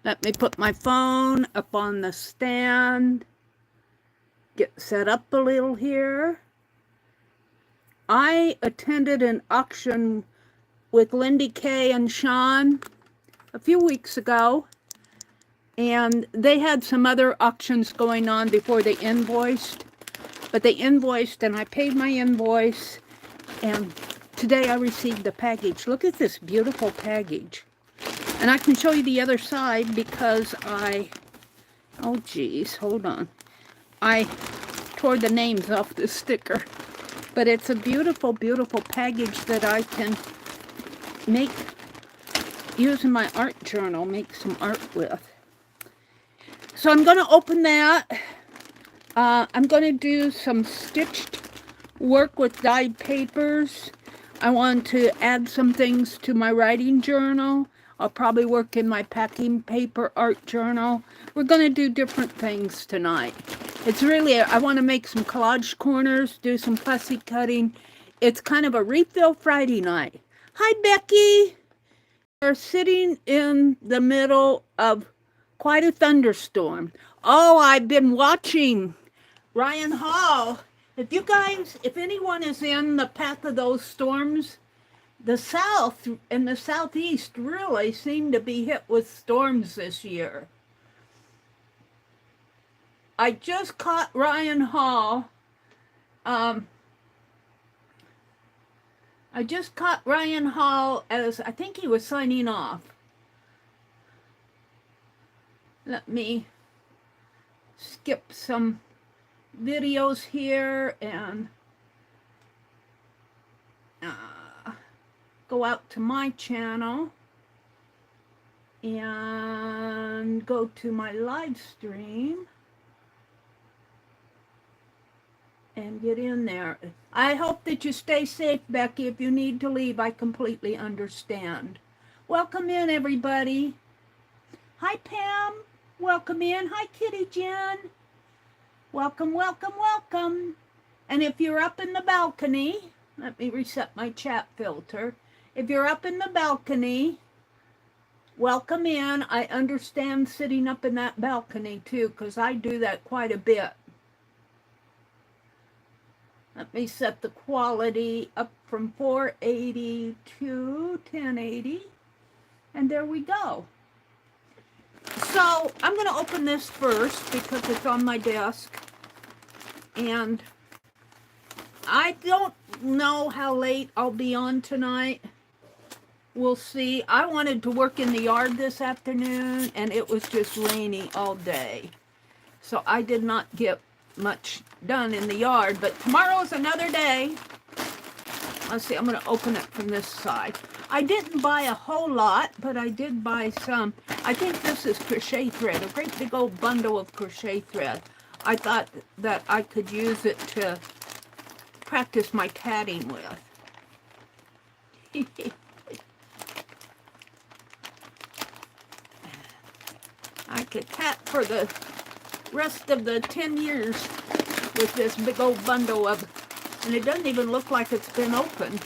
Let me put my phone up on the stand. Get set up a little here. I attended an auction with Lindy Kay and Sean a few weeks ago, and they had some other auctions going on before they invoiced, but they invoiced and I paid my invoice, and today I received the package. Look at this beautiful package. And I can show you the other side because oh geez, hold on. I tore the names off the sticker. But it's a beautiful, beautiful package that I can use in my art journal, make some art with. So I'm going to open that. I'm going to do some stitched work with dyed papers. I want to add some things to my writing journal. I'll probably work in my packing paper art journal. We're going to do different things tonight. It's really, I want to make some collage corners, do some fussy cutting. It's kind of a refill Friday night. Hi, Becky. We're sitting in the middle of quite a thunderstorm. Oh, I've been watching Ryan Hall. If anyone is in the path of those storms, the South and the Southeast really seem to be hit with storms this year. I just caught Ryan Hall. I just caught Ryan Hall as I think he was signing off. Let me skip some videos here and go out to my channel and go to my live stream and get in there. I hope that you stay safe, Becky. If you need to leave, I completely understand. Welcome in, everybody. Hi, Pam. Welcome in. Hi, Kitty Jen. Welcome, welcome, welcome. And if you're up in the balcony, let me reset my chat filter. If you're up in the balcony, welcome in. I understand sitting up in that balcony too, because I do that quite a bit. Let me set the quality up from 480 to 1080. And there we go. So I'm going to open this first because it's on my desk. And I don't know how late I'll be on tonight. We'll see. I wanted to work in the yard this afternoon, and it was just rainy all day. So I did not get much done in the yard, but tomorrow is another day. Let's see, I'm going to open it from this side. I didn't buy a whole lot, but I did buy some. I think this is crochet thread, a great big old bundle of crochet thread. I thought that I could use it to practice my tatting with. I could tat for the rest of the 10 years with this big old bundle of, and it doesn't even look like it's been opened.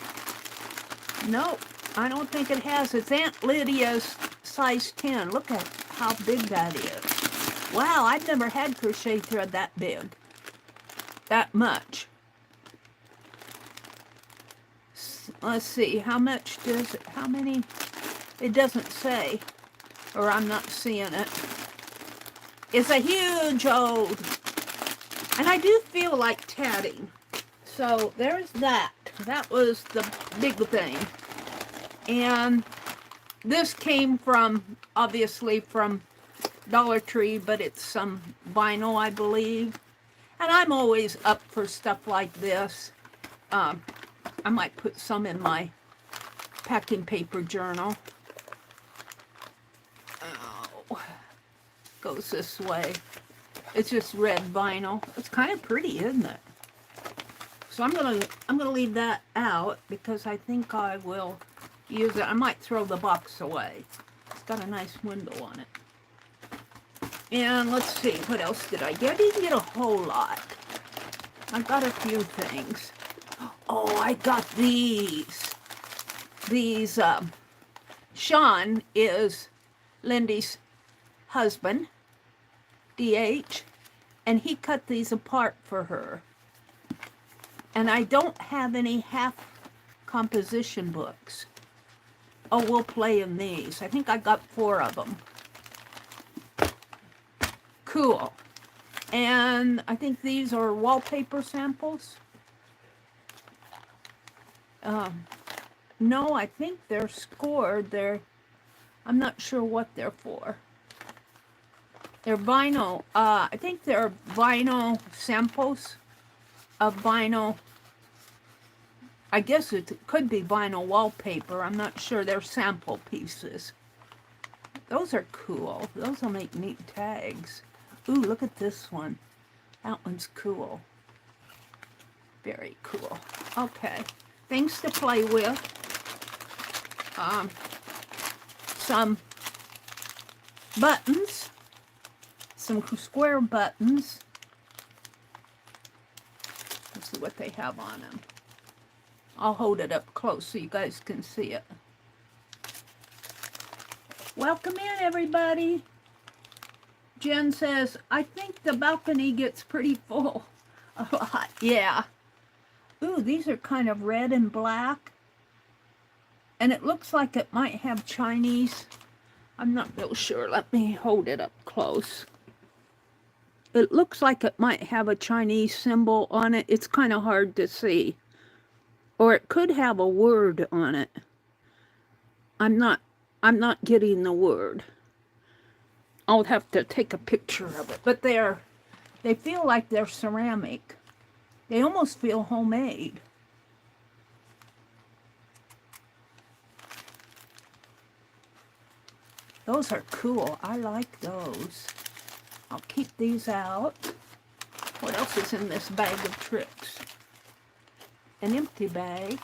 Nope, I don't think it has. It's Aunt Lydia's size 10. Look at how big that is. Wow, I've never had crochet thread that big. That much. Let's see, how much does it, how many? It doesn't say, or I'm not seeing it. It's a huge old, and I do feel like tatting. So there's that. That was the big thing. And this came from, obviously from Dollar Tree, but it's some vinyl, I believe. And I'm always up for stuff like this. I might put some in my packing paper journal. Oh, goes this way. It's just red vinyl. It's kind of pretty, isn't it? So I'm gonna leave that out because I think I will use it. I might throw the box away. It's got a nice window on it. And let's see, what else did I get? I didn't get a whole lot. I got a few things. Oh, I got these. These, Sean is Lindy's husband, DH, and he cut these apart for her. And I don't have any half composition books. Oh, we'll play in these. I think I got 4 of them. Cool. And I think these are wallpaper samples. No, I think they're scored. I'm not sure what they're for. They're vinyl. I think they're vinyl samples of vinyl. I guess it could be vinyl wallpaper. I'm not sure. They're sample pieces. Those are cool. Those will make neat tags. Ooh, look at this one. That one's cool. Very cool. Okay. Things to play with. Some buttons. Some square buttons. Let's see what they have on them. I'll hold it up close so you guys can see it. Welcome in, everybody. Jen says, I think the balcony gets pretty full a lot. Yeah. Ooh, these are kind of red and black. And it looks like it might have Chinese. I'm not real sure. Let me hold it up close. It looks like it might have a Chinese symbol on it. It's kind of hard to see. Or it could have a word on it. I'm not getting the word. I'll have to take a picture of it. But they feel like they're ceramic. They almost feel homemade. Those are cool. I like those. I'll keep these out. What else is in this bag of tricks? An empty bag.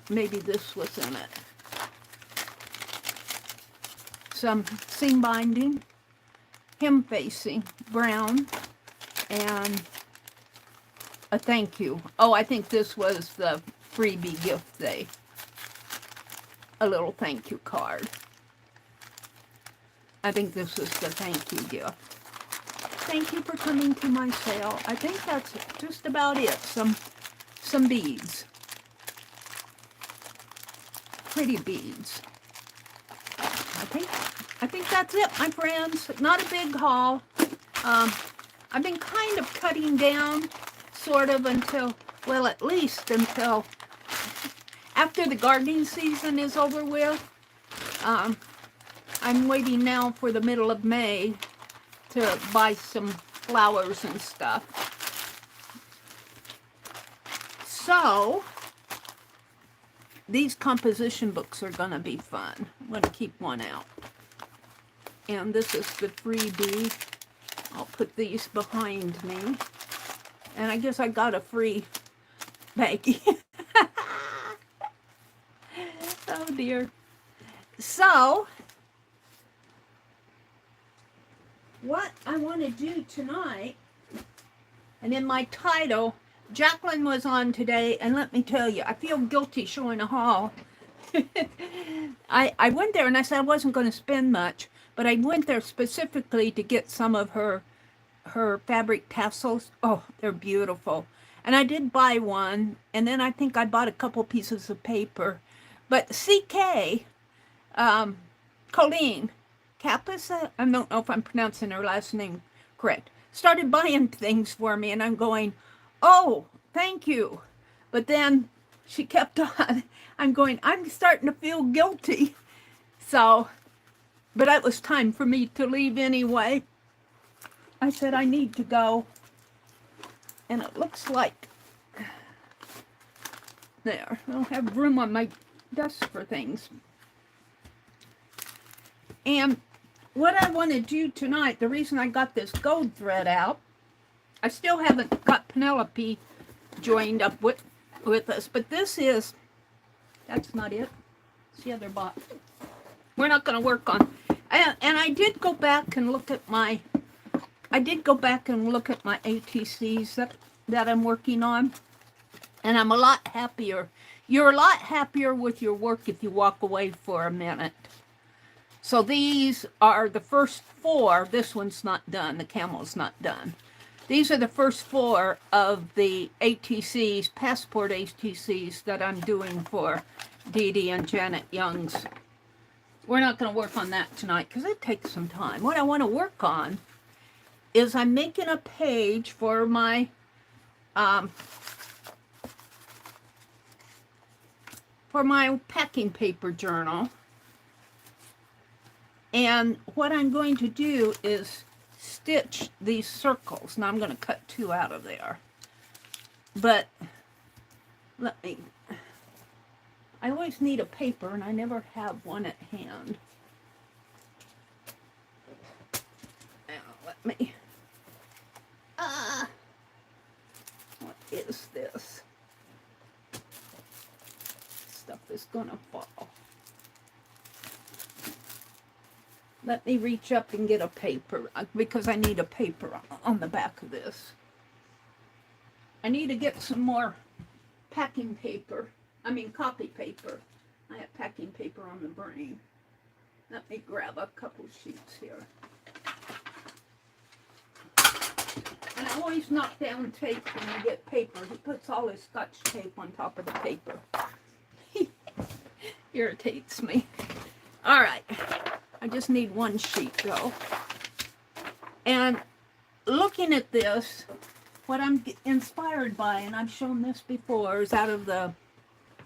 Maybe this was in it. Some seam binding, hem facing, brown, and a thank you. Oh, I think this was the freebie gift a little thank you card. I think this is the thank you gift. Thank you for coming to my sale. I think that's just about it. Some beads. Pretty beads. I think that's it, my friends. Not a big haul. I've been kind of cutting down, sort of, until, well, at least until after the gardening season is over with. I'm waiting now for the middle of May to buy some flowers and stuff. So, these composition books are going to be fun. I'm going to keep one out. And this is the freebie. I'll put these behind me. And I guess I got a free baggie. Oh dear. So, what I want to do tonight, and in my title, Jacqueline was on today, and let me tell you, I feel guilty showing a haul. I went there and I said I wasn't going to spend much, but I went there specifically to get some of her fabric tassels. Oh, they're beautiful. And I did buy one, and then I think I bought a couple pieces of paper. But CK, Colleen Kappas, I don't know if I'm pronouncing her last name correct, started buying things for me, and I'm going, oh, thank you. But then she kept on. I'm going, I'm starting to feel guilty. So, but it was time for me to leave anyway. I said, I need to go. And it looks like, there, I don't have room on my desk for things. And what I want to do tonight, the reason I got this gold thread out, I still haven't got Penelope joined up with us, but this is, that's not it. It's the other box. We're not going to work on, and I did go back and look at my, ATCs that I'm working on, and I'm a lot happier. You're a lot happier with your work if you walk away for a minute. So these are the first 4. This one's not done. The camel's not done. These are the first 4 of the ATCs, passport ATCs that I'm doing for Dee Dee and Janet Young's. We're not going to work on that tonight because it takes some time. What I want to work on is I'm making a page for my packing paper journal. And what I'm going to do is stitch these circles. Now I'm going to cut 2 out of there. But I always need a paper and I never have one at hand. Now let me, what is this? Stuff is gonna fall. Let me reach up and get a paper, because I need a paper on the back of this. I need to get some more packing paper. Copy paper. I have packing paper on the brain. Let me grab a couple sheets here. And I always knock down tape when I get paper. He puts all his Scotch tape on top of the paper. Irritates me. All right. I just need 1 sheet though. And looking at this, what I'm inspired by, and I've shown this before, is out of the,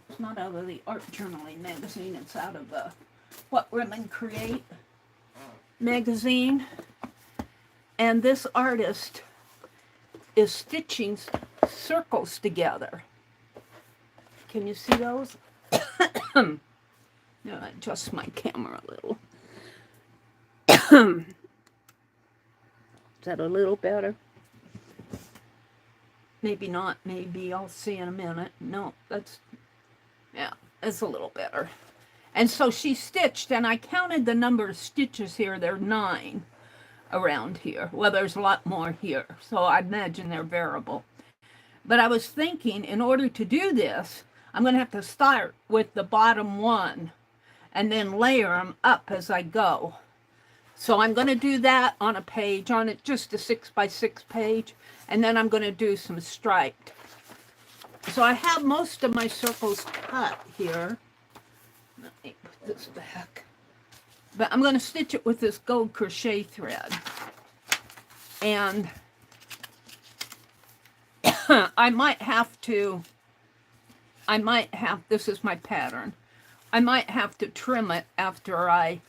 it's not out of the Art Journaling magazine, it's out of the What Women Create magazine. And this artist is stitching circles together. Can you see those? No, adjust my camera a little. Is that a little better? Maybe not. Maybe I'll see in a minute. No, that's a little better. And so she stitched, and I counted the number of stitches here. There are 9 around here. Well, there's a lot more here, so I imagine they're variable. But I was thinking, in order to do this, I'm going to have to start with the bottom 1 and then layer them up as I go. So I'm going to do that on a page, on it just a 6x6 page, and then I'm going to do some striped. So I have most of my circles cut here. Let me put this back. But I'm going to stitch it with this gold crochet thread. And I might have, this is my pattern, I might have to trim it after I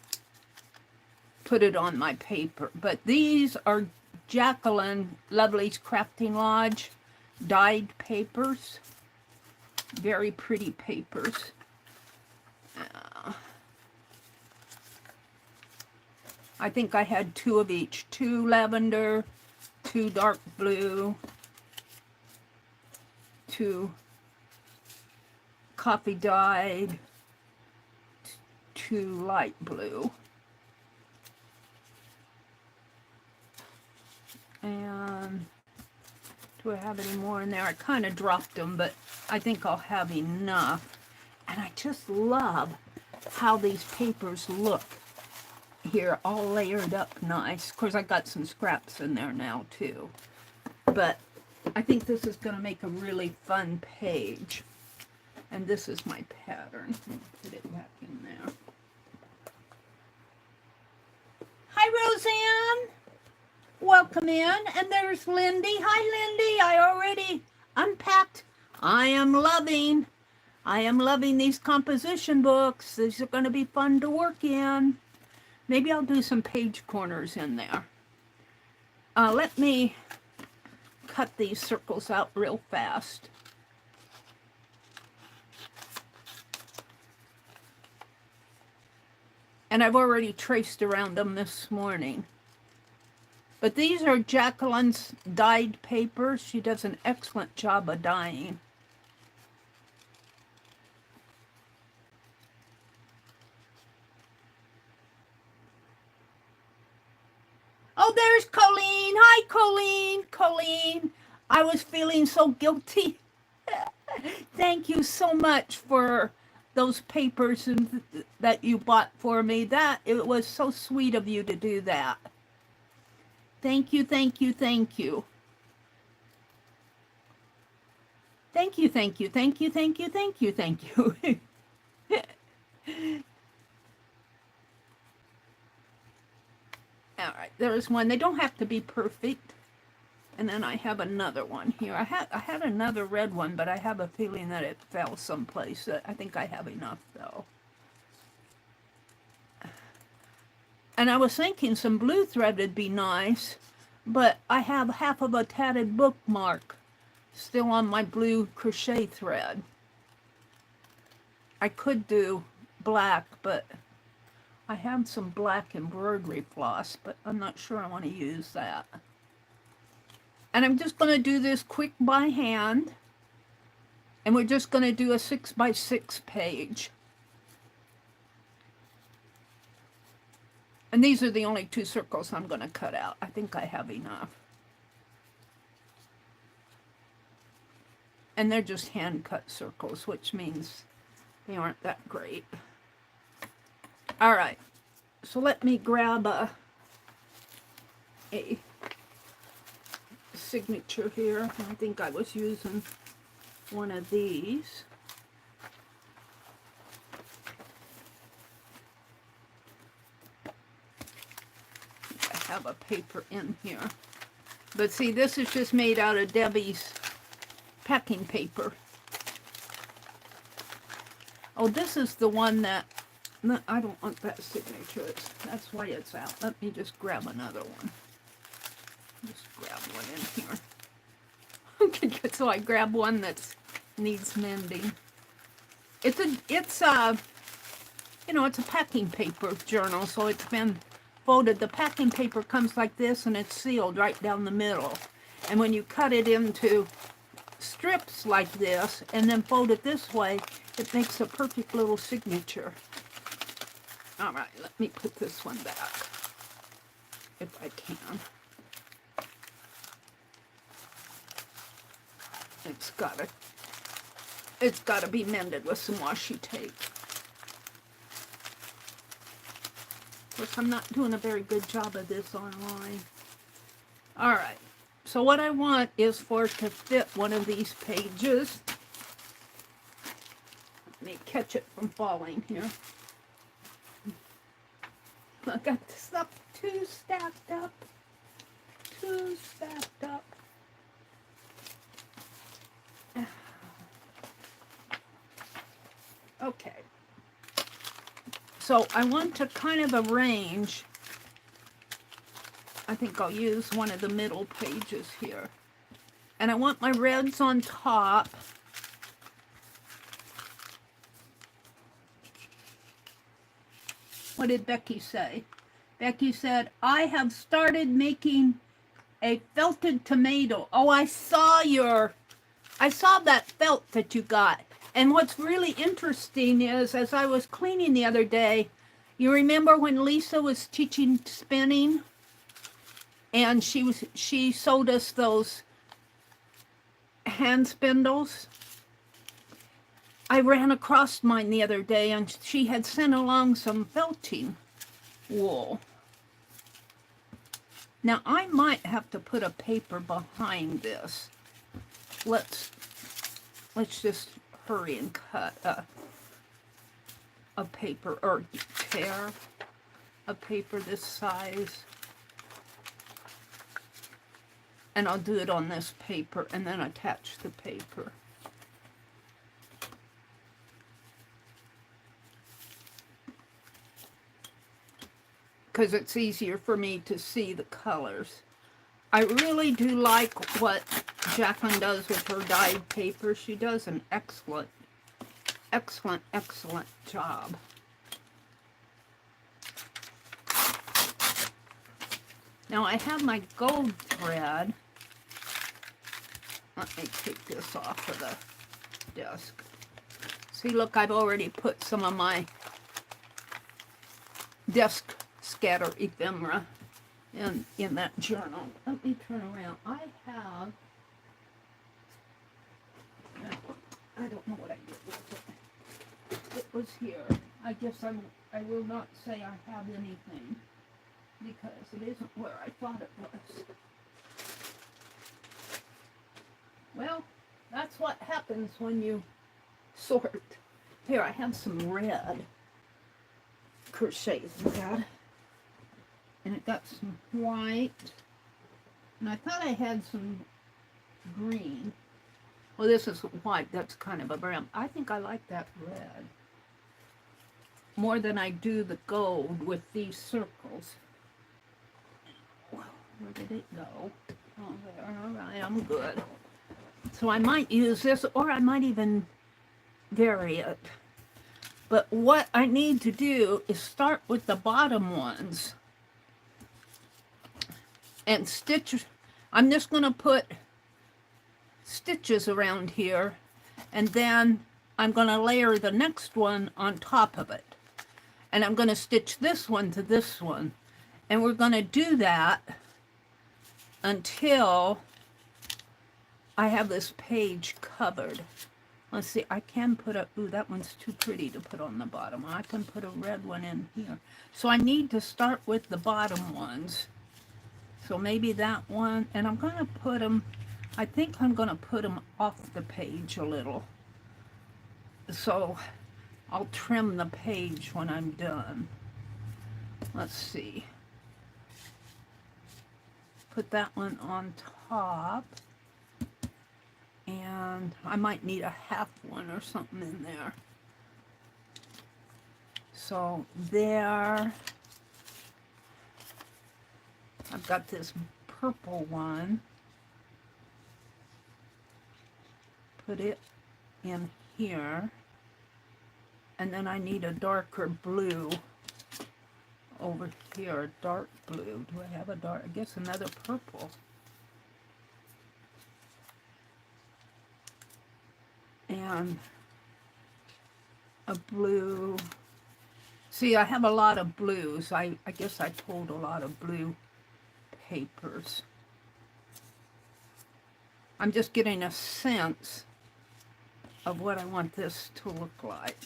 put it on my paper. But these are Jacqueline Lovely's Crafting Lodge dyed papers. Very pretty papers. I think I had 2 of each. 2 lavender, 2 dark blue, 2 coffee dyed, 2 light blue. And do I have any more in there? I kind of dropped them, but I think I'll have enough. And I just love how these papers look here, all layered up nice. Of course, I got some scraps in there now too. But I think this is going to make a really fun page. And this is my pattern. Let me put it back in there. Hi, Roseanne. Welcome in. And there's Lindy. Hi, Lindy. I already unpacked. I am loving these composition books. These are going to be fun to work in. Maybe I'll do some page corners in there. Let me cut these circles out real fast. And I've already traced around them this morning. But these are Jacqueline's dyed papers. She does an excellent job of dyeing. Oh, there's Colleen. Hi, Colleen. Colleen, I was feeling so guilty. Thank you so much for those papers and that you bought for me. It was so sweet of you to do that. Thank you, thank you, thank you. Thank you, thank you, thank you, thank you, thank you, thank you. All right, there's one. They don't have to be perfect. And then I have another one here. I had another red one, but I have a feeling that it fell someplace. I think I have enough, though. And I was thinking some blue thread would be nice, but I have half of a tatted bookmark still on my blue crochet thread. I could do black, but I have some black embroidery floss, but I'm not sure I want to use that. And I'm just going to do this quick by hand, and we're just going to do a 6x6 page. And these are the only 2 circles I'm going to cut out. I think I have enough. And they're just hand-cut circles, which means they aren't that great. All right, so let me grab a signature here. I think I was using one of these. I have a paper in here. But see, this is just made out of Debbie's packing paper. Oh, this is the one that, no, I don't want that signature. That's why it's out. Let me just grab another one. Just grab one in here. Okay, so I grab one that needs mending. It's a packing paper journal, so it's been folded. The packing paper comes like this, and it's sealed right down the middle. And when you cut it into strips like this and then fold it this way, it makes a perfect little signature. All right, let me put this one back if I can. It's gotta be mended with some washi tape. Of course, I'm not doing a very good job of this online. All right. So what I want is for it to fit one of these pages. Let me catch it from falling here. I got this up too stacked up. Okay. So I want to kind of arrange. I think I'll use one of the middle pages here. And I want my reds on top. What did Becky say? Becky said, I have started making a felted tomato. Oh, I saw that felt that you got. And what's really interesting is, as I was cleaning the other day, you remember when Lisa was teaching spinning? And she sold us those hand spindles. I ran across mine the other day, and she had sent along some felting wool. Now, I might have to put a paper behind this. Let's just hurry and cut a paper, or tear a paper this size. And I'll do it on this paper and then attach the paper. Because it's easier for me to see the colors. I really do like what Jacqueline does with her dyed paper. She does an excellent job. Now I have my gold thread. Let me take this off of the desk. See, look, I've already put some of my desk scatter ephemera in that journal. Let me turn around. I don't know what I did with it. it was here. I guess I will not say I have anything because it isn't where I thought it was. Well, that's what happens when you sort. Here, I have some red crochets that, and it got some white, and I thought I had some green. Well, this is white. That's kind of a brown. I think I like that red more than I do the gold with these circles. Where did it go? Oh, there. All right, I'm good. So I might use this, or I might even vary it. But what I need to do is start with the bottom ones and stitch. I'm just going to put stitches around here, and then I'm going to layer the next one on top of it. And I'm going to stitch this one to this one. And we're going to do that until I have this page covered. Let's see, I can put a, ooh, that one's too pretty to put on the bottom. I can put a red one in here. So I need to start with the bottom ones. So maybe that one, and I'm going to put them, I think I'm going to put them off the page a little. So I'll trim the page when I'm done. Let's see. Put that one on top. And I might need a half one or something in there. So there. I've got this purple one. Put it in here. And then I need a darker blue over here, dark blue. Do I have a dark? I guess another purple. And a blue. See, I have a lot of blues. I guess I pulled a lot of blue papers. I'm just getting a sense of what I want this to look like.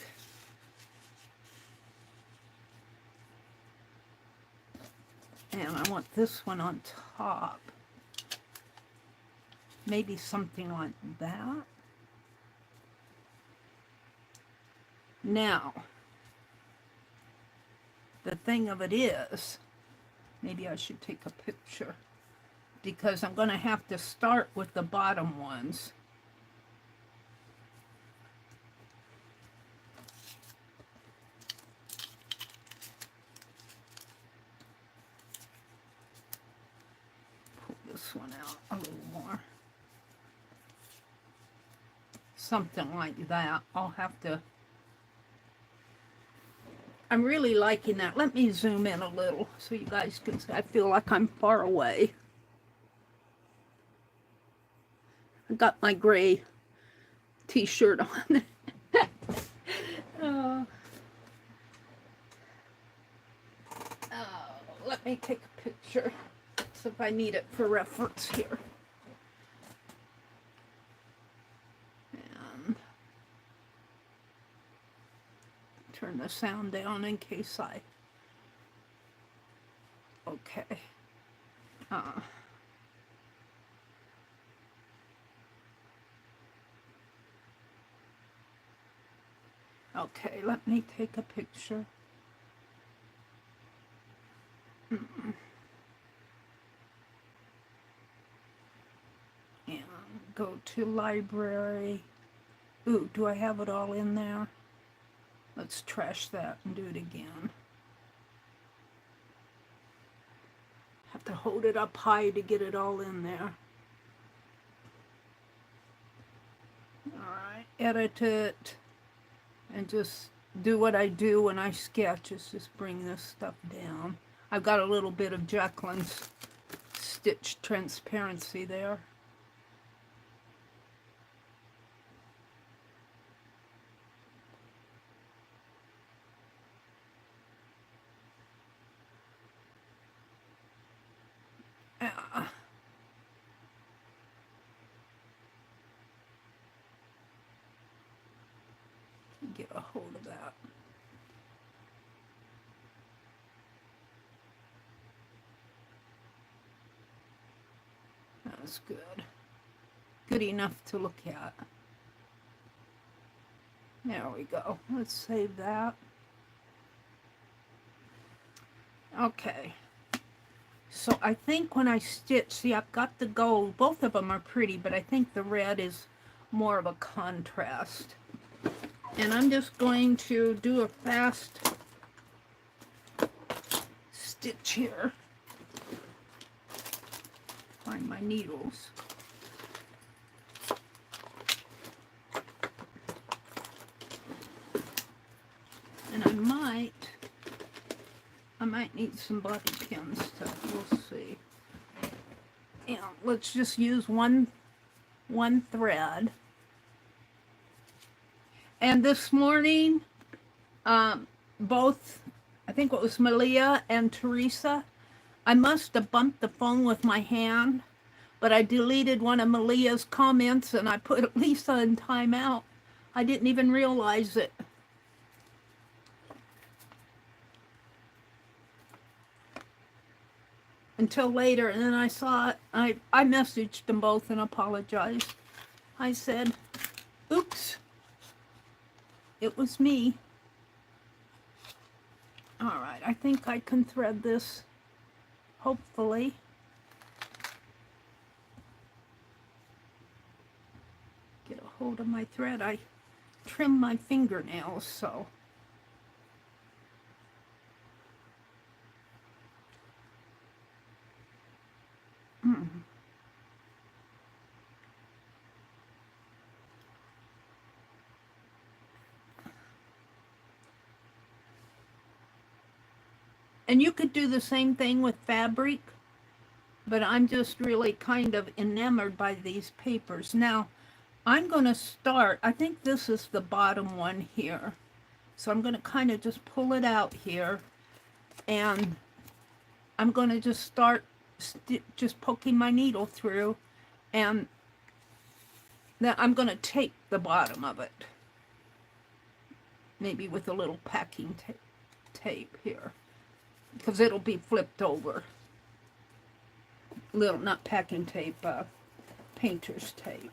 And I want this one on top. Maybe something like that. Now, the thing of it is, maybe I should take a picture, because I'm going to have to start with the bottom ones. Pull this one out a little more. Something like that. I'll have to. I'm really liking that. Let me zoom in a little so you guys can see. I feel like I'm far away. I got my gray t-shirt on. Let me take a picture so if I need it for reference here. Turn the sound down in case I... Okay. Okay, let me take a picture. And go to library. Ooh, do I have it all in there? Let's trash that and do it again. Have to hold it up high to get it all in there. Alright, edit it. And just do what I do when I sketch, is just bring this stuff down. I've got a little bit of Jacqueline's stitch transparency there. get a hold of that. That's good. Good enough to look at. There we go. Let's save that. Okay. So I think when I stitch, see, I've got the gold. Both of them are pretty, but I think the red is more of a contrast. And I'm just going to do a fast stitch here. Find my needles. And I might need some bobby pins, so we'll see. Yeah, let's just use one thread. And this morning, both, I think it was Malia and Teresa, I must have bumped the phone with my hand, but I deleted one of Malia's comments and I put Lisa in timeout. I didn't even realize it. Until later, and then I saw it. I messaged them both and apologized. I said, oops, it was me. All right, I think I can thread this, hopefully. Get a hold of my thread. I trimmed my fingernails, so. And you could do the same thing with fabric, but I'm just really kind of enamored by these papers. Now, I'm going to start, I think this is the bottom one here. So I'm going to kind of just pull it out here, and I'm going to just start just poking my needle through, and then I'm going to tape the bottom of it. Maybe with a little packing tape here, because it'll be flipped over. Little, not packing tape, painter's tape.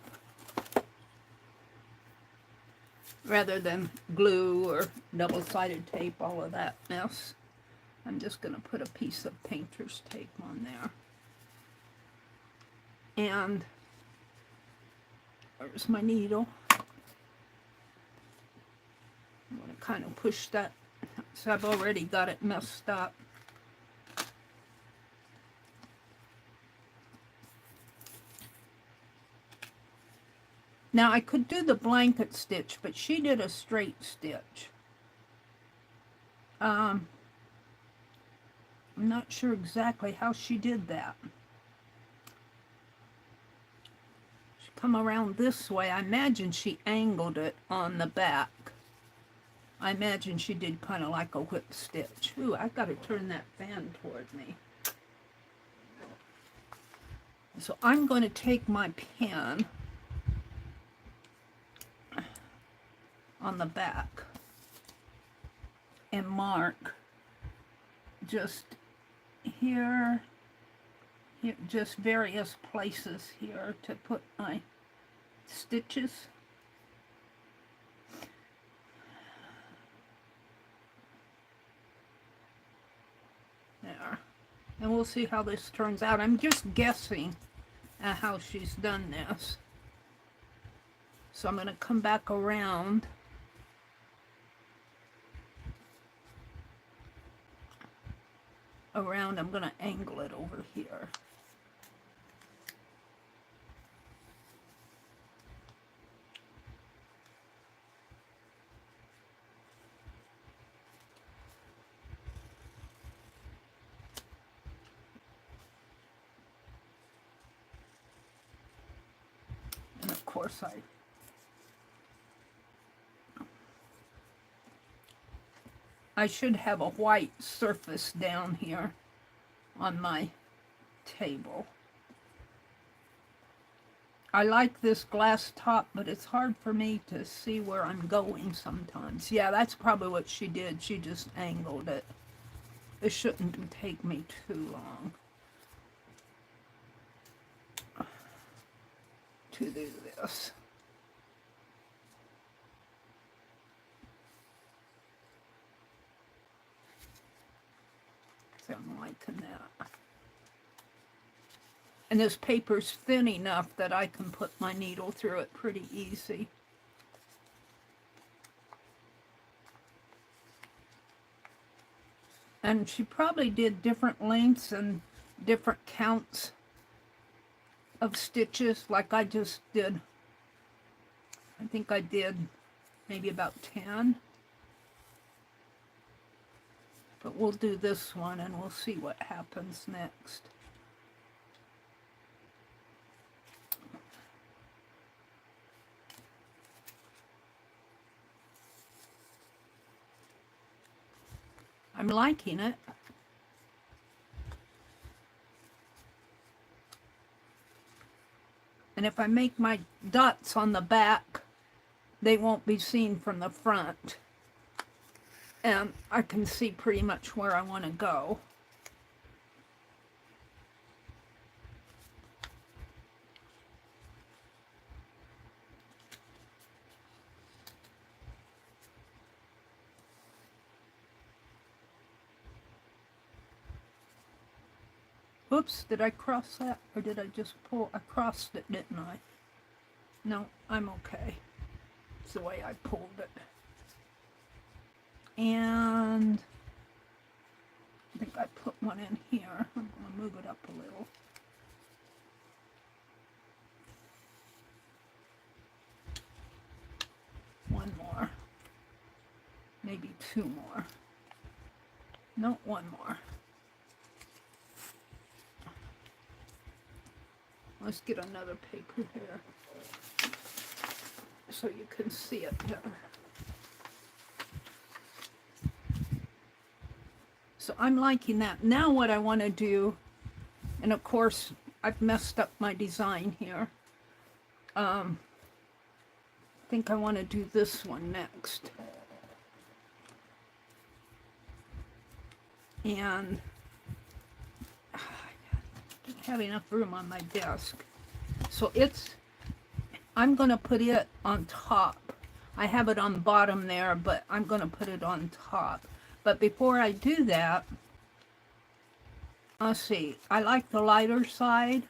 Rather than glue or double-sided tape, all of that mess. I'm just going to put a piece of painter's tape on there. And there's my needle. I'm going to kind of push that, so I've already got it messed up. Now I could do the blanket stitch, but she did a straight stitch. I'm not sure exactly how she did that. She come around this way. I imagine she angled it on the back. I imagine she did kind of like a whip stitch. Ooh, I've got to turn that fan toward me. So I'm going to take my pen on the back and mark just here, just various places here to put my stitches. There. And we'll see how this turns out. I'm just guessing at how she's done this. So I'm going to come back around. I'm going to angle it over here. And of course I should have a white surface down here on my table. I like this glass top, but it's hard for me to see where I'm going sometimes. Yeah, that's probably what she did. She just angled it. It shouldn't take me too long to do this. So I'm liking that. And this paper's thin enough that I can put my needle through it pretty easy. And she probably did different lengths and different counts of stitches like I just did. I think I did maybe about 10. But we'll do this one and we'll see what happens next. I'm liking it. And if I make my dots on the back, they won't be seen from the front. And I can see pretty much where I want to go. Oops, did I cross that? Or did I just pull? I crossed it, didn't I? No, I'm okay. It's the way I pulled it. And I think I put one in here. I'm going to move it up a little. One more. Maybe two more. No, one more. Let's get another paper here so you can see it better. So I'm liking that. Now what I want to do, and of course I've messed up my design here. I think I want to do this one next. And I don't have enough room on my desk. So I'm going to put it on top. I have it on the bottom there, but I'm going to put it on top. But before I do that, let's see, I like the lighter side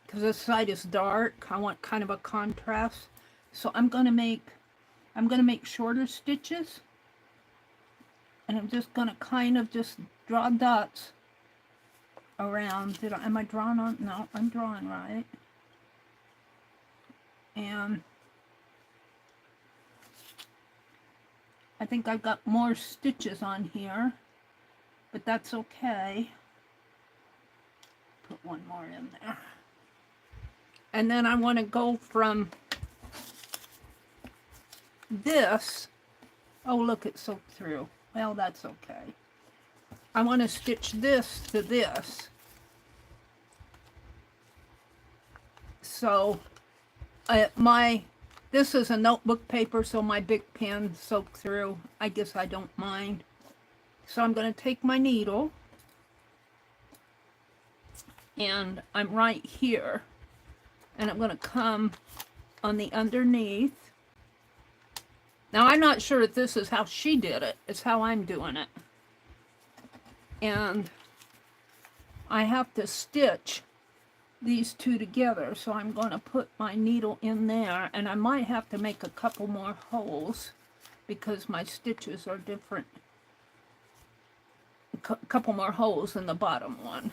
because this side is dark. I want kind of a contrast. So I'm going to make shorter stitches. And I'm just going to kind of just draw dots around. Am I drawing on? No, I'm drawing right. And I think I've got more stitches on here, but that's okay. Put one more in there. And then I want to go from this. Oh, look, it soaked through. Well, that's okay. I want to stitch this to this. So this is a notebook paper, so my big pen soaked through. I guess I don't mind. So I'm going to take my needle, and I'm right here, and I'm going to come on the underneath. Now, I'm not sure if this is how she did it. It's how I'm doing it. And I have to stitch these two together, so I'm going to put my needle in there, and I might have to make a couple more holes because my stitches are different. A couple more holes in the bottom one.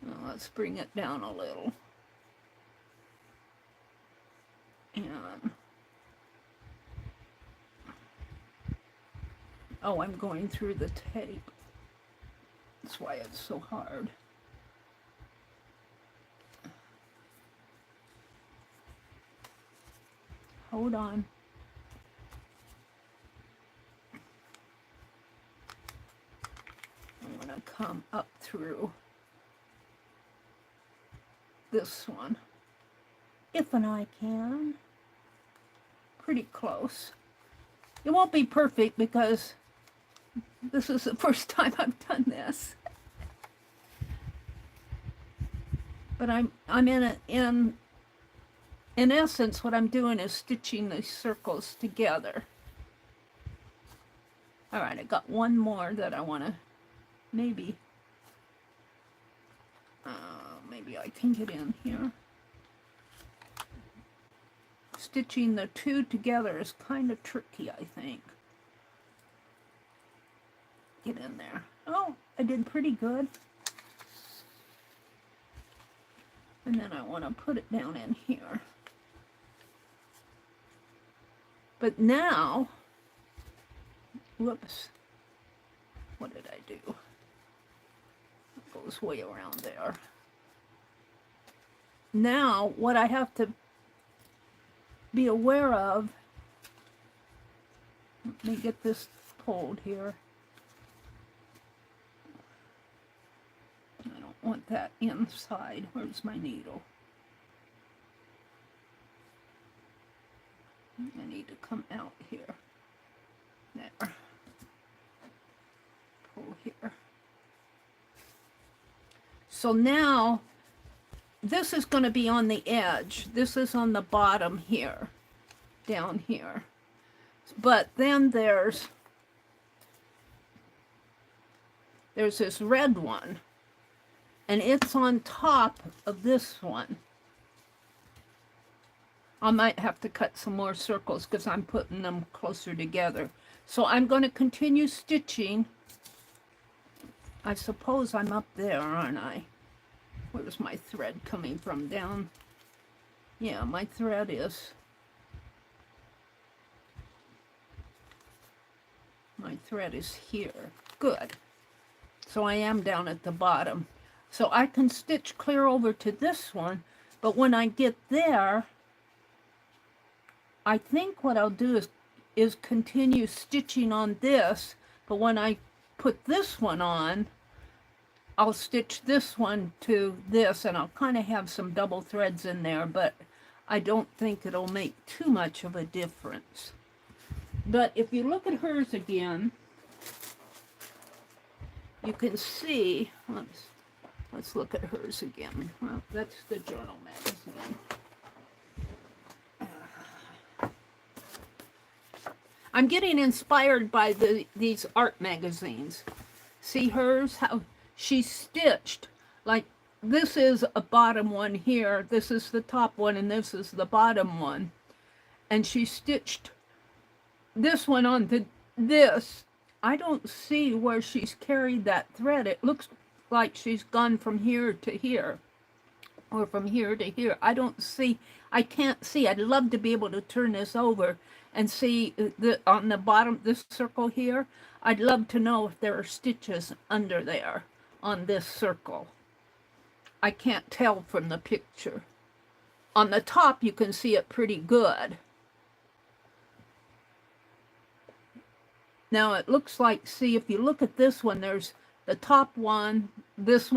Now let's bring it down a little. And oh, I'm going through the tape. That's why it's so hard. Hold on. I'm going to come up through. this one, if and I can. Pretty close. It won't be perfect because this is the first time I've done this. But I'm in essence, what I'm doing is stitching these circles together. All right, I got one more that I want to maybe I can get in here. Stitching the two together is kind of tricky, I think. Get in there. Oh, I did pretty good. And then I want to put it down in here. But now, whoops, what did I do? It goes way around there. Now, what I have to be aware of, let me get this pulled here. I don't want that inside. Where's my needle? I need to come out here. There. Pull here. So now, this is going to be on the edge. This is on the bottom here, down here. But then there's this red one, and it's on top of this one. I might have to cut some more circles because I'm putting them closer together. So I'm going to continue stitching. I suppose I'm up there, aren't I? Where's my thread coming from? Down? Yeah, my thread is... My thread is here. Good. So I am down at the bottom. So I can stitch clear over to this one, but when I get there, I think what I'll do is continue stitching on this, but when I put this one on, I'll stitch this one to this, and I'll kind of have some double threads in there, but I don't think it'll make too much of a difference. But if you look at hers again, you can see, let's look at hers again. Well, that's the journal magazine. I'm getting inspired by these art magazines. See hers, how she's stitched, like this is a bottom one here, this is the top one, and this is the bottom one. And she stitched this one onto this. I don't see where she's carried that thread. It looks like she's gone from here to here, or from here to here. I don't see, I can't see. I'd love to be able to turn this over and see on the bottom, this circle here, I'd love to know if there are stitches under there on this circle. I can't tell from the picture. On the top, you can see it pretty good. Now it looks like, see, if you look at this one, there's the top one, and this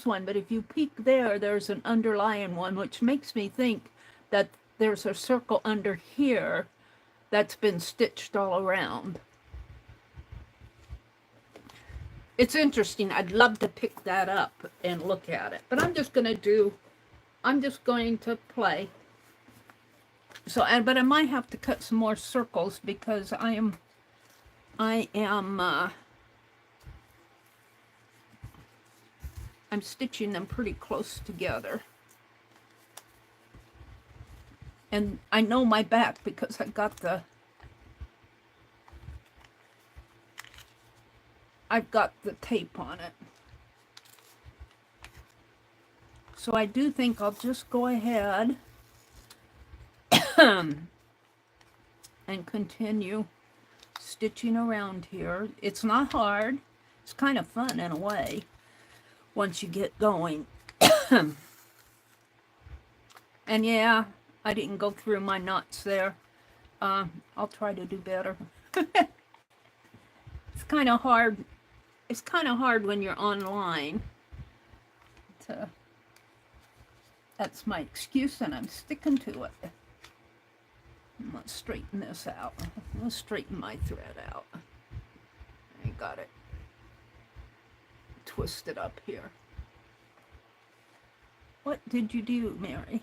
one, but if you peek there, there's an underlying one, which makes me think that there's a circle under here that's been stitched all around. It's interesting. I'd love to pick that up and look at it, but I'm just going to play. So, but I might have to cut some more circles because I'm stitching them pretty close together. And I know my back because I've got the tape on it. So I do think I'll just go ahead and continue stitching around here. It's not hard. It's kind of fun in a way once you get going. And yeah, I didn't go through my knots there. I'll try to do better. It's kind of hard. It's kind of hard when you're online to That's my excuse, and I'm sticking to it. I'm going to straighten this out. I'm going to straighten my thread out. I got it twisted up here. What did you do, Meri?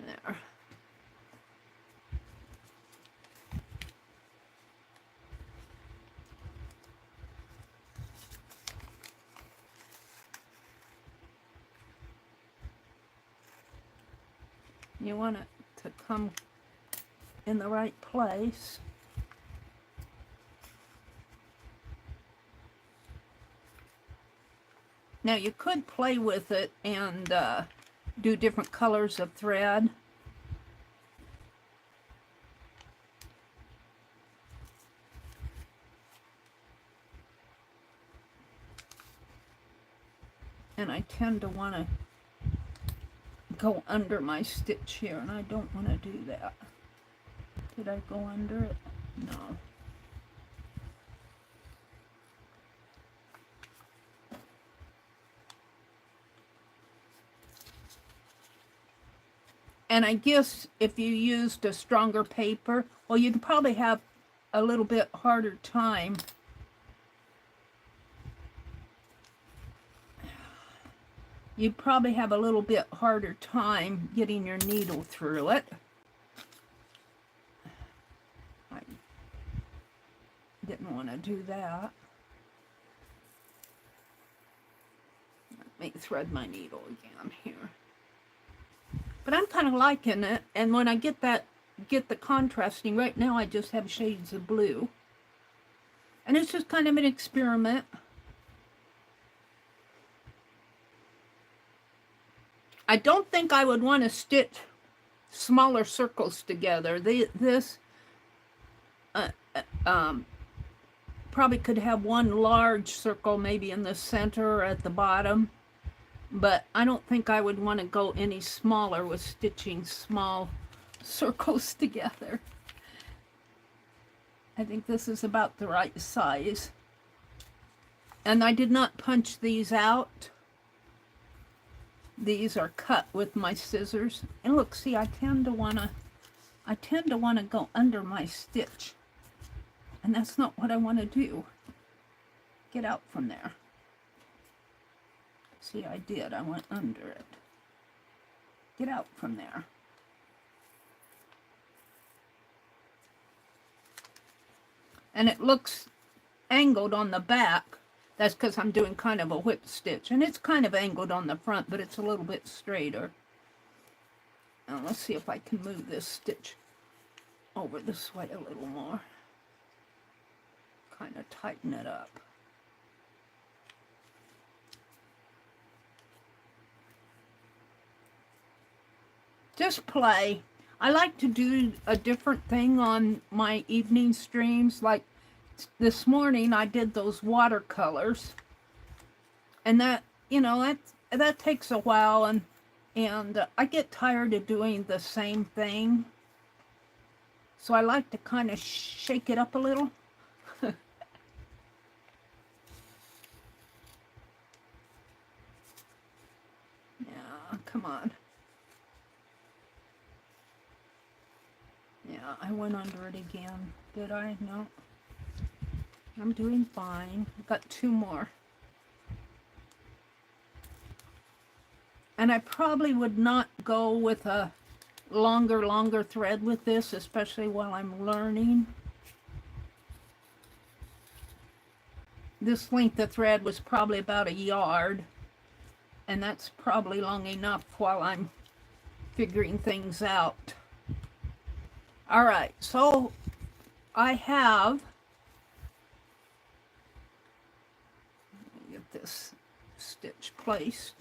There. You want it to come in the right place. Now you could play with it and do different colors of thread. And I tend to want to go under my stitch here, and I don't want to do that. Did I go under it? No. And I guess if you used a stronger paper, well, you'd probably have a little bit harder time you'd probably have a little bit harder time getting your needle through it. I didn't want to do that. Let me thread my needle again here. But I'm kind of liking it, and when I get the contrasting, right now I just have shades of blue. And it's just kind of an experiment. I don't think I would want to stitch smaller circles together. This probably could have one large circle maybe in the center or at the bottom, but I don't think I would want to go any smaller with stitching small circles together. I think this is about the right size. And I did not punch these out. These are cut with my scissors. And look, see, I tend to want to go under my stitch. And that's not what I want to do. Get out from there. See, I did. I went under it. Get out from there. And it looks angled on the back. That's because I'm doing kind of a whip stitch. And it's kind of angled on the front, but it's a little bit straighter. Now let's see if I can move this stitch over this way a little more. Kind of tighten it up. Just play. I like to do a different thing on my evening streams. Like this morning I did those watercolors. And that, you know, that takes a while, and I get tired of doing the same thing. So I like to kind of shake it up a little. Yeah, come on. Yeah, I went under it again. Did I? No. I'm doing fine. I've got two more. And I probably would not go with a longer thread with this, especially while I'm learning. This length of thread was probably about a yard, and that's probably long enough while I'm figuring things out. All right, so I have, let me get this stitch placed.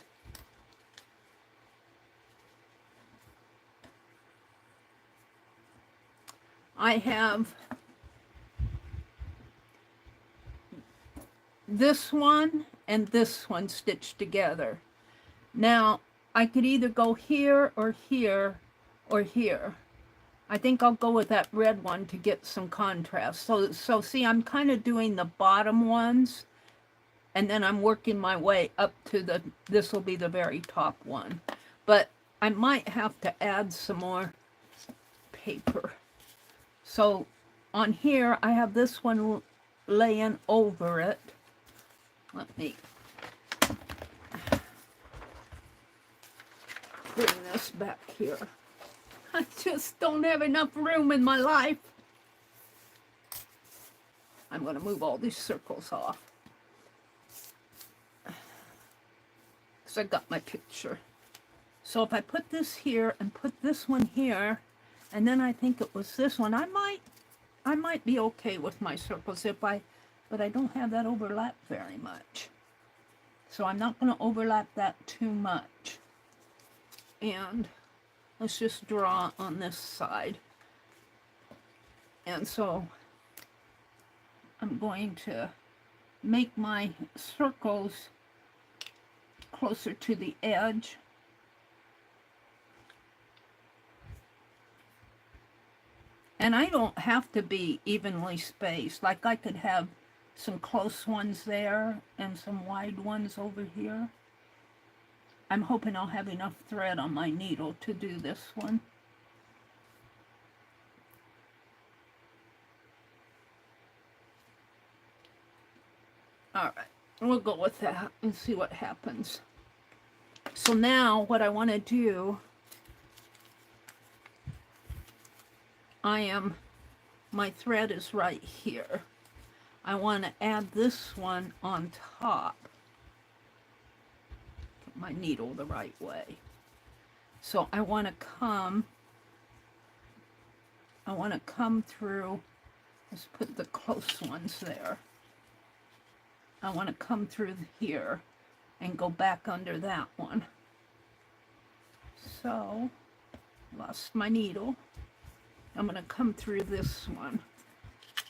I have this one and this one stitched together. Now, I could either go here or here or here. I think I'll go with that red one to get some contrast. So see, I'm kind of doing the bottom ones and then I'm working my way up to this will be the very top one. But I might have to add some more paper. So on here, I have this one laying over it. Let me bring this back here. I just don't have enough room in my life. I'm going to move all these circles off. Because I got my picture. So if I put this here and put this one here, and then I think it was this one, I might be okay with my circles but I don't have that overlap very much. So I'm not going to overlap that too much. And let's just draw on this side. And so I'm going to make my circles closer to the edge. And I don't have to be evenly spaced. Like I could have some close ones there and some wide ones over here. I'm hoping I'll have enough thread on my needle to do this one. All right, we'll go with that and see what happens. So now what I want to do, my thread is right here. I want to add this one on top. Get my needle the right way. So I want to come through, let's put the close ones there. I want to come through here and go back under that one. So, lost my needle. I'm going to come through this one.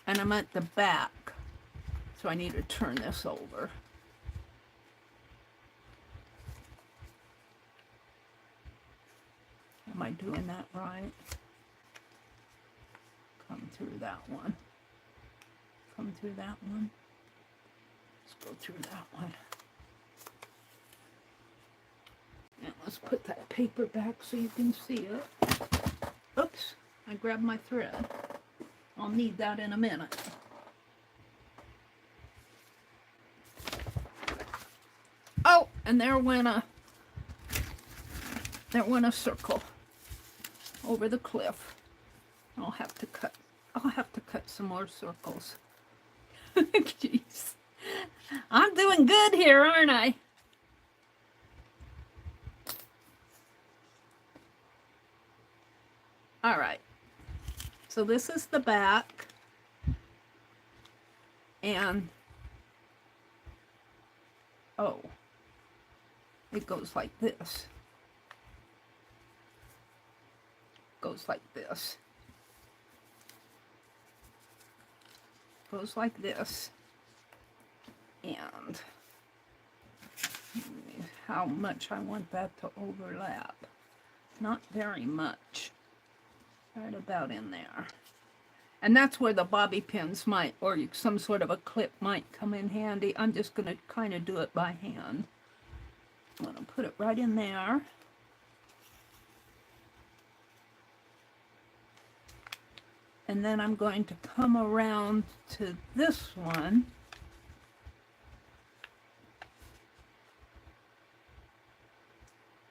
And I'm at the back. So I need to turn this over. Am I doing that right? Come through that one. Come through that one. Let's go through that one. And let's put that paper back so you can see it. Oops, I grabbed my thread. I'll need that in a minute. Oh, and there went a circle over the cliff. I'll have to cut some more circles. Jeez. I'm doing good here, aren't I? All right. So this is the back. And oh, it goes like this. Goes like this. Goes like this. And how much I want that to overlap. Not very much. Right about in there. And that's where the bobby pins might, or some sort of a clip might come in handy. I'm just going to kind of do it by hand. I'm going to put it right in there. And then I'm going to come around to this one.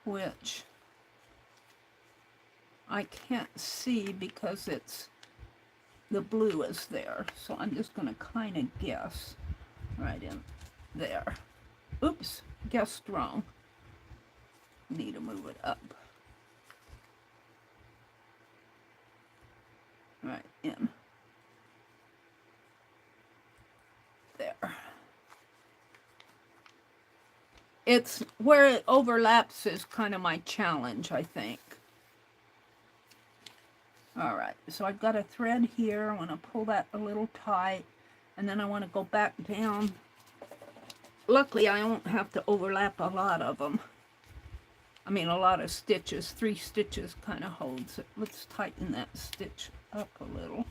Which I can't see because the blue is there. So I'm just going to kind of guess right in there. Oops, guessed wrong. Need to move it up. Right in there. It's where it overlaps is kind of my challenge, I think. All right, so I've got a thread here. I want to pull that a little tight, and then I want to go back down. Luckily, I won't have to overlap a lot of them. I mean, a lot of stitches. 3 stitches kind of holds it. Let's tighten that stitch up a little.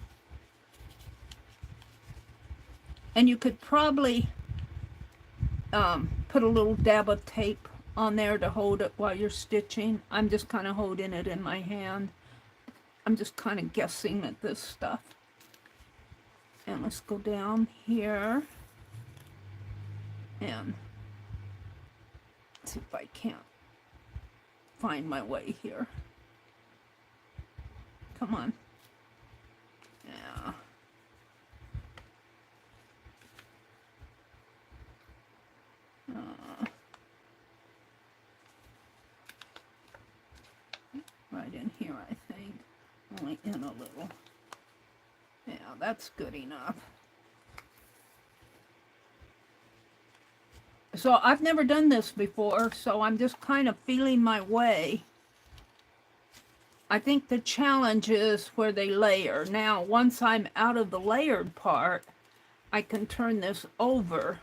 And you could probably put a little dab of tape on there to hold it while you're stitching. I'm just kind of holding it in my hand. I'm just kind of guessing at this stuff. And let's go down here and see if I can't find my way here. Come on. Yeah. Right in here, I think. Only in a little. Yeah, that's good enough. So I've never done this before, so I'm just kind of feeling my way. I think the challenge is where they layer. Now, once I'm out of the layered part, I can turn this over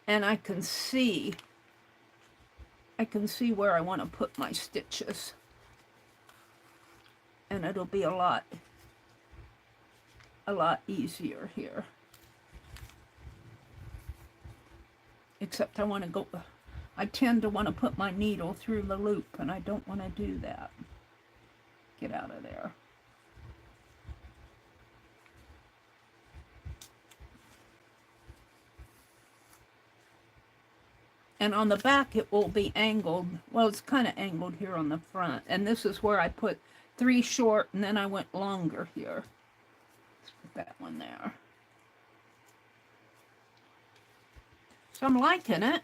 and I can see where I want to put my stitches. And it'll be a lot easier here. Except I tend to want to put my needle through the loop, and I don't want to do that. Get out of there. And on the back it will be angled. Well, it's kind of angled here on the front. And this is where I put 3 short, and then I went longer here. Let's put that one there. So I'm liking it.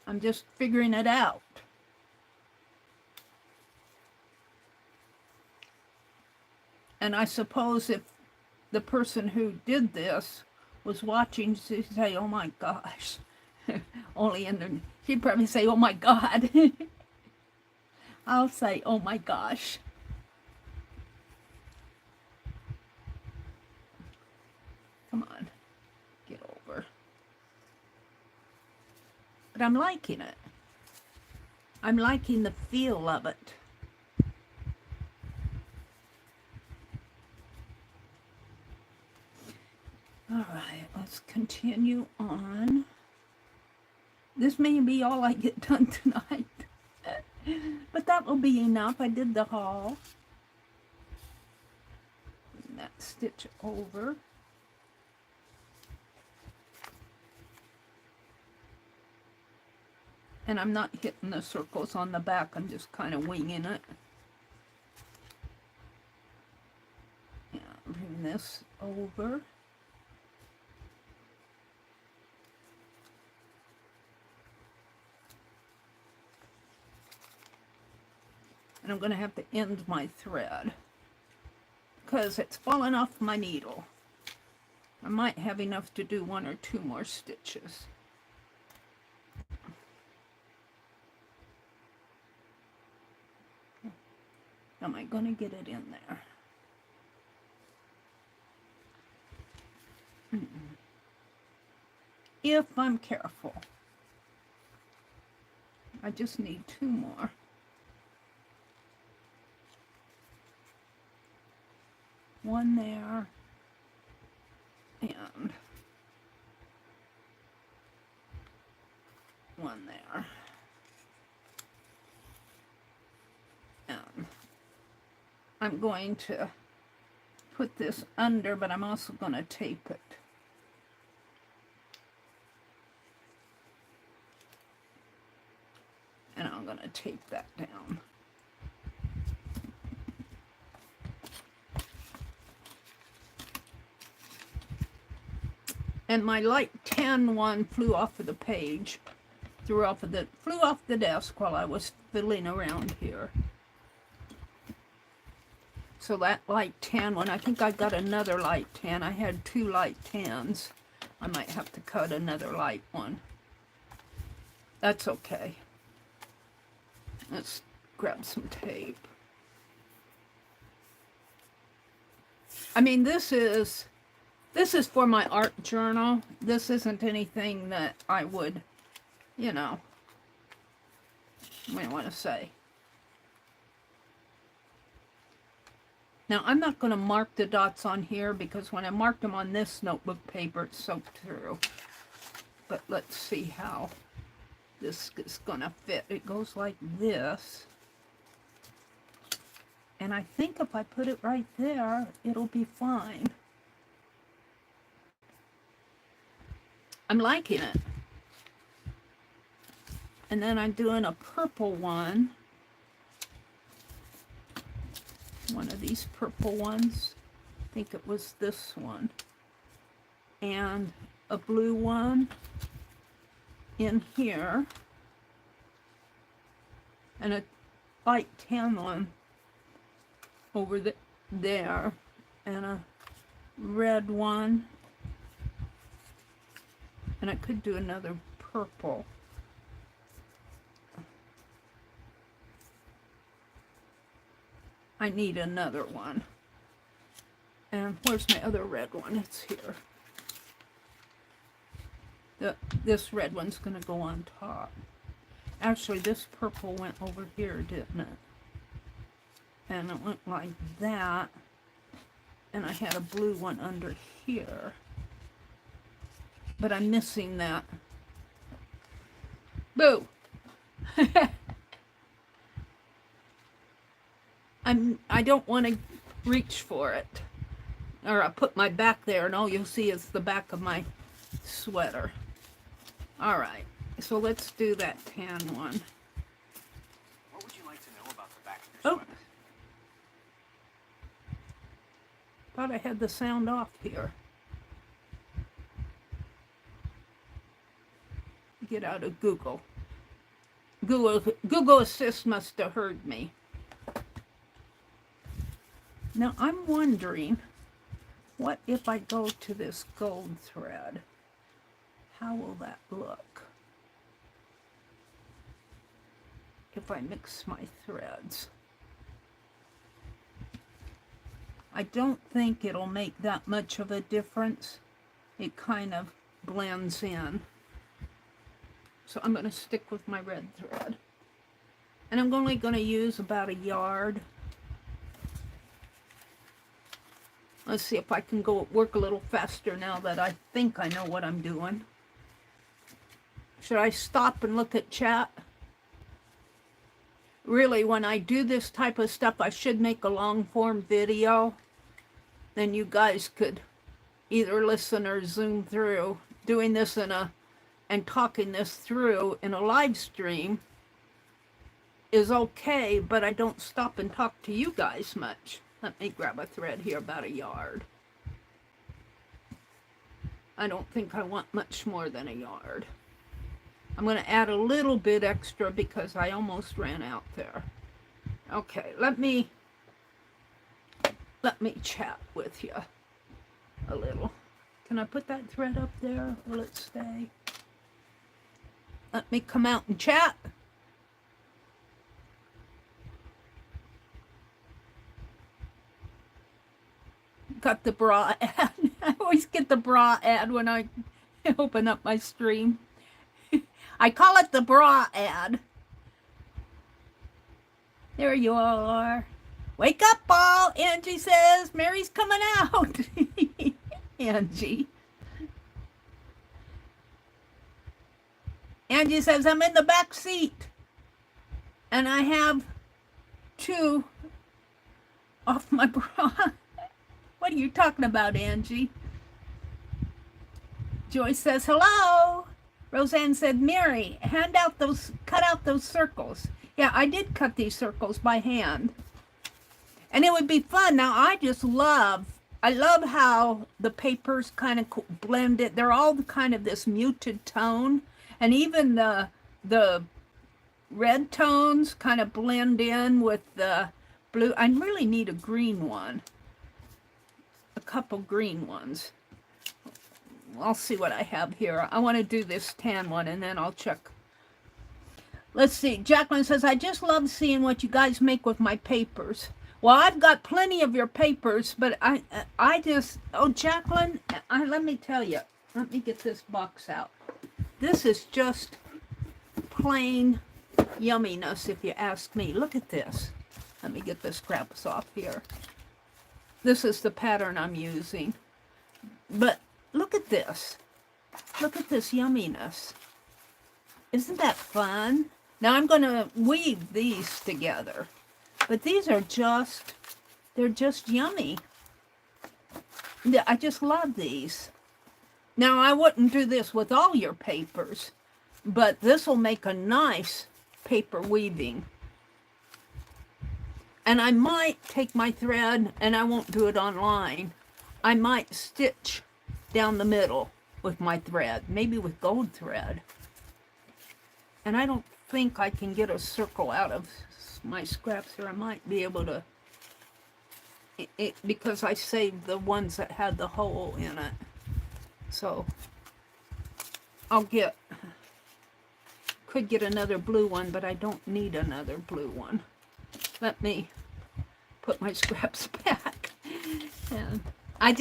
I'm just figuring it out. And I suppose if the person who did this was watching, she'd say, oh my gosh. Only in the, she'd probably say, oh my God. I'll say, oh my gosh. Come on, get over. But I'm liking it. I'm liking the feel of it. All right, let's continue on. This may be all I get done tonight. But that will be enough. I did the haul. Bring that stitch over. And I'm not hitting the circles on the back. I'm just kind of winging it. Yeah, bring this over. And I'm going to have to end my thread because it's falling off my needle. I might have enough to do 1 or 2 more stitches. Am I going to get it in there? If I'm careful. I just need 2 more. One there, and 1 there. And I'm going to put this under, but I'm also going to tape it. And I'm going to tape that down. And my light tan one flew off of the page, flew off the desk while I was fiddling around here. So that light tan one, I think I got another light tan. I had 2 light tans. I might have to cut another light one. That's okay. Let's grab some tape. I mean, this is for my art journal. This isn't anything that I would, you know, I want to say. Now, I'm not going to mark the dots on here because when I marked them on this notebook paper, it soaked through. But let's see how this is going to fit. It goes like this. And I think if I put it right there, it'll be fine. I'm liking it. And then I'm doing a purple one. One of these purple ones. I think it was this one. And a blue one in here. And a light tan one over there. And a red one. And I could do another purple. I need another one. And where's my other red one? It's here. This red one's going to go on top. Actually, this purple went over here, didn't it? And it went like that. And I had a blue one under here. But I'm missing that. Boo! I don't want to reach for it. Or I put my back there and all you'll see is the back of my sweater. Alright, so let's do that tan one. What would you like to know about the back of your sweater? Thought I had the sound off here. Get out of Google. Google Assist must have heard me. Now I'm wondering, what if I go to this gold thread? How will that look if I mix my threads? I don't think it'll make that much of a difference. It kind of blends in. So I'm going to stick with my red thread. And I'm only going to use about a yard. Let's see if I can work a little faster now that I think I know what I'm doing. Should I stop and look at chat? Really, when I do this type of stuff, I should make a long form video. Then you guys could either listen or zoom through. Doing this and talking this through in a live stream is okay, but I don't stop and talk to you guys much. Let me grab a thread here, about a yard. I don't think I want much more than a yard. I'm going to add a little bit extra because I almost ran out there. Okay, let me chat with you a little. Can I put that thread up there? Will it stay? Let me come out and chat. Got the bra ad. I always get the bra ad when I open up my stream. I call it the bra ad. There you all are. Wake up, Paul. Angie says Mary's coming out. Angie. Angie says I'm in the back seat. And I have two off my bra. What are you talking about, Angie? Joyce says, hello. Roseanne said, Mary, cut out those circles. Yeah, I did cut these circles by hand. And it would be fun. Now, I love how the papers kind of blend it. They're all kind of this muted tone. And even the red tones kind of blend in with the blue. I really need a green one. A couple green ones. I'll see what I have here. I want to do this tan one and then I'll check. Let's see. Jacqueline says, I just love seeing what you guys make with my papers. Well, I've got plenty of your papers, but I just, oh, Jacqueline, let me tell you. Let me get this box out. This is just plain yumminess, if you ask me. Look at this. Let me get this crap off here. This is the pattern I'm using. But look at this. Look at this yumminess. Isn't that fun? Now I'm going to weave these together. But these are just, they're just yummy. I just love these. Now I wouldn't do this with all your papers, but this will make a nice paper weaving. And I might take my thread, and I won't do it online. I might stitch down the middle with my thread, maybe with gold thread. And I don't think I can get a circle out of my scraps here. I might be able to, because I saved the ones that had the hole in it. So I'll could get another blue one, but I don't need another blue one. Let me put my scraps back. And I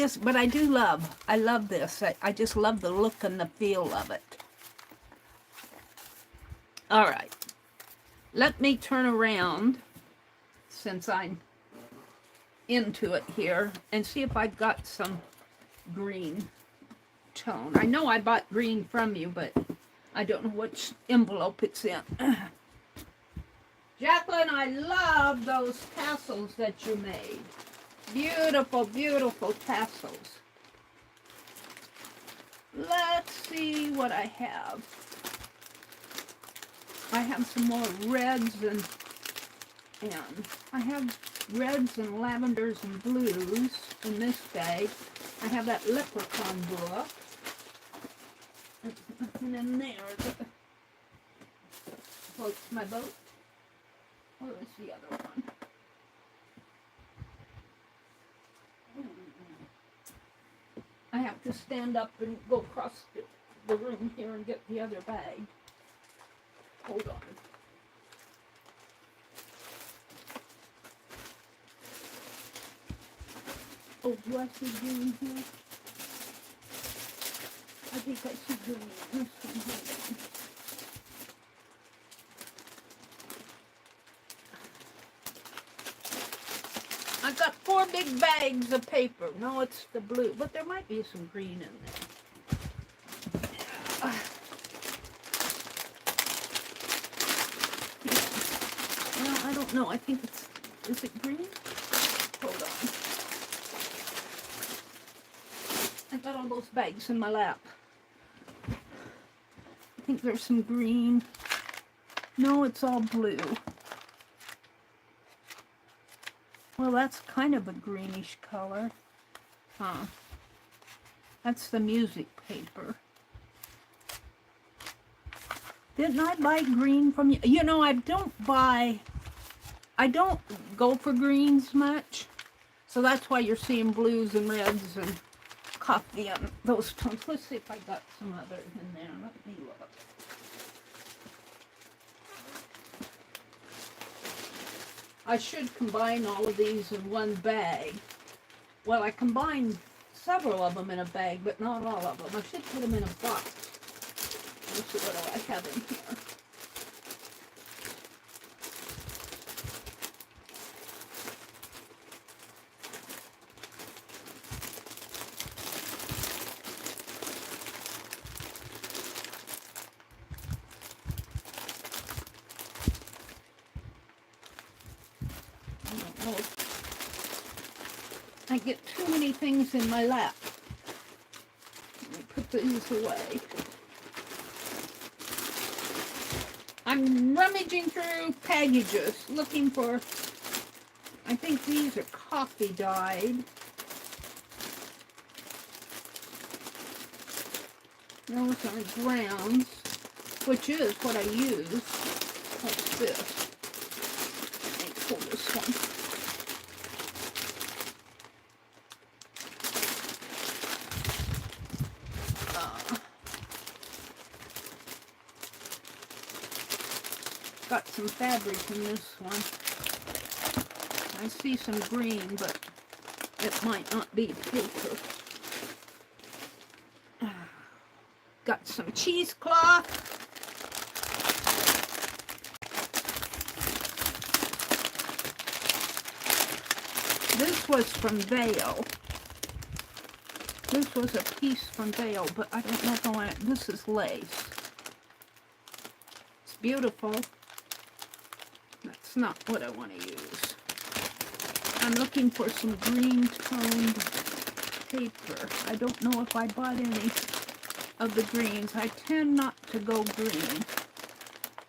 love this. I just love the look and the feel of it. All right. Let me turn around, since I'm into it here, and see if I've got some green tone. I know I bought green from you, but I don't know which envelope it's in. Jacqueline, I love those tassels that you made. Beautiful, beautiful tassels. Let's see what I have. I have some more reds and I have reds and lavenders and blues in this bag. I have that leprechaun book. There's nothing in there that floats my boat. Where is the other one? I have to stand up and go across the room here and get the other bag. Hold on. Oh, do I see green here? I think I see green in this one. Hold on. I've got 4 big bags of paper. No, it's the blue, but there might be some green in there. Well, I don't know. I think is it green? Hold on. I got all those bags in my lap. I think there's some green. No, it's all blue. Well, that's kind of a greenish color. Huh. That's the music paper. Didn't I buy green from you? You know, I don't go for greens much. So that's why you're seeing blues and reds and coffee and those tones. Let's see if I got some others in there. Let me look. I should combine all of these in one bag. Well, I combined several of them in a bag, but not all of them. I should put them in a box. Let's see, what do I have in here? I get too many things in my lap. Let me put these away. I'm rummaging through packages looking for, I think these are coffee dyed. Those are browns, which is what I use. What's this? Let me pull this one. Got some fabric in this one. I see some green, but it might not be paper. Got some cheesecloth. This was from Vail. This was a piece from Vail, but I don't know if I want it. This is lace. It's beautiful. That's not what I want to use. I'm looking for some green toned paper. I don't know if I bought any of the greens. I tend not to go green.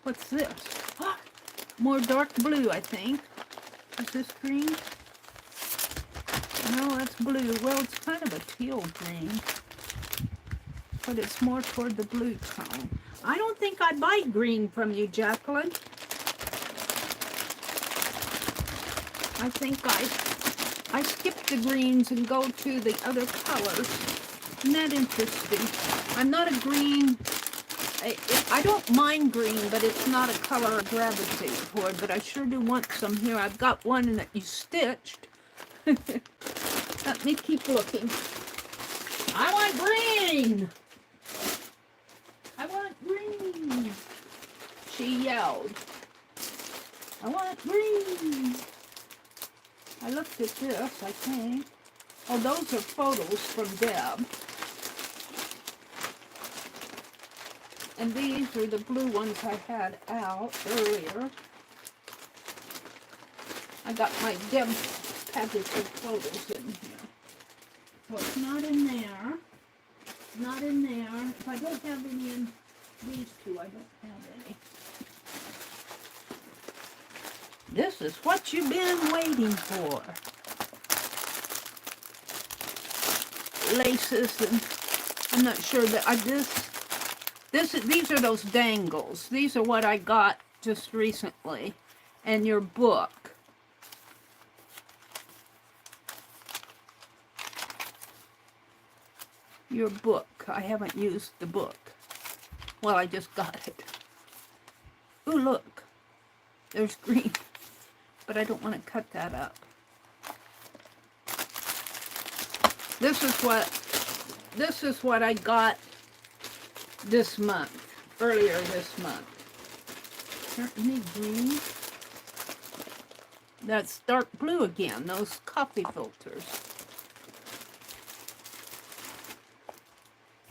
What's this? Ah, more dark blue, I think. Is this green? No, that's blue. Well, it's kind of a teal green, but it's more toward the blue tone. I don't think I buy green from you, Jacqueline. I think I skip the greens and go to the other colors. Isn't that interesting? I'm not a green... I don't mind green, but it's not a color I gravitate toward, but I sure do want some here. I've got one that you stitched. Let me keep looking. I want green! I want green! She yelled. I want green! I looked at this, I think. Oh, those are photos from Deb. And these are the blue ones I had out earlier. I got my Deb package of photos in here. So it's not in there. Not in there. If I don't have any in these two, I don't have any. This is what you've been waiting for. Laces, and I'm not sure that these are those dangles. These are what I got just recently. And your book. Your book. I haven't used the book. Well, I just got it. Ooh, look. There's green. But I don't want to cut that up. This is what I got this month. Earlier this month. Is there any green? That's dark blue again. Those coffee filters.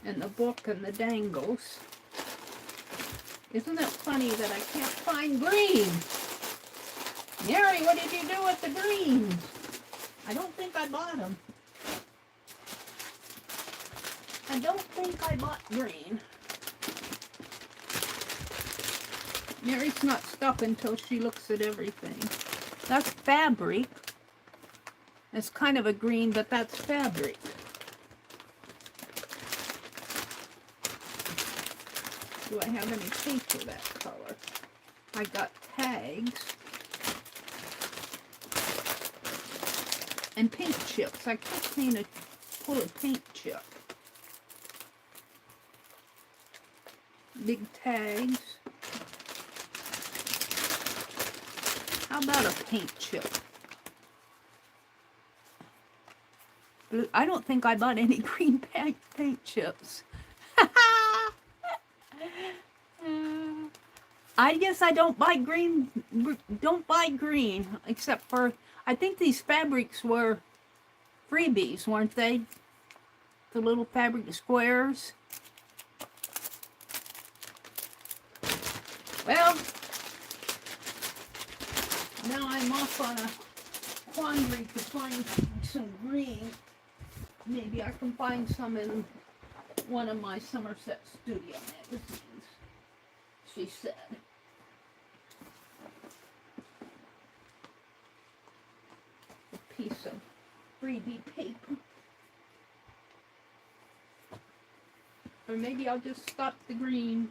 And the book and the dangles. Isn't it funny that I can't find green? Mary, what did you do with the greens? I don't think I bought them. I don't think I bought green. Mary's not stopping until she looks at everything. That's fabric. It's kind of a green, but that's fabric. Do I have any paper that color? I got tags. And paint chips. I could pull a paint chip. Big tags. How about a paint chip? Blue. I don't think I bought any green paint chips. I guess I don't buy green. Don't buy green, except for I think these fabrics were freebies, weren't they? The little fabric squares. Well, now I'm off on a quandary to find some green. Maybe I can find some in one of my Somerset Studio magazines, she said. A piece of freebie paper. Or maybe I'll just stop the green.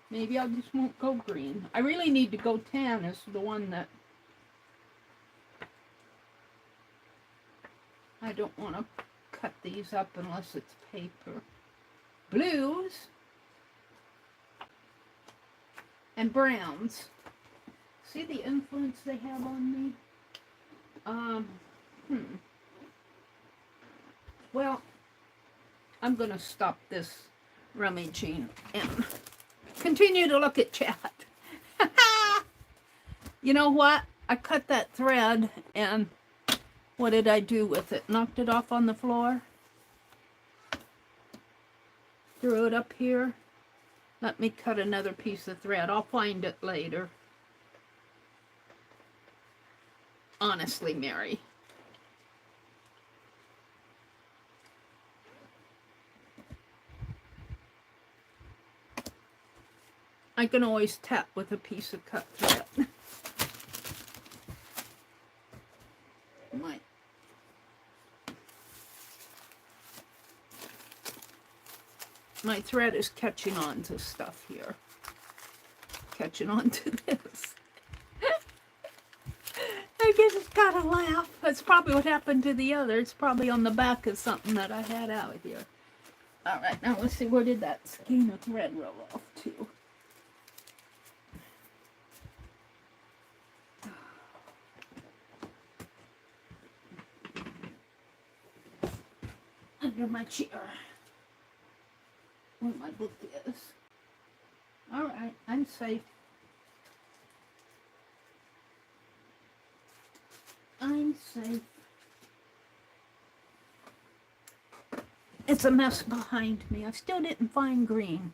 Maybe I just won't go green. I really need to go tan as the one that I don't want to cut these up unless it's paper. Blues and browns. See the influence they have on me? Well, I'm going to stop this rummaging and continue to look at chat. You know what? I cut that thread and What did I do with it? Knocked it off on the floor? Threw it up here? Let me cut another piece of thread. I'll find it later. Honestly, Mary. I can always tap with a piece of cut thread. My thread is catching on to stuff here. Catching on to this. I just gotta laugh. That's probably what happened to the other. It's probably on the back of something that I had out here. Alright, now let's see, where did that skein of thread roll off to? Under my chair. Where my book is. Alright, I'm safe. I'm safe. It's a mess behind me. I still didn't find green.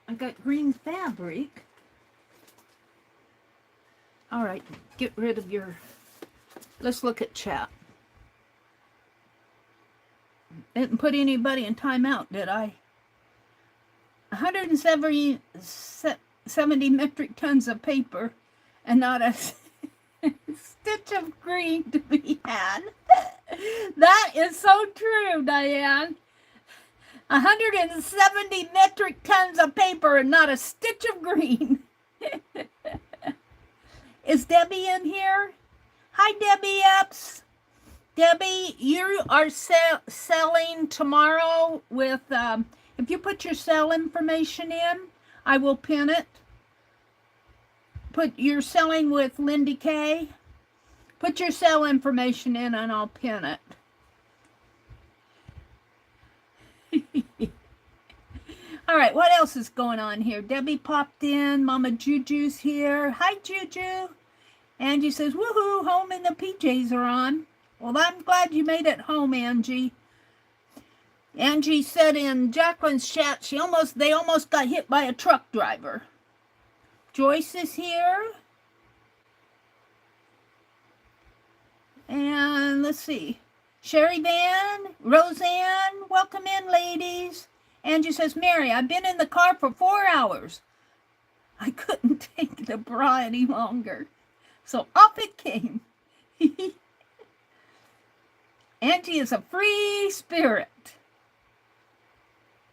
I got green fabric. Alright, get rid of your... Let's look at chat. Didn't put anybody in timeout, did I? 170 metric tons of paper and not a stitch of green to be had. That is so true, Diane. 170 metric tons of paper and not a stitch of green. Is Debbie in here? Hi, Debbie Epps. Debbie, you are selling tomorrow with, if you put your sell information in, I will pin it. You're selling with Lindy K. Put your sell information in and I'll pin it. All right, what else is going on here? Debbie popped in. Mama Juju's here. Hi, Juju. Angie says, woohoo, home and the PJs are on. Well, I'm glad you made it home, Angie. Angie said in Jacqueline's chat, they almost got hit by a truck driver. Joyce is here. And let's see. Sherry Van, Roseanne, welcome in, ladies. Angie says, Mary, I've been in the car for 4 hours. I couldn't take the bra any longer. So up it came. Angie is a free spirit.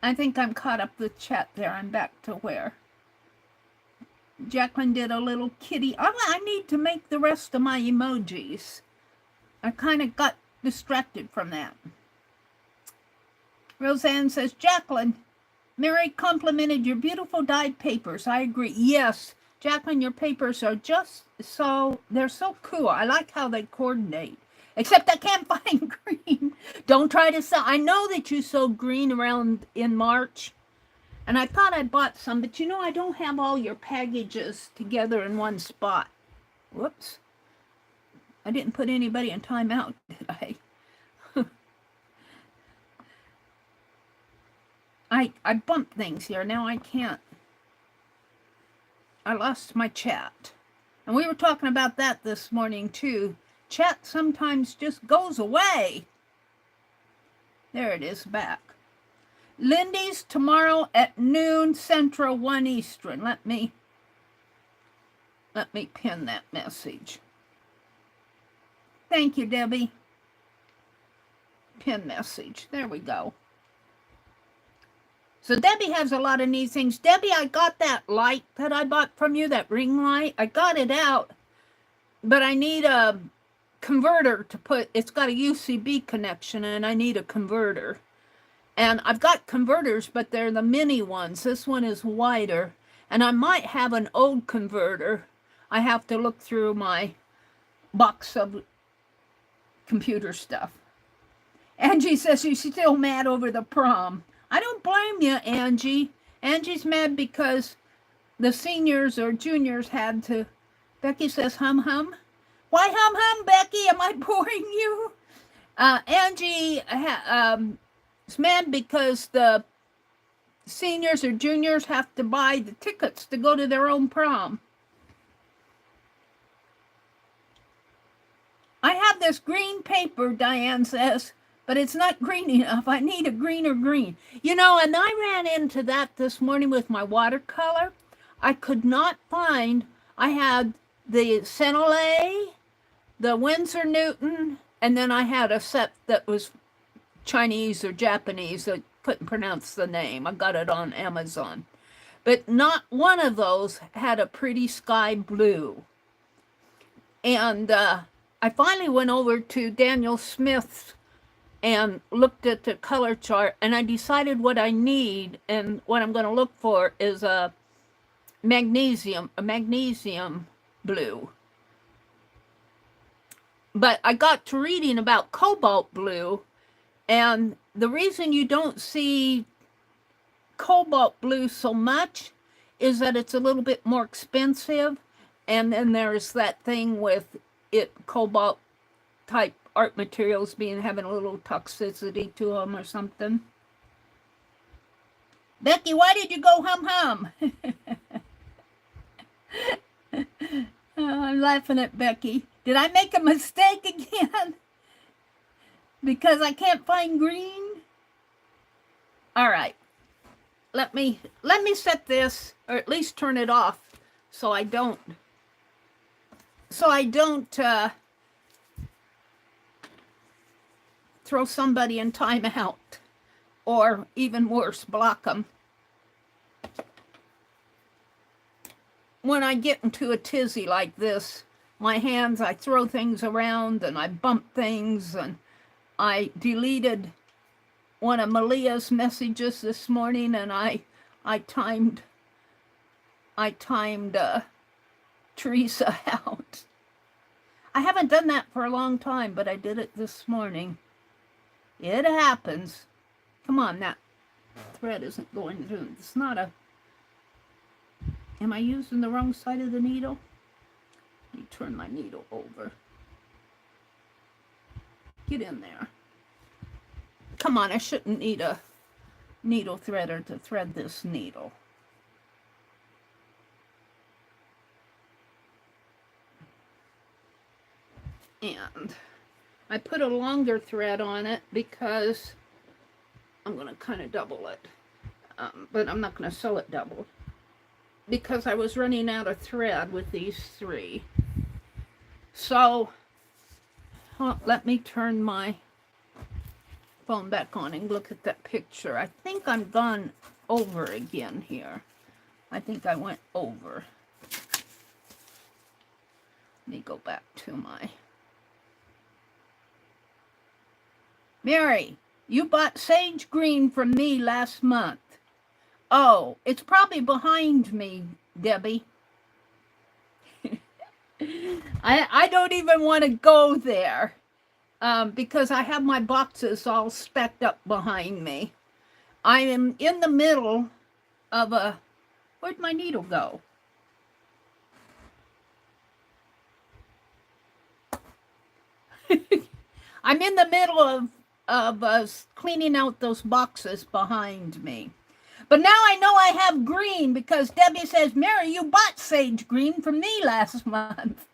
I think I'm caught up with chat there. I'm back to where? Jacqueline did a little kitty. I need to make the rest of my emojis. I kind of got distracted from that. Roseanne says, Jacqueline, Mary complimented your beautiful dyed papers. I agree. Yes, Jacqueline, your papers are just so, they're so cool. I like how they coordinate. Except I can't find green. Don't try to sell. I know that you sold green around in March. And I thought I bought some. But you know, I don't have all your packages together in one spot. Whoops. I didn't put anybody in timeout, did I? I bumped things here. Now I can't. I lost my chat. And we were talking about that this morning too. Chat sometimes just goes away. There it is, back. Lindy's tomorrow at noon Central, 1 Eastern. Let me pin that message. Thank you, Debbie. Pin message. There we go. So Debbie has a lot of neat things. Debbie, I got that light that I bought from you, that ring light. I got it out, but I need a converter to put, it's got a UCB connection and I need a converter. And I've got converters, but they're the mini ones. This one is wider. And I might have an old converter. I have to look through my box of computer stuff. Angie says she's still mad over the prom. I don't blame you, Angie. Angie's mad because the seniors or juniors had to. Becky says, hum hum. Why hum hum, Becky? Am I boring you? Angie is mad because the seniors or juniors have to buy the tickets to go to their own prom. I have this green paper, Diane says, but it's not green enough. I need a greener green. You know, and I ran into that this morning with my watercolor. I could not find, I had the Sennelier, the Winsor Newton, and then I had a set that was Chinese or Japanese. I couldn't pronounce the name. I got it on Amazon. But not one of those had a pretty sky blue. And I finally went over to Daniel Smith's and looked at the color chart, and I decided what I need, and what I'm going to look for is a magnesium blue. But I got to reading about cobalt blue, and the reason you don't see cobalt blue so much is that it's a little bit more expensive, and then there's that thing with it, cobalt type art materials having a little toxicity to them or something. Becky, why did you go hum hum? I'm laughing at Becky. Did I make a mistake again? Because I can't find green? All right. Let me set this, or at least turn it off, so I don't throw somebody in timeout, or even worse, block them. When I get into a tizzy like this, my hands, I throw things around and I bump things, and I deleted one of Malia's messages this morning, and I timed Teresa out. I haven't done that for a long time, but I did it this morning. It happens. Come on, that thread isn't going through. It's not a... Am I using the wrong side of the needle? Let me turn my needle over. Get in there. Come on, I shouldn't need a needle threader to thread this needle. And I put a longer thread on it because I'm going to kind of double it. But I'm not going to sew it double, because I was running out of thread with these three. So, let me turn my phone back on and look at that picture. I think I'm gone over again here. I think I went over. Let me go back to my... Mary, you bought sage green from me last month. Oh, it's probably behind me, Debbie. I don't even want to go there because I have my boxes all stacked up behind me. I am in the middle of a... Where'd my needle go? I'm in the middle of cleaning out those boxes behind me. But now I know I have green because Debbie says, Mary, you bought sage green from me last month.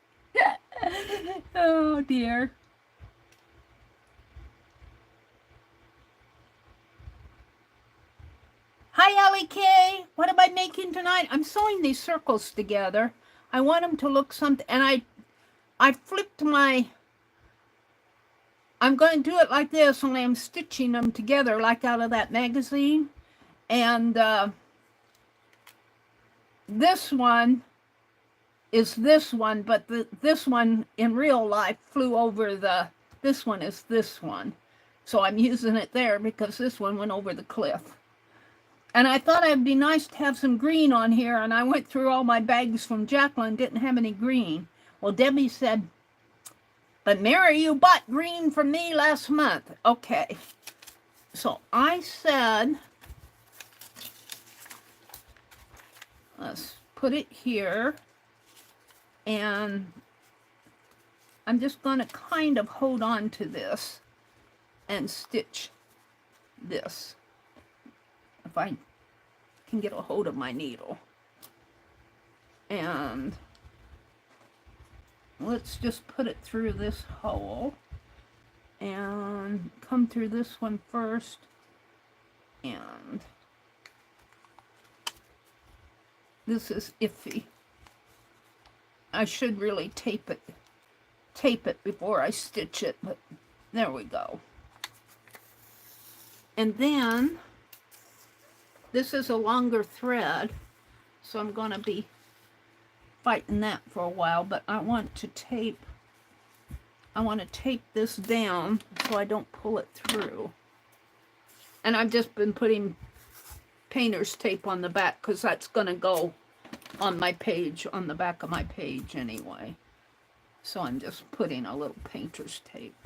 Oh, dear. Hi, Allie Kay. What am I making tonight? I'm sewing these circles together. I want them to look something. And I flipped my... I'm going to do it like this, only I'm stitching them together like out of that magazine. And this one is this one, but this one in real life flew over this one is this one. So I'm using it there because this one went over the cliff. And I thought it'd be nice to have some green on here, and I went through all my bags from Jacqueline, didn't have any green. Well, Debbie said, but Mary, you bought green from me last month. Okay. So I said, let's put it here. And I'm just going to kind of hold on to this and stitch this, if I can get a hold of my needle. And let's just put it through this hole and come through this one first, and this is iffy. I should really tape it before I stitch it, but there we go. And then this is a longer thread, so I'm going to be fighting that for a while, but I want to tape this down so I don't pull it through. And I've just been putting painter's tape on the back because that's going to go on my page, on the back of my page anyway. So I'm just putting a little painter's tape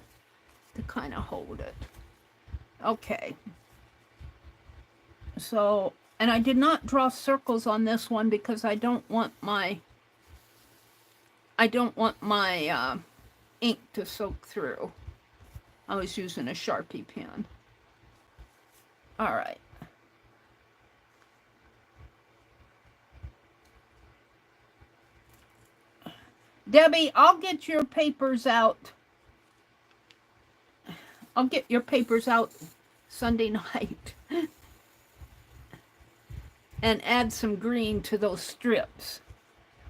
to kind of hold it. Okay. So, and I did not draw circles on this one because I don't want my ink to soak through. I was using a Sharpie pen. All right. Debbie, I'll get your papers out. I'll get your papers out Sunday night and add some green to those strips.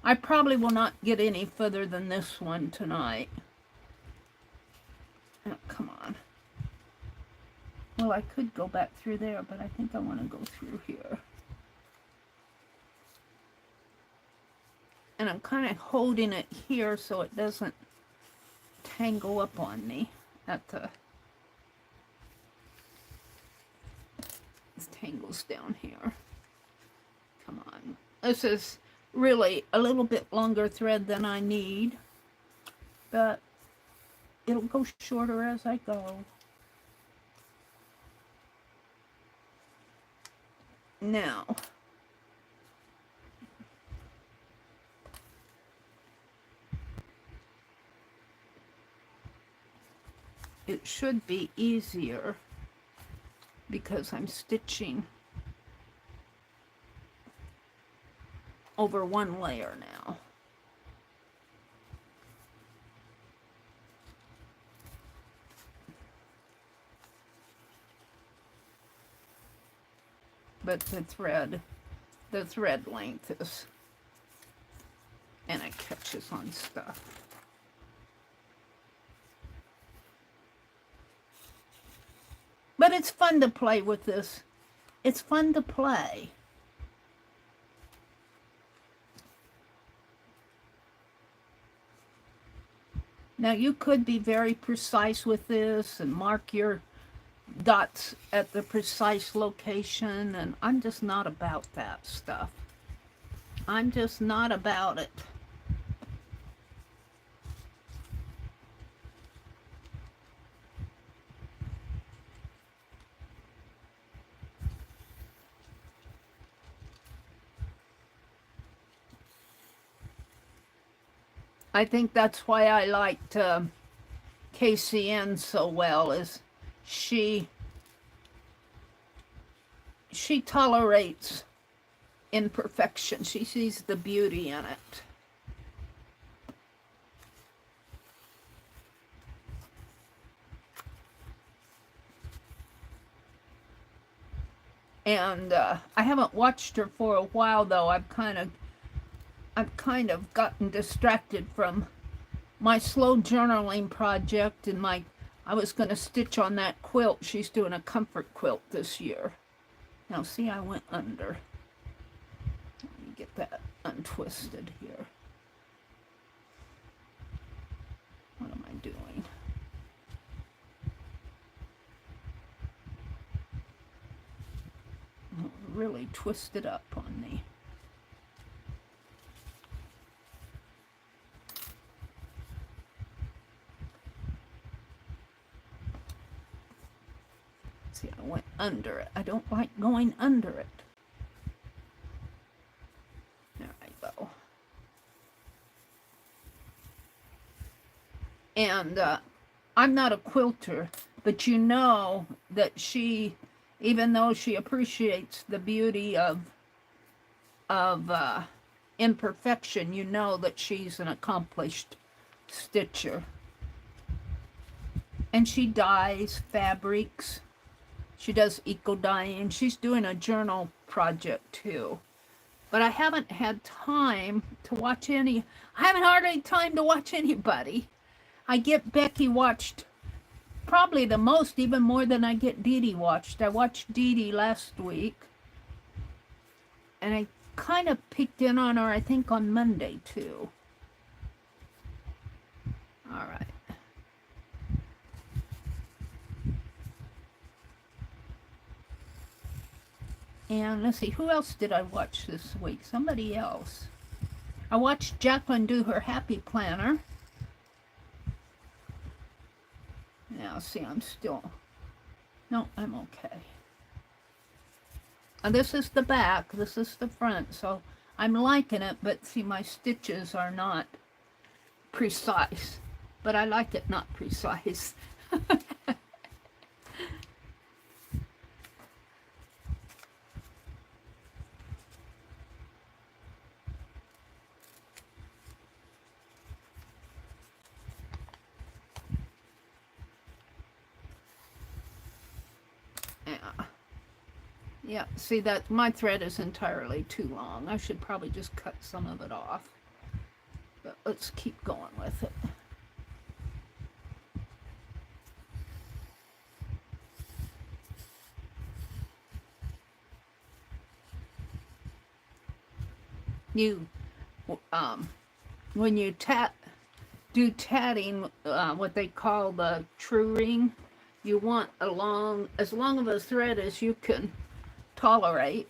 I probably will not get any further than this one tonight. Oh, come on. Well, I could go back through there, but I think I want to go through here. And I'm kind of holding it here so it doesn't tangle up on me at the... This tangles down here. Come on. This is really a little bit longer thread than I need, but it'll go shorter as I go. Now, it should be easier because I'm stitching over one layer now. But the thread length is, and it catches on stuff. But it's fun to play with this. It's fun to play. Now you could be very precise with this and mark your dots at the precise location, and I'm just not about that stuff. I'm just not about it. I think that's why I liked KCN so well, is she tolerates imperfection. She sees the beauty in it. And I haven't watched her for a while, though. I've kind of gotten distracted from my slow journaling project, and I was going to stitch on that quilt. She's doing a comfort quilt this year. Now see, I went under. Let me get that untwisted here. What am I doing? Oh, really twisted up on me. See, I went under it. I don't like going under it. There I go. And I'm not a quilter, but you know that she, even though she appreciates the beauty of imperfection, you know that she's an accomplished stitcher. And she dyes fabrics. She does eco dyeing. She's doing a journal project too. But I haven't had time to watch any. I haven't hardly time to watch anybody. I get Becky watched probably the most, even more than I get Dee Dee watched. I watched Dee Dee last week. And I kind of peeked in on her, I think, on Monday too. All right. And let's see, who else did I watch this week? Somebody else. I watched Jacqueline do her happy planner. Now, see, I'm still... No, I'm okay. And this is the back, this is the front, so I'm liking it, but see, my stitches are not precise. But I like it not precise. Yeah, see that my thread is entirely too long. I should probably just cut some of it off. But let's keep going with it. You, when you do tatting, what they call the true ring, you want as long of a thread as you can tolerate,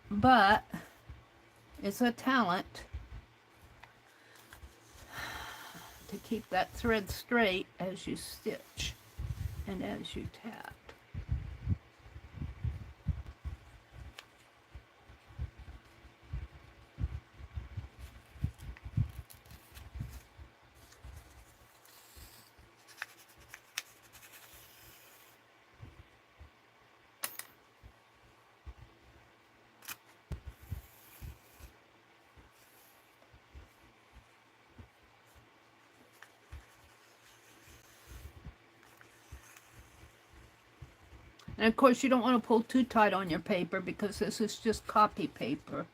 but it's a talent to keep that thread straight as you stitch and as you tat. And of course you don't want to pull too tight on your paper because this is just copy paper.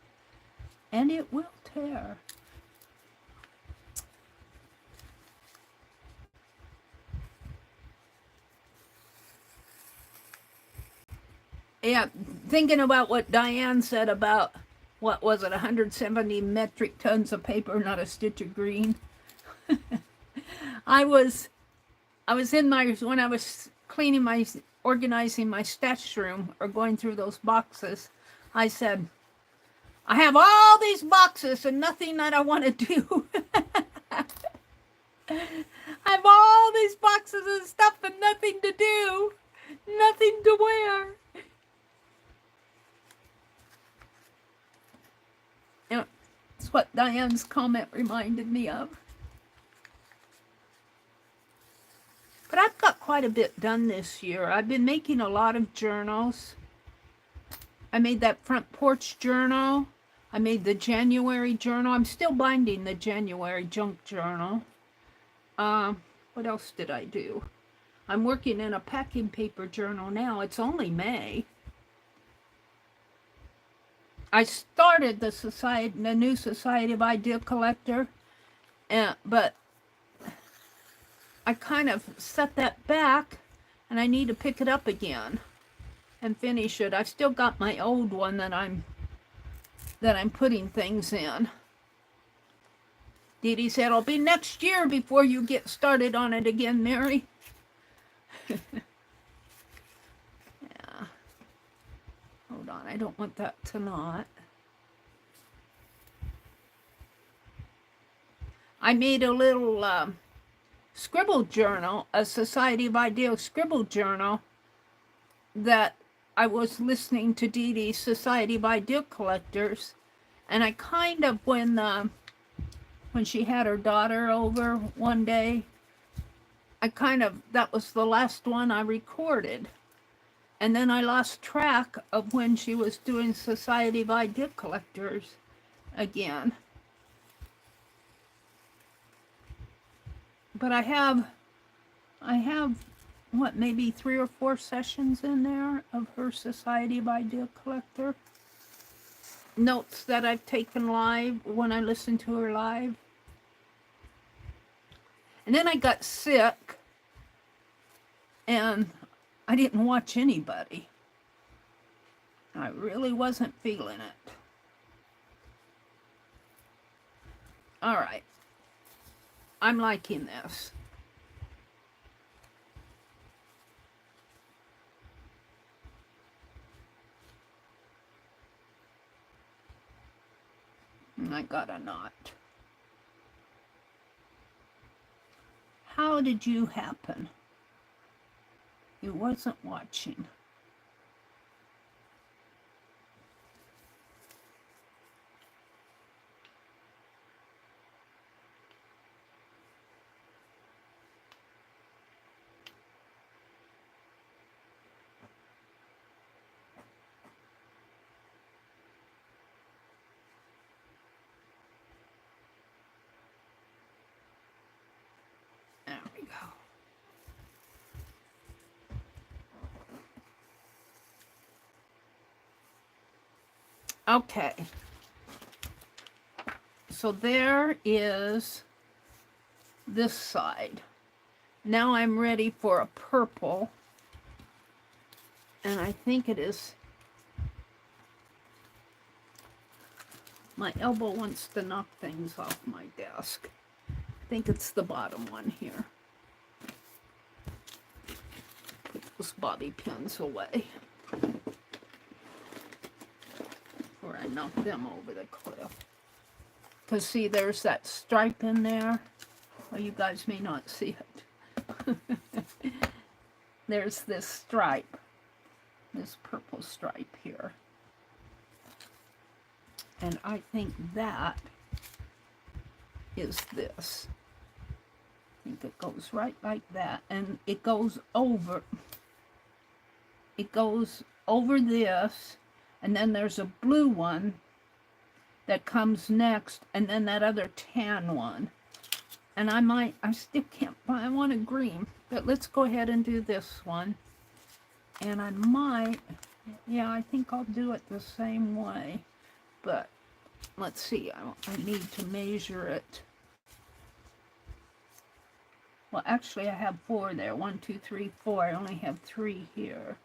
And it will tear. Yeah, thinking about what Diane said about, what was it, 170 metric tons of paper, not a stitch of green. I was in when I was organizing my stash room or going through those boxes, I said, I have all these boxes and nothing that I want to do. I have all these boxes and stuff and nothing to do, nothing to wear. You know, that's what Diane's comment reminded me of. But I've got quite a bit done this year. I've been making a lot of journals. I made that front porch journal. I made the January journal. I'm still binding the January junk journal. What else did I do? I'm working in a packing paper journal now. It's only May. I started the new Society of Idea Collector, but I kind of set that back, and I need to pick it up again and finish it. I've still got my old one that I'm putting things in. Dee Dee said, it'll be next year before you get started on it again, Mary. Yeah. Hold on, I don't want that to knot. I made a little scribble journal, a Society of Ideal scribble journal that I was listening to Dee Dee's Society of Ideal Collectors, and I kind of, when when she had her daughter over one day. That was the last one I recorded. And then I lost track of when she was doing Society of Idea Collectors again. But I have, what, maybe 3 or 4 sessions in there of her Society of Idea Collector. Notes that I've taken live when I listened to her live. And then I got sick and I didn't watch anybody. I really wasn't feeling it. All right. I'm liking this. And I got a knot. How did you happen? You wasn't watching. There we go. Okay. So there is this side. Now I'm ready for a purple. And I think it is... My elbow wants to knock things off my desk. I think it's the bottom one here. Put those bobby pins away before I knock them over the cliff. Because see, there's that stripe in there. Well, you guys may not see it. There's this stripe, this purple stripe here. And I think that is this. I think it goes right like that. And it goes over this. And then there's a blue one that comes next. And then that other tan one. And I still can't find, I want a green. But let's go ahead and do this one. And I might, yeah, I think I'll do it the same way. But let's see, I need to measure it. Well, actually, I have 4 there. 1, 2, 3, 4. I only have 3 here.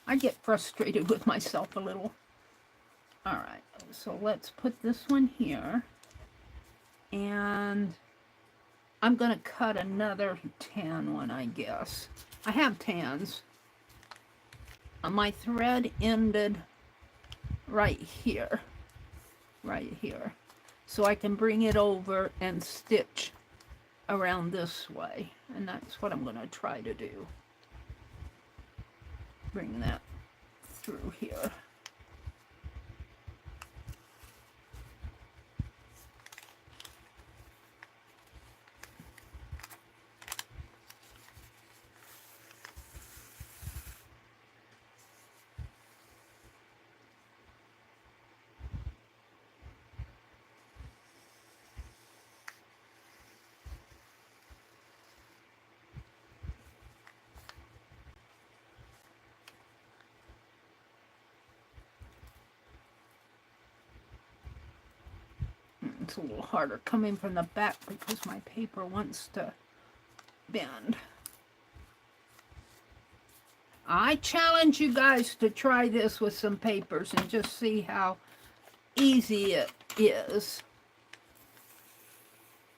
I get frustrated with myself a little. All right, so let's put this one here. And I'm going to cut another tan one, I guess. I have tans. My thread ended right here. Right here. So I can bring it over and stitch around this way. And that's what I'm going to try to do. Bring that through here. It's a little harder coming from the back because my paper wants to bend. I challenge you guys to try this with some papers and just see how easy it is.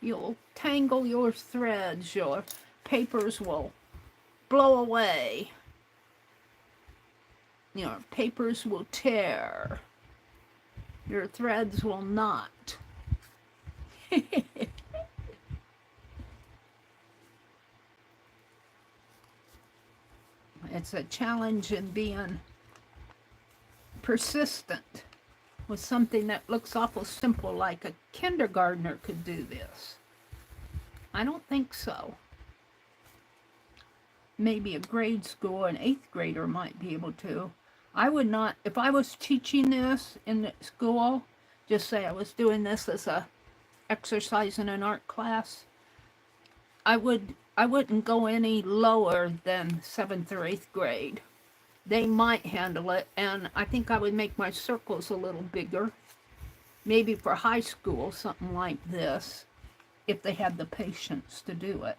You'll tangle your threads, your papers will blow away. Your papers will tear. Your threads will not. It's a challenge in being persistent with something that looks awful simple, like a kindergartner could do this. I don't think so. Maybe a grade school, an 8th grader might be able to. I would not, if I was teaching this in the school, just say I was doing this as a exercise in an art class, I wouldn't go any lower than 7th or 8th grade. They might handle it, and I think I would make my circles a little bigger. Maybe for high school, something like this, if they had the patience to do it.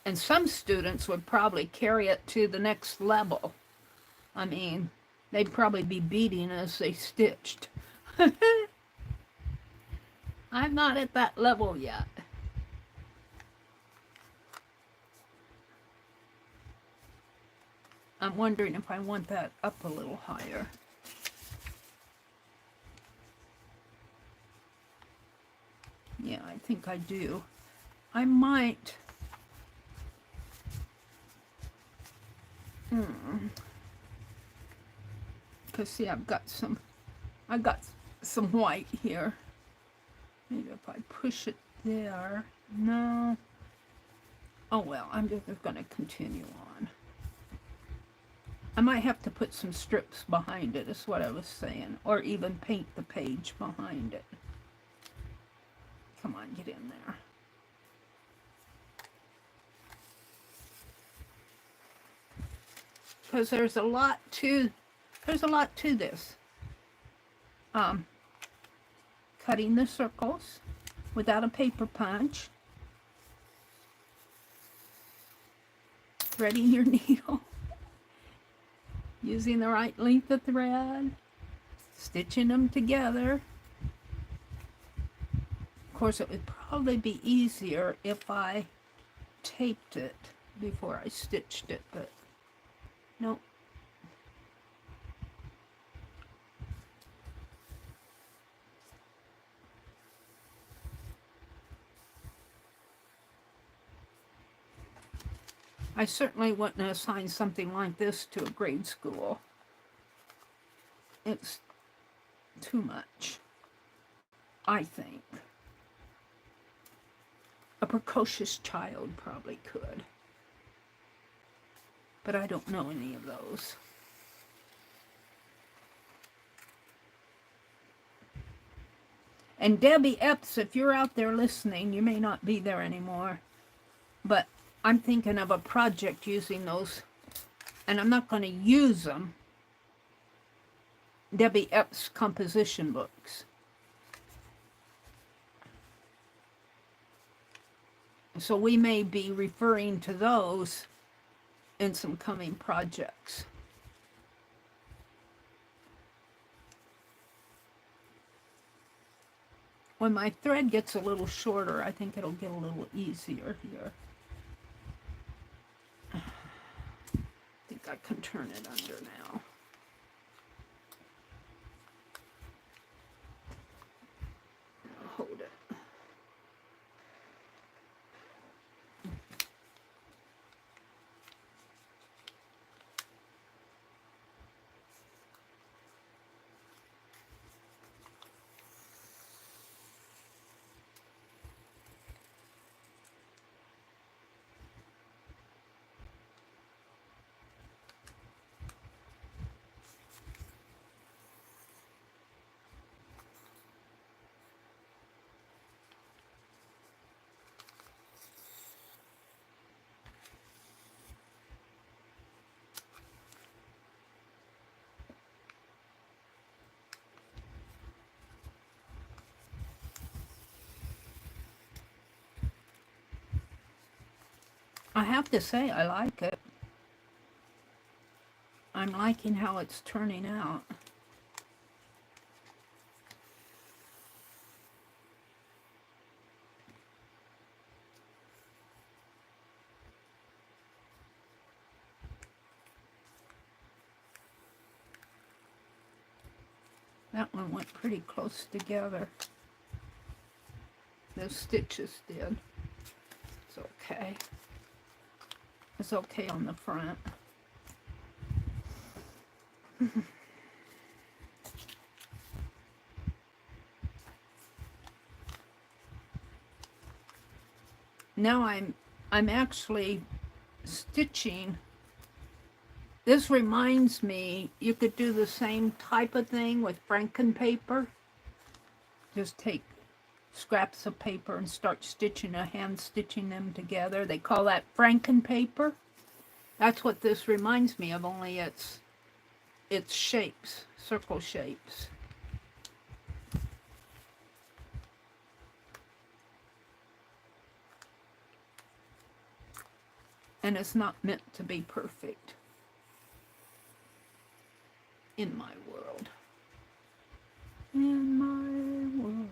And some students would probably carry it to the next level. I mean, they'd probably be beating as they stitched. I'm not at that level yet. I'm wondering if I want that up a little higher. Yeah, I think I do. I might... Because see, I've got some white here. Maybe if I push it there. No. Oh well, I'm just going to continue on. I might have to put some strips behind it, is what I was saying. Or even paint the page behind it. Come on, get in there. Because there's a lot to this. Cutting the circles without a paper punch. Threading your needle. Using the right length of thread. Stitching them together. Of course, it would probably be easier if I taped it before I stitched it, but nope. I certainly wouldn't assign something like this to a grade school. It's too much, I think. A precocious child probably could. But I don't know any of those. And Debbie Epps, if you're out there listening, you may not be there anymore, but I'm thinking of a project using those, and I'm not going to use them. Debbie Epps composition books. So we may be referring to those in some coming projects. When my thread gets a little shorter, I think it'll get a little easier here. I think I can turn it under now. Hold it. I have to say, I like it. I'm liking how it's turning out. That one went pretty close together. Those stitches did. It's okay. is okay on the front. Now I'm actually stitching. This reminds me, you could do the same type of thing with Franken paper. Just take scraps of paper and start stitching, hand stitching them together. They call that Franken paper. That's what this reminds me of, only it's shapes, circle shapes. And it's not meant to be perfect in my world. In my world.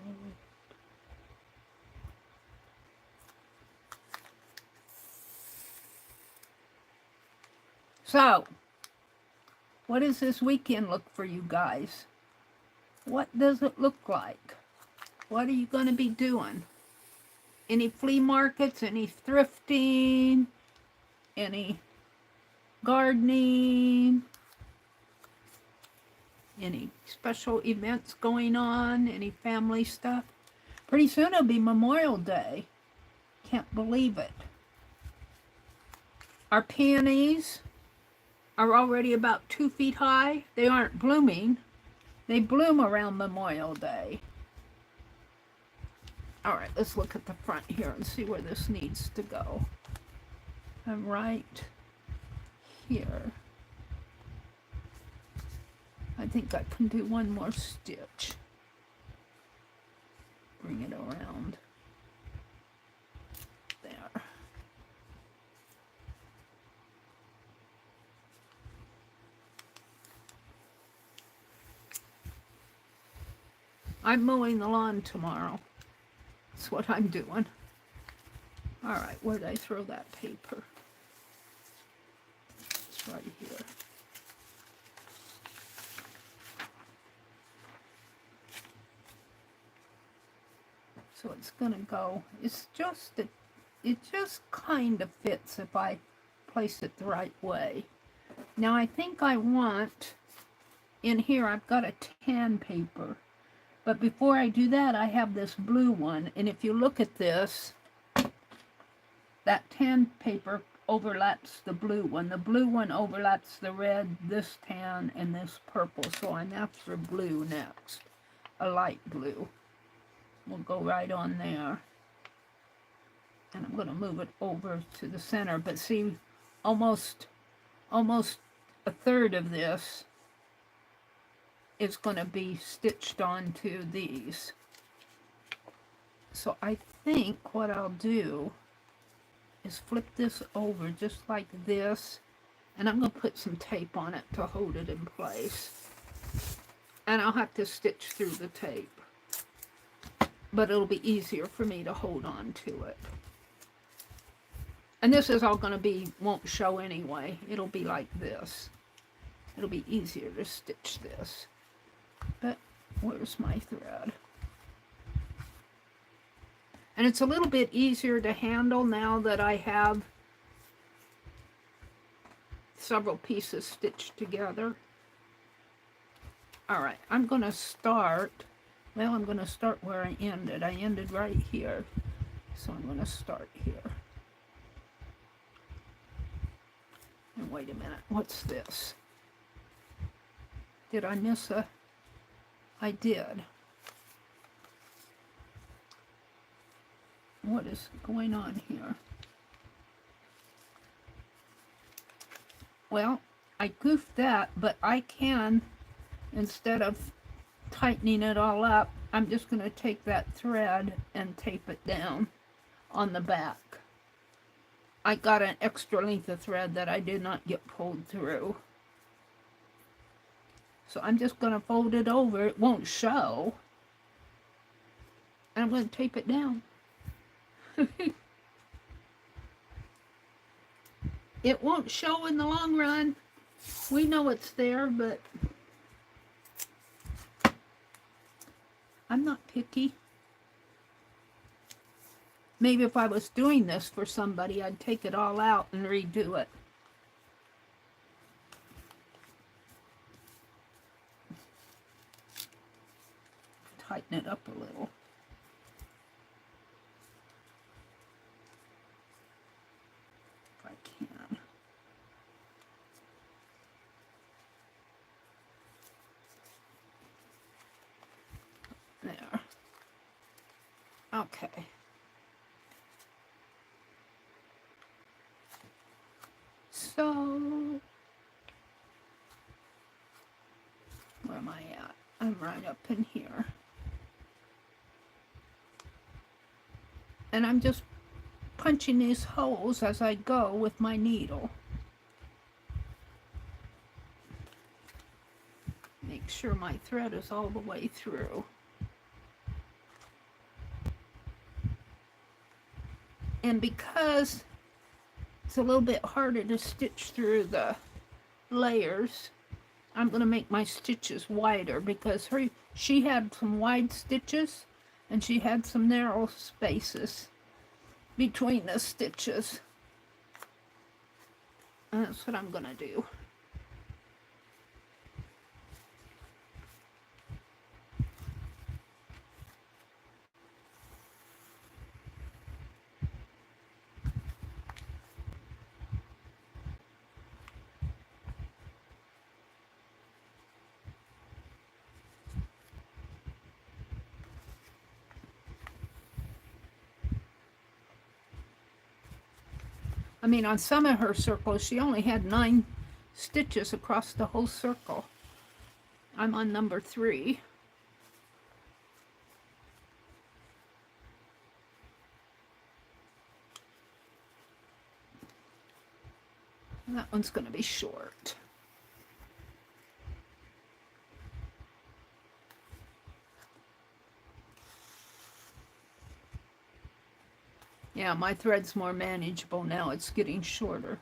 So, what does this weekend look for you guys? What does it look like? What are you going to be doing? Any flea markets? Any thrifting? Any gardening? Any special events going on? Any family stuff? Pretty soon it'll be Memorial Day. Can't believe it. Our peonies are already about 2 feet high. They aren't blooming. They bloom around Memorial Day. All right, let's look at the front here and see where this needs to go. I'm right here. I think I can do one more stitch. Bring it around there. I'm mowing the lawn tomorrow. That's what I'm doing. All right, where did I throw that paper? It's right here. So it's gonna go, it's just, it just kind of fits if I place it the right way. Now I think I want, in here I've got a tan paper, but before I do that I have this blue one, and if you look at this, that tan paper overlaps the blue one. The blue one overlaps the red, this tan, and this purple, so I'm after blue next, a light blue. We'll go right on there. And I'm going to move it over to the center. But see, almost a third of this is going to be stitched onto these. So I think what I'll do is flip this over just like this. And I'm going to put some tape on it to hold it in place. And I'll have to stitch through the tape. But it'll be easier for me to hold on to it. And this is all going to be, won't show anyway. It'll be like this. It'll be easier to stitch this. But where's my thread? And it's a little bit easier to handle now that I have several pieces stitched together. All right, I'm going to start. Well, I'm going to start where I ended. I ended right here. So I'm going to start here. And wait a minute. What's this? Did I miss a... I did. What is going on here? Well, I goofed that, but I can, instead of tightening it all up, I'm just going to take that thread and tape it down on the back. I got an extra length of thread that I did not get pulled through. So I'm just going to fold it over. It won't show. And I'm going to tape it down. It won't show in the long run. We know it's there, but I'm not picky. Maybe if I was doing this for somebody, I'd take it all out and redo it. Tighten it up a little. If I can. There. Okay. So, where am I at? I'm right up in here. And I'm just punching these holes as I go with my needle. Make sure my thread is all the way through. And because it's a little bit harder to stitch through the layers, I'm going to make my stitches wider because she had some wide stitches and she had some narrow spaces between the stitches. And that's what I'm going to do. I mean, on some of her circles, she only had 9 stitches across the whole circle. I'm on number 3. And that one's going to be short. Yeah, my thread's more manageable now. It's getting shorter.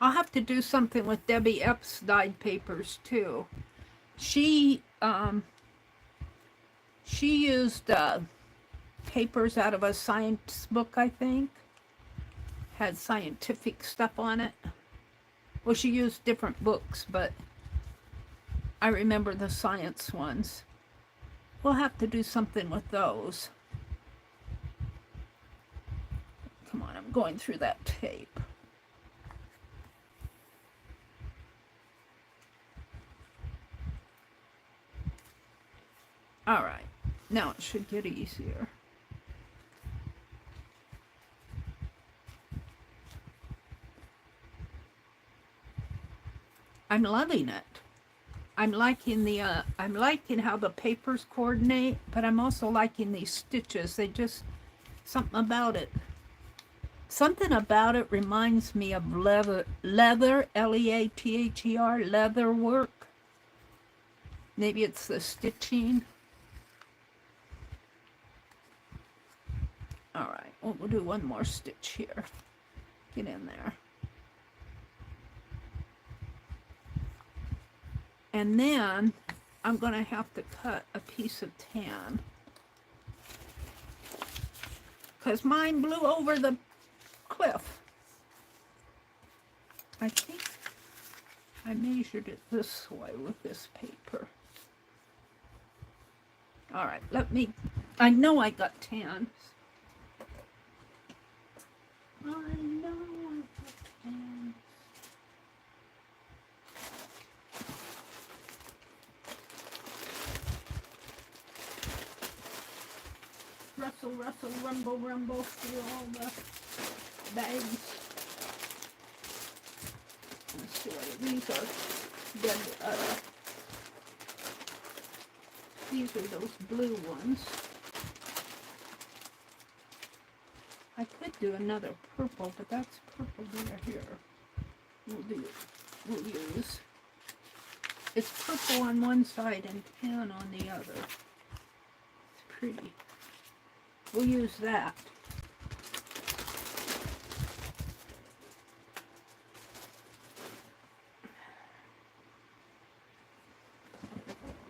I'll have to do something with Debbie Epps' dyed papers too. She used papers out of a science book, I think. Had scientific stuff on it. Well, she used different books, but I remember the science ones. We'll have to do something with those. Come on, I'm going through that tape. All right, now it should get easier. I'm loving it. I'm liking how the papers coordinate, but I'm also liking these stitches. They just, something about it reminds me of leather, L-E-A-T-H-E-R, leather work. Maybe it's the stitching. All right, well, we'll do one more stitch here. Get in there. And then I'm going to have to cut a piece of tan, because mine blew over the cliff. I think I measured it this way with this paper. All right, I know I got tan. I know I got tan. Rustle, rustle, rumble, rumble through all the bags. Let's see what these are. Dead, These are those blue ones. I could do another purple, but that's purple there here. We'll use. It's purple on one side and tan on the other. It's pretty. We'll use that.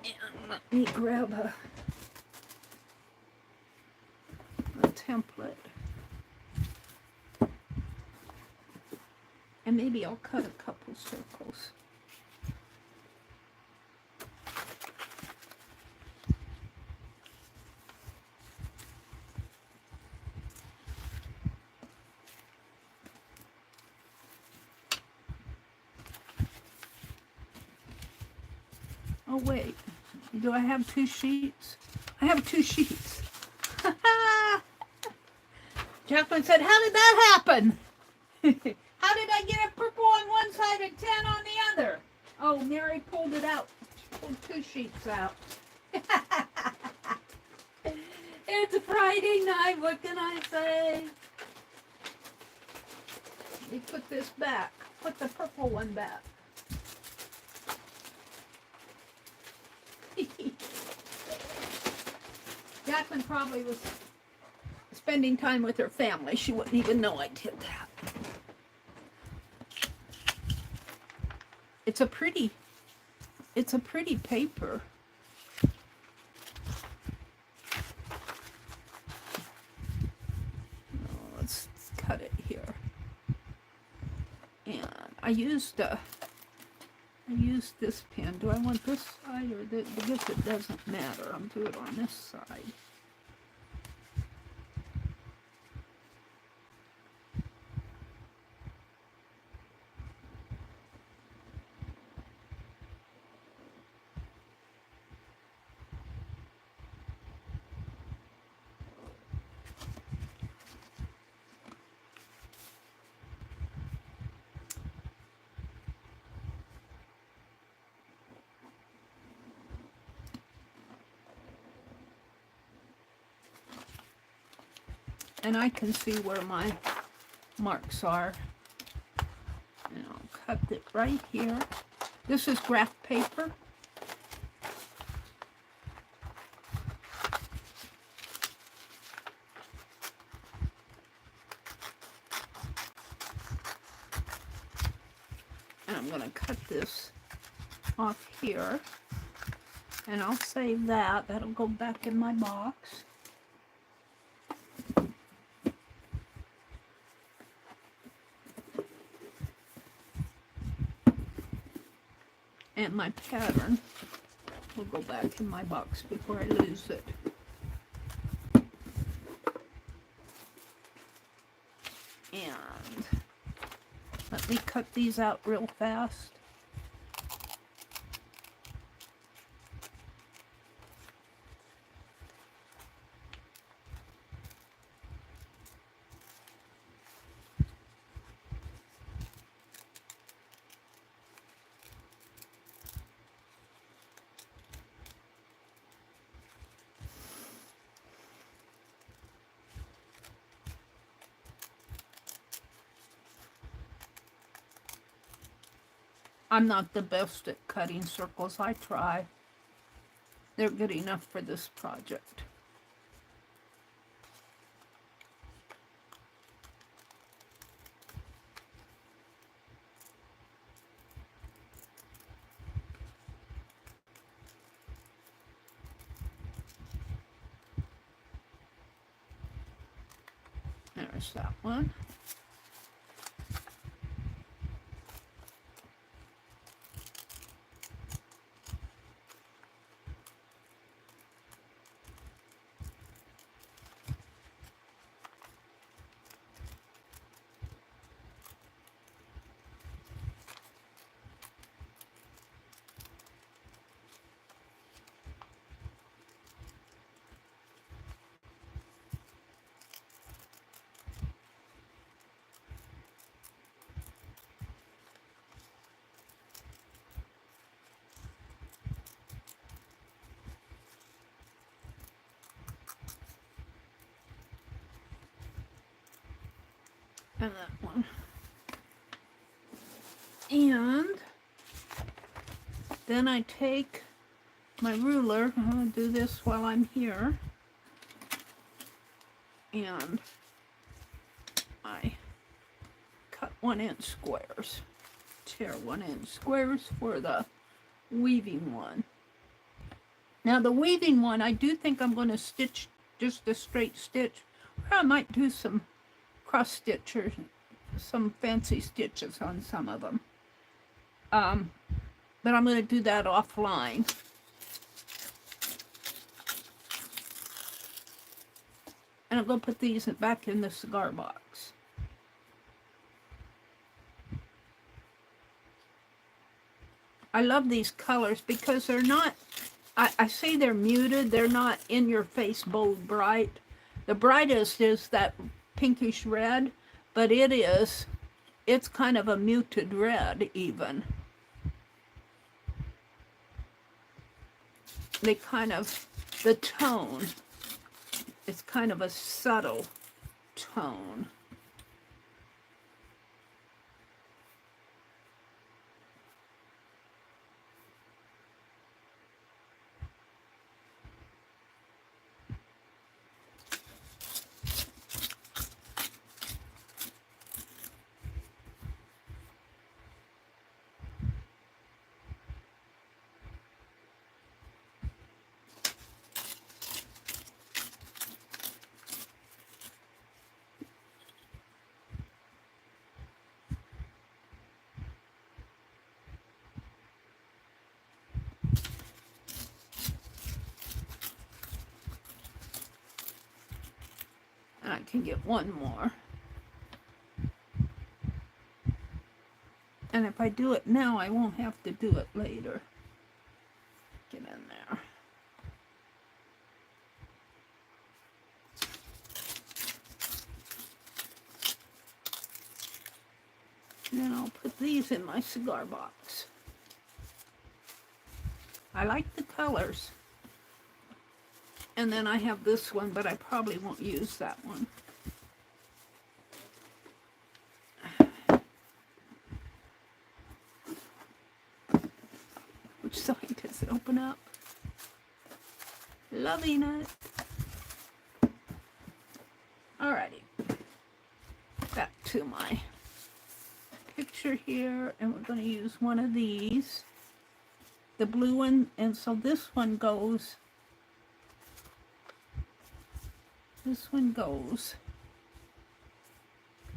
And let me grab a template. And maybe I'll cut a couple circles. Oh wait, do I have 2 sheets? I have 2 sheets. Jacqueline said, how did that happen? How did I get a purple on one side and tan on the other? Oh, Meri pulled it out. She pulled 2 sheets out. It's a Friday night, what can I say? Let me put this back. Put the purple one back. Jacqueline probably was spending time with her family. She wouldn't even know I did that. It's a pretty paper. Let's cut it here. And I used this pen. Do I want this side or this? I guess it doesn't matter. I'll do it on this side. And I can see where my marks are. And I'll cut it right here. This is graph paper. And I'm going to cut this off here. And I'll save that. That'll go back in my box. And my pattern will go back in my box before I lose it. And let me cut these out real fast. I'm not the best at cutting circles. I try. They're good enough for this project. There's that one. And that one. And then I take my ruler, I'm going to do this while I'm here, and I cut 1-inch squares, tear 1-inch squares for the weaving one. Now the weaving one, I do think I'm going to stitch just a straight stitch, or I might do some cross stitch or some fancy stitches on some of them. But I'm going to do that offline. And I'm going to put these back in the cigar box. I love these colors because they're not, I say they're muted, they're not in your face bold bright. The brightest is that pinkish red, but it's kind of a muted red even. They kind of, the tone, it's kind of a subtle tone. And I can get one more. And if I do it now, I won't have to do it later. Get in there. And then I'll put these in my cigar box. I like the colors. And then I have this one, but I probably won't use that one. Which side does it open up? Loving it. Alrighty. Back to my picture here, and we're going to use one of these. The blue one, and so this one goes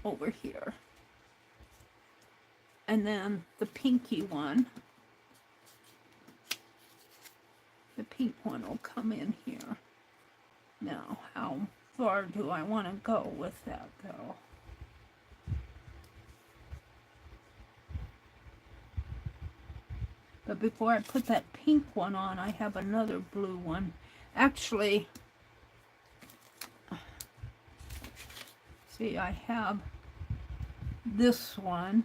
over here. And then the pinky one, the pink one will come in here. Now, how far do I want to go with that though? But before I put that pink one on, I have another blue one. Actually, see, I have this one,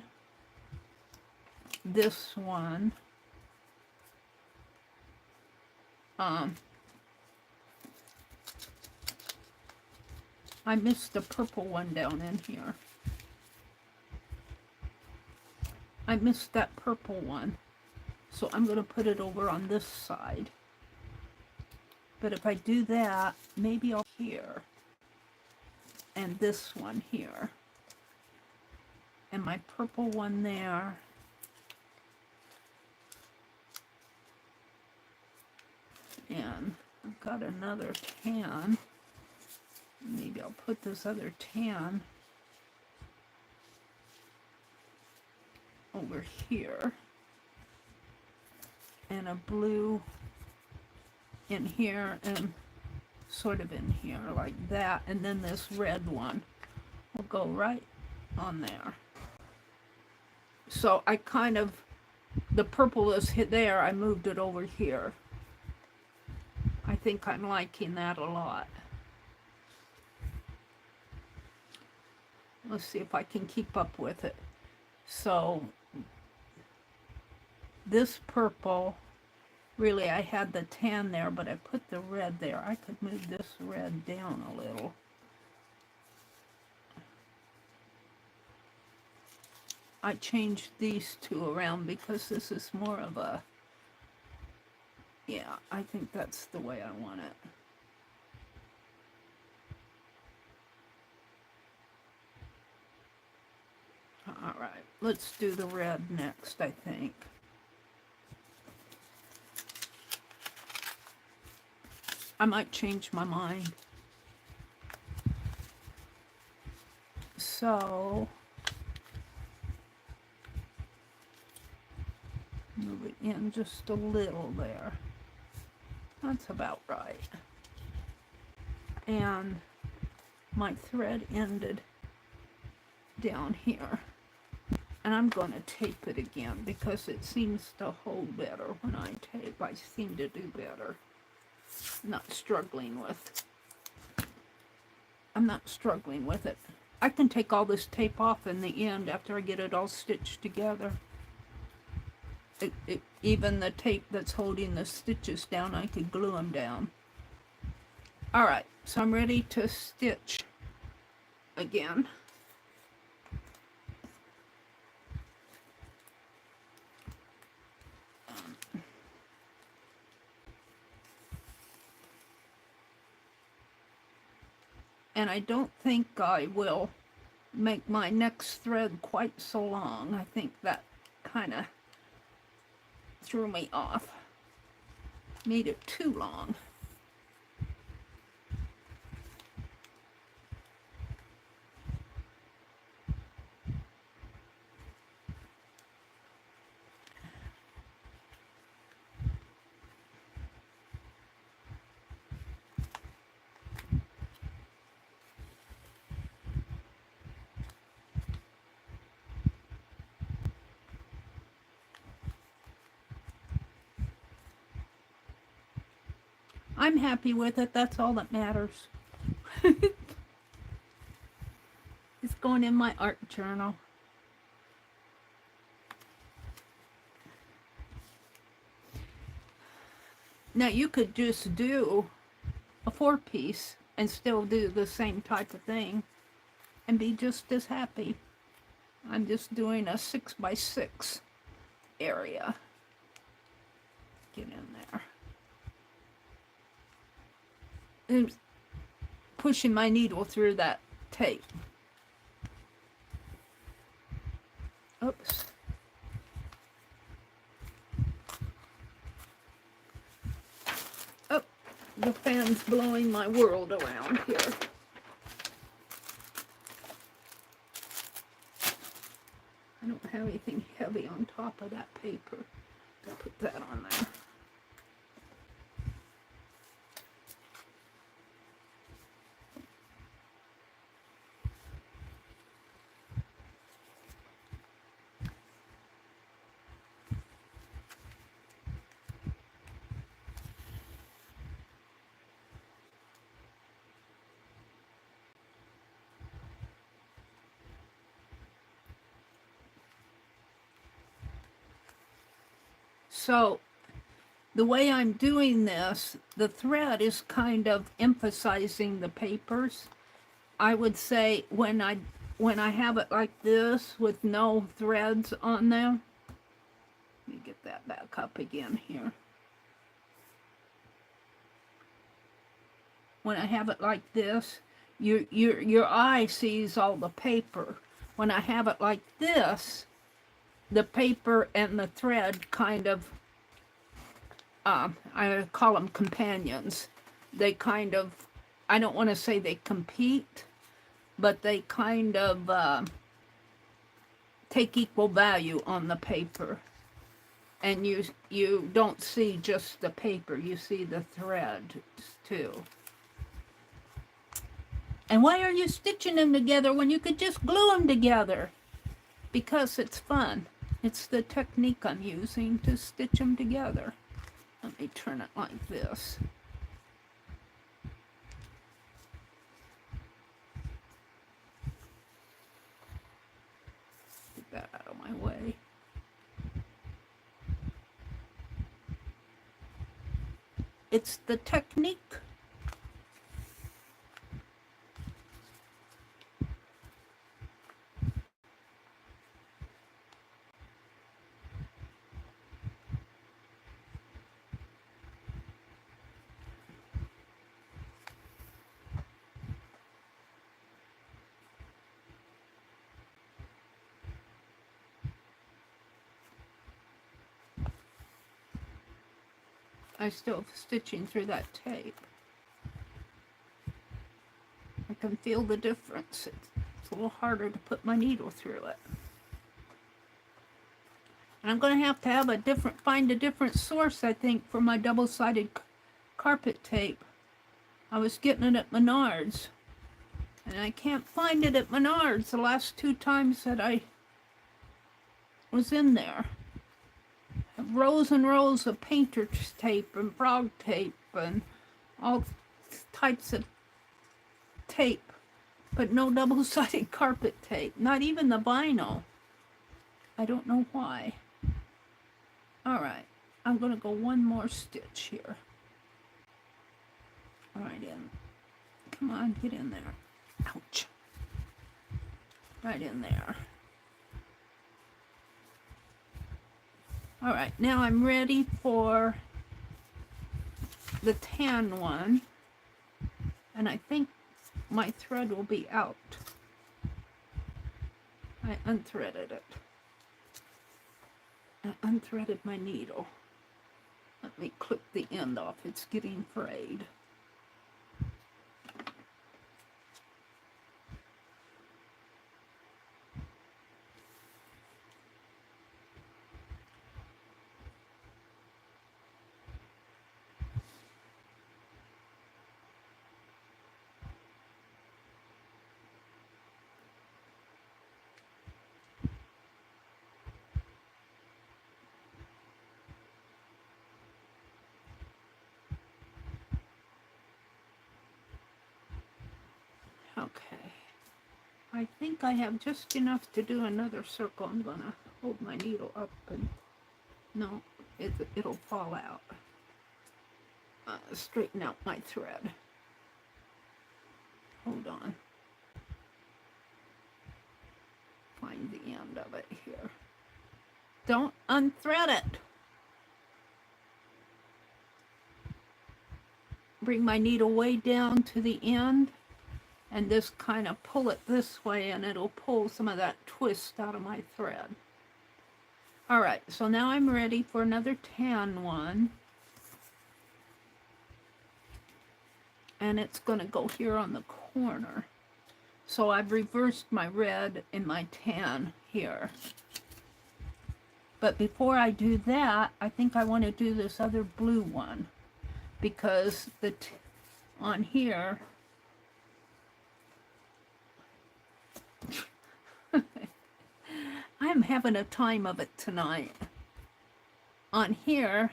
I missed the purple one down in here. I missed that purple one. So I'm going to put it over on this side. But if I do that, maybe I'll here. And this one here. And my purple one there. And I've got another tan. Maybe I'll put this other tan over here. And a blue in here and sort of in here like that. And then this red one will go right on there. So I kind of, the purple is hit there, I moved it over here. I think I'm liking that a lot. Let's see if I can keep up with it. So this purple, really I had the tan there, but I put the red there. I could move this red down a little. I changed these two around because this is more of a, yeah, I think that's the way I want it. All right, let's do the red next, I think. I might change my mind. So, move it in just a little there. That's about right. And my thread ended down here. And I'm going to tape it again because it seems to hold better when I tape. I seem to do better. I'm not struggling with it. I can take all this tape off in the end after I get it all stitched together. Even the tape that's holding the stitches down, I could glue them down. Alright, so I'm ready to stitch again. And I don't think I will make my next thread quite so long. I think that kind of threw me off. Made it too long. I'm happy with it. That's all that matters. It's going in my art journal. Now you could just do a 4-piece and still do the same type of thing and be just as happy. I'm just doing a 6x6 area. Get in there. And pushing my needle through that tape. Oops. Oh, the fan's blowing my world around here. I don't have anything heavy on top of that paper. I'll put that on there. So the way I'm doing this, the thread is kind of emphasizing the papers. I would say when I have it like this with no threads on them, let me get that back up again here. When I have it like this, your eye sees all the paper. When I have it like this, the paper and the thread kind of, I call them companions. They kind of, I don't want to say they compete, but they kind of take equal value on the paper. And you don't see just the paper, you see the thread too. And why are you stitching them together when you could just glue them together? Because it's fun. It's the technique I'm using to stitch them together. Let me turn it like this. Get that out of my way. It's the technique. I still stitching through that tape. I can feel the difference. It's a little harder to put my needle through it. And I'm going to have a find a different source, I think, for my double-sided carpet tape. I was getting it at Menards, and I can't find it at Menards the last 2 times that I was in there. Rows and rows of painter's tape and frog tape and all types of tape, but no double-sided carpet tape, not even the vinyl. I don't know why. All right, I'm going to go one more stitch here. Right in. Come on, get in there. Ouch. Right in there. All right, now I'm ready for the tan one. And I think my thread will be out. I unthreaded it. I unthreaded my needle. Let me clip the end off. It's getting frayed. Okay, I think I have just enough to do another circle. I'm gonna hold my needle up and no, it'll fall out. Straighten out my thread. Hold on. Find the end of it here. Don't unthread it. Bring my needle way down to the end and just kind of pull it this way, and it'll pull some of that twist out of my thread. All right, so now I'm ready for another tan one. And it's going to go here on the corner. So I've reversed my red and my tan here. But before I do that, I think I want to do this other blue one, because on here, I'm having a time of it tonight. On here,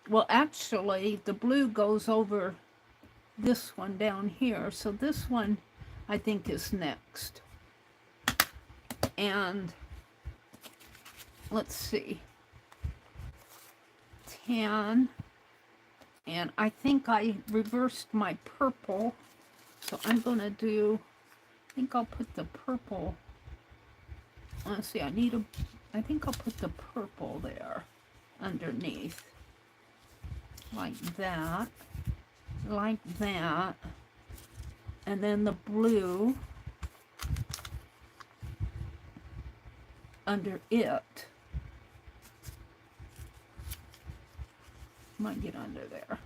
well, actually, the blue goes over this one down here. So this one, I think, is next. And let's see. Tan. And I think I reversed my purple. So I'm going to do, I think I'll put the purple. Let's see, I think I'll put the purple there underneath. Like that. Like that. And then the blue under it. Might get under there.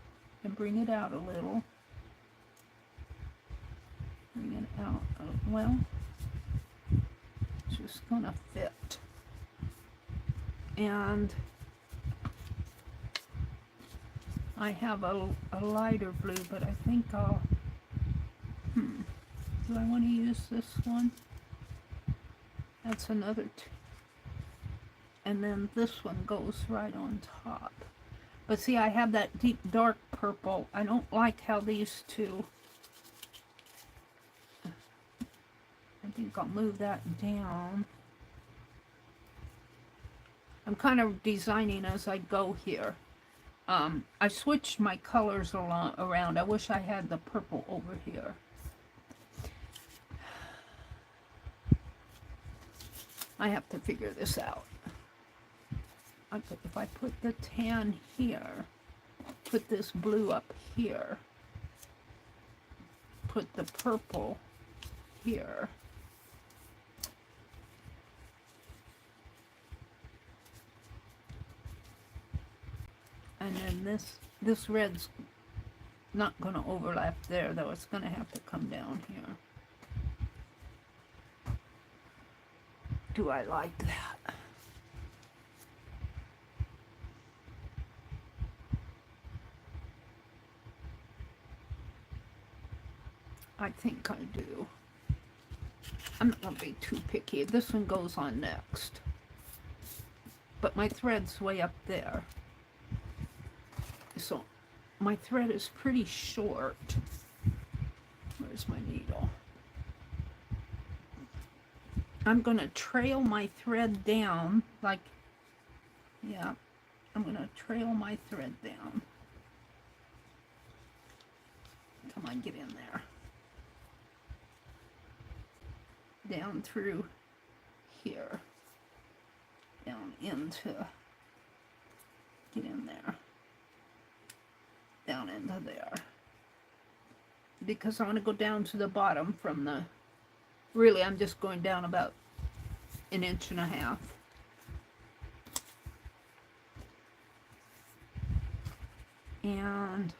And bring it out a little. Bring it out. Well, it's just gonna fit. And I have a lighter blue, but I think I'll, do I want to use this one? That's another and then this one goes right on top. But see, I have that deep dark purple. I don't like how these two, I think I'll move that down. I'm kind of designing as I go here. I switched my colors around. I wish I had the purple over here. I have to figure this out. If I put the tan here, put this blue up here, put the purple here, and then this this red's not going to overlap there, though. It's going to have to come down here. Do I like that? I think I do. I'm not going to be too picky. This one goes on next. But my thread's way up there. So my thread is pretty short. Where's my needle? I'm going to trail my thread down like, yeah, I'm going to trail my thread down. Come on, get in there. Down through here. Down into, get in there. Down into there. Because I want to go down to the bottom from the, really I'm just going down about 1.5 inches. And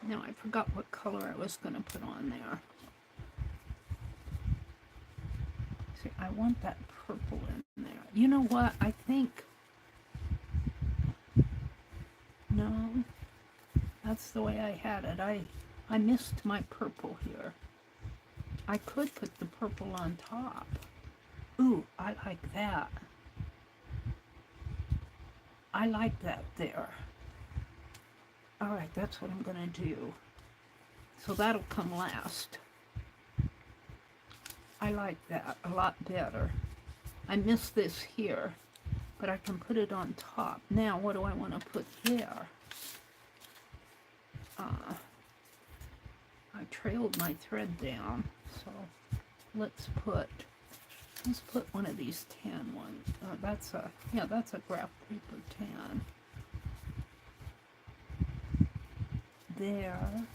now I forgot what color I was going to put on there. See, I want that purple in there. You know what? I think, no, that's the way I had it. I missed my purple here. I could put the purple on top. Ooh, I like that. I like that there. All right, that's what I'm gonna do. So that'll come last. I like that a lot better. I missed this here, but I can put it on top. Now, what do I want to put there? I trailed my thread down, so let's put one of these tan ones. That's a graph paper tan. There.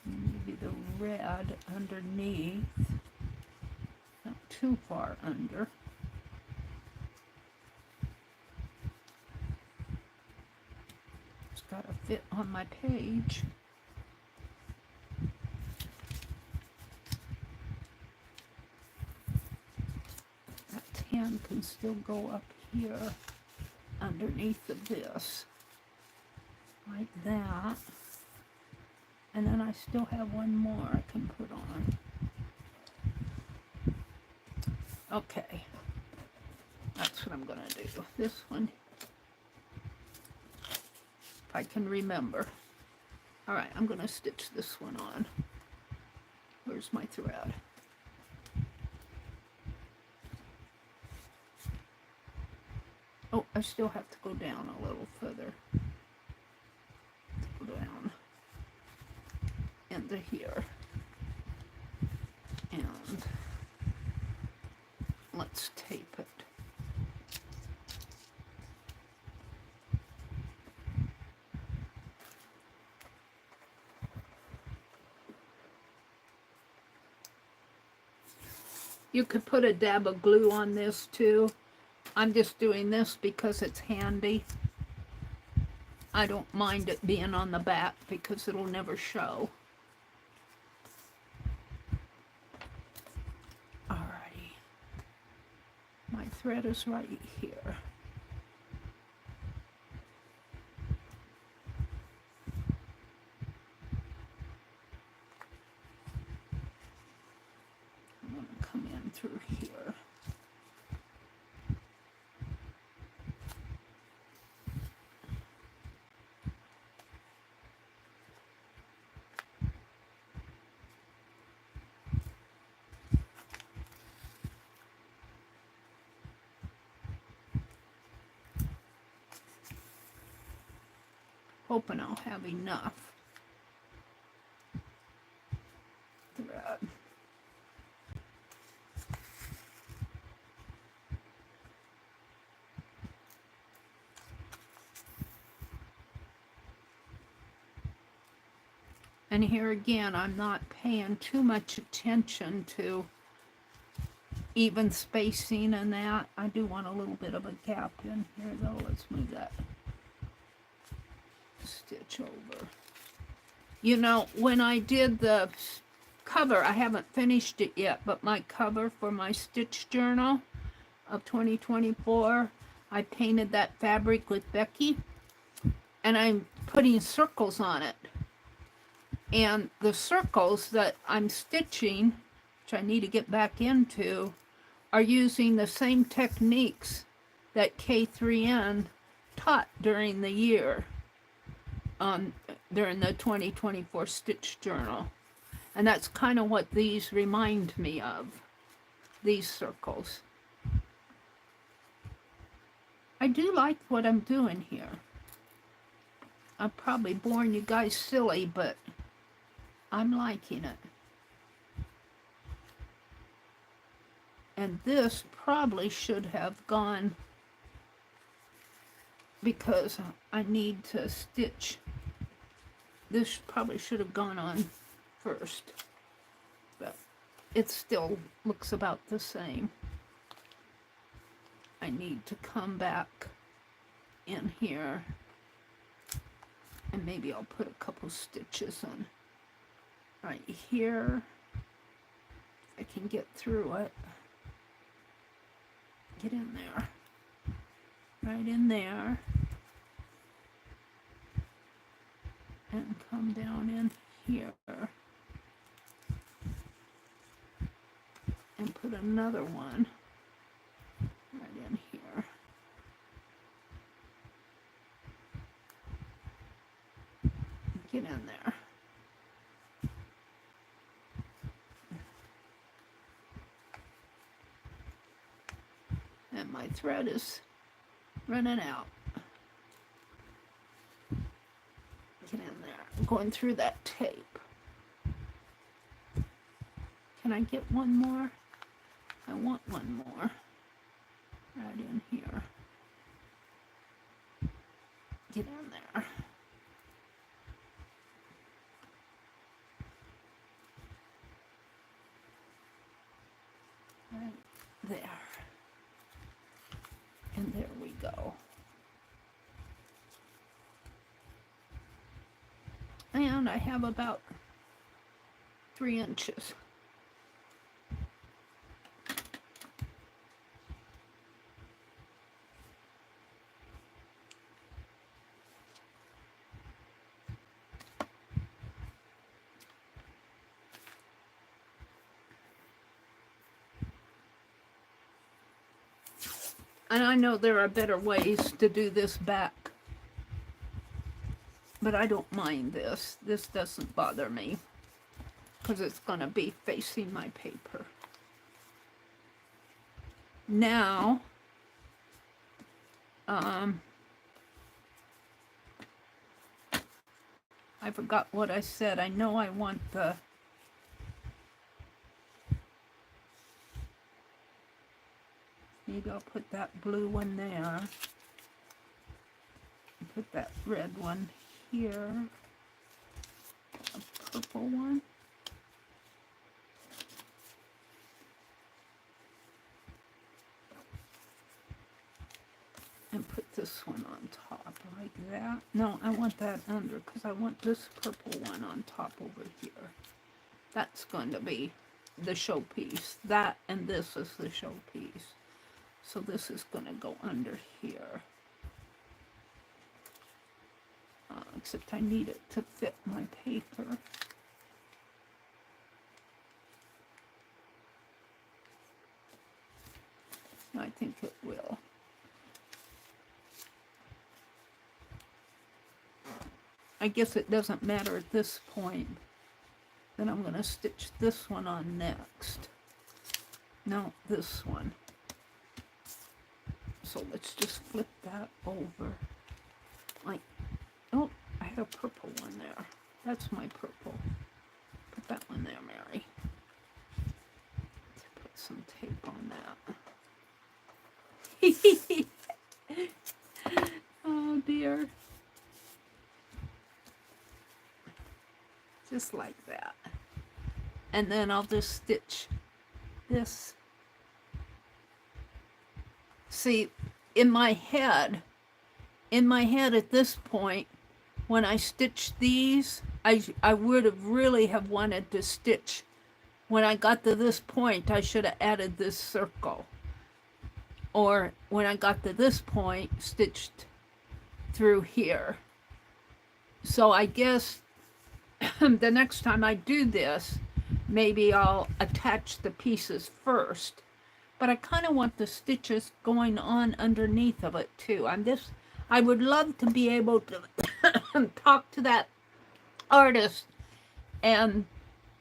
Maybe the red underneath. Not too far under. It's got to fit on my page. That tan can still go up here underneath of this. Like that. And then I still have one more I can put on. Okay. That's what I'm going to do. This one, if I can remember. All right, I'm going to stitch this one on. Where's my thread? Oh, I still have to go down a little further. Go down into here. And let's tape it. You could put a dab of glue on this too. I'm just doing this because it's handy. I don't mind it being on the back because it'll never show. Alrighty. My thread is right here. I'm going to come in through here. Hoping I'll have enough thread. And here again, I'm not paying too much attention to even spacing and that. I do want a little bit of a gap in here though. Let's move that stitch over. You know, when I did the cover, I haven't finished it yet, but my cover for my stitch journal of 2024, I painted that fabric with Becky, and I'm putting circles on it. And the circles that I'm stitching, which I need to get back into, are using the same techniques that K3N taught during the year, during the 2024 stitch journal. And that's kind of what these remind me of, these circles. I do like what I'm doing here. I'm probably boring you guys silly, but I'm liking it. And this probably should have gone, because I need to stitch. This probably should have gone on first, but it still looks about the same. I need to come back in here, and maybe I'll put a couple stitches on right here. I can get through it. Get in there. Right in there. And come down in here. And put another one right in here. Get in there. And my thread is running out. Get in there. I'm going through that tape. Can I get one more? I want one more. Right in here. Get in there. Right there. And there we go. And I have about 3 inches. And I know there are better ways to do this back, but I don't mind this. This doesn't bother me because it's going to be facing my paper. Now, I forgot what I said. I know I want the maybe I'll put that blue one there. Put that red one here. A purple one. And put this one on top like that. No, I want that under because I want this purple one on top over here. That's going to be the showpiece. That and this is the showpiece. So this is going to go under here. Except I need it to fit my paper. I think it will. I guess it doesn't matter at this point. Then I'm going to stitch this one on next. No, this one. So let's just flip that over. Like, oh, I had a purple one there. That's my purple. Put that one there, Mary. Let's put some tape on that. Oh dear. Just like that. And then I'll just stitch this See, in my head at this point, when I stitched these, I would have really have wanted to stitch. When I got to this point, I should have added this circle. Or when I got to this point, stitched through here. So I guess the next time I do this, maybe I'll attach the pieces first. But I kind of want the stitches going on underneath of it too. I would love to be able to talk to that artist and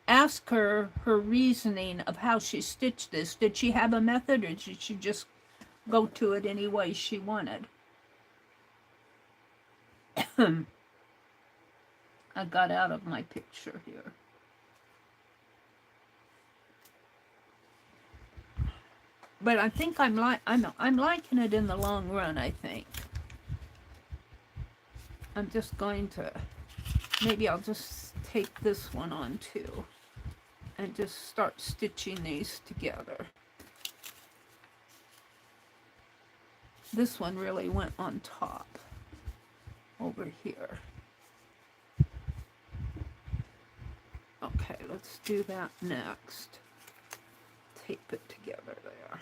ask her reasoning of how she stitched this. Did she have a method, or did she just go to it any way she wanted? I got out of my picture here. But I think I'm liking it in the long run, I think. I'm just going to, maybe I'll just take this one on too and just start stitching these together. This one really went on top over here. Okay, let's do that next. Tape it together there.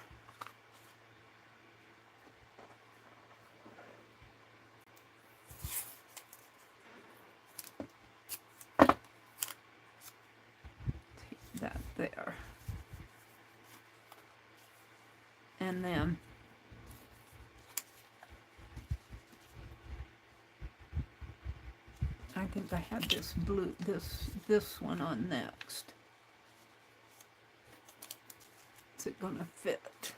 Tape that there. And then I think I had this blue, this one on next. Is it gonna fit?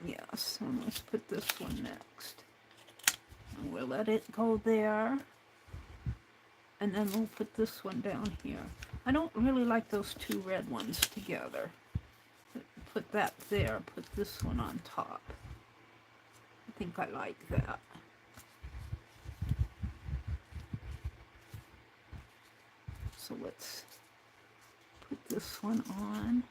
Yes, and let's put this one next. And we'll let it go there. And then we'll put this one down here. I don't really like those two red ones together. Put that there, put this one on top. I think I like that. So let's put this one on.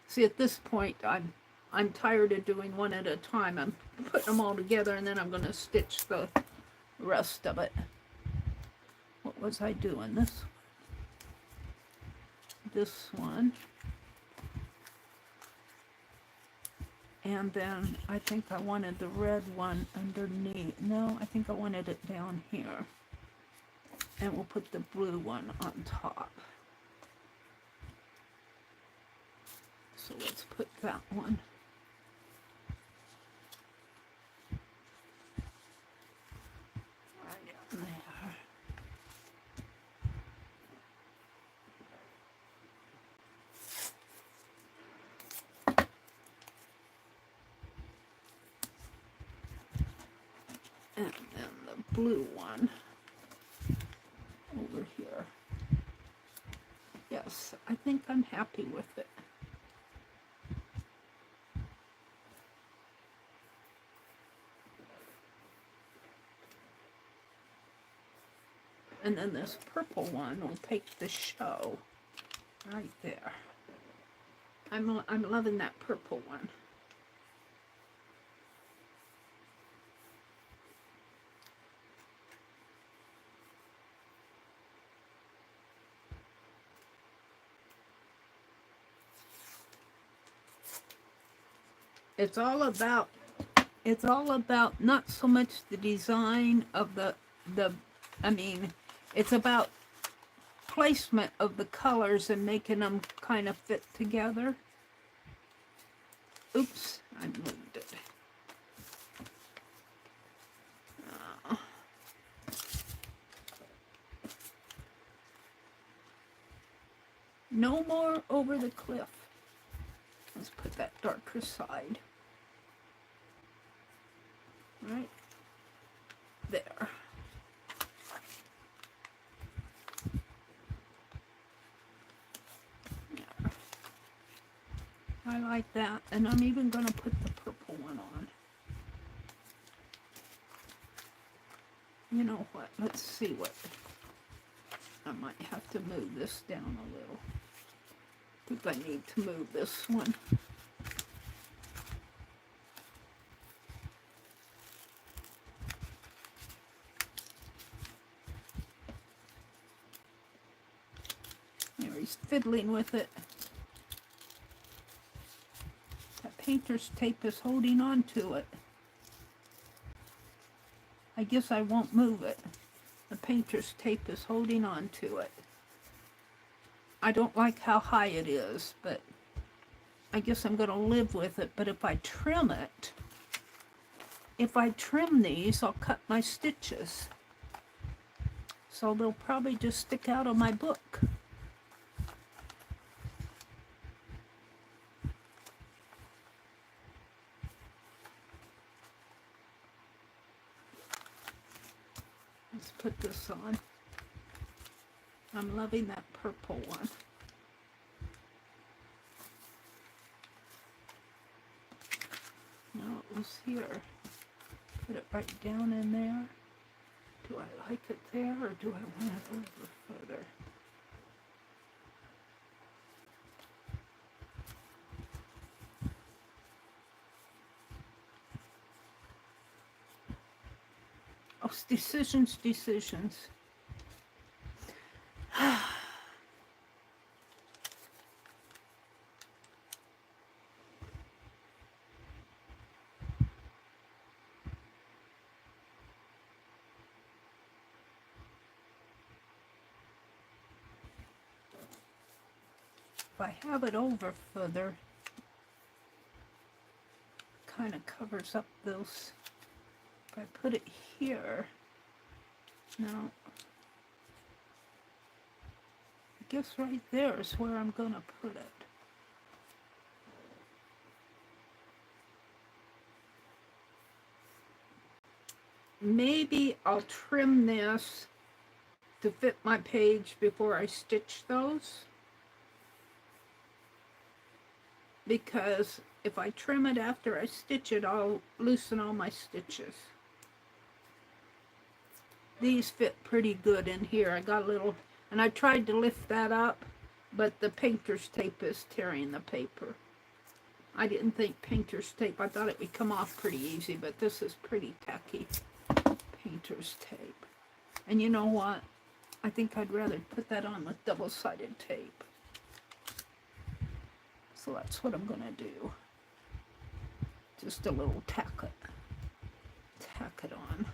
See, at this point, I'm tired of doing one at a time. I'm putting them all together, and then I'm going to stitch the rest of it. What was I doing? This one. And then I think I wanted the red one underneath. No, I think I wanted it down here. And we'll put the blue one on top. So let's put that one. Right in there. And then the blue one over here. Yes, I think I'm happy with it. And then this purple one will take the show right there. I'm loving that purple one. It's all about not so much the design of it's about placement of the colors and making them kind of fit together. Oops, I moved it. No more over the cliff. Let's put that darker side. Right there. Yeah. I like that, and I'm even going to put the purple one on. You know what? Let's see what I might have to move this down a little. I think I need to move this one. There, he's fiddling with it. That painter's tape is holding on to it. I guess I won't move it. The painter's tape is holding on to it. I don't like how high it is, but I guess I'm going to live with it. But if I trim it, if I trim these, I'll cut my stitches. So they'll probably just stick out of my book. Let's put this on. I'm loving that purple one. No, it was here. Put it right down in there. Do I like it there, or do I want it over further? Oh, decisions. If I have it over further, kind of covers up those. If I put it here, now, I guess right there is where I'm going to put it. Maybe I'll trim this to fit my page before I stitch those. Because if I trim it after I stitch it, I'll loosen all my stitches. These fit pretty good in here. I got a little, and I tried to lift that up, but the painter's tape is tearing the paper. I didn't think painter's tape, I thought it would come off pretty easy, but this is pretty tacky painter's tape. And you know what? I think I'd rather put that on with double-sided tape. So that's what I'm going to do. Just a little tack it on.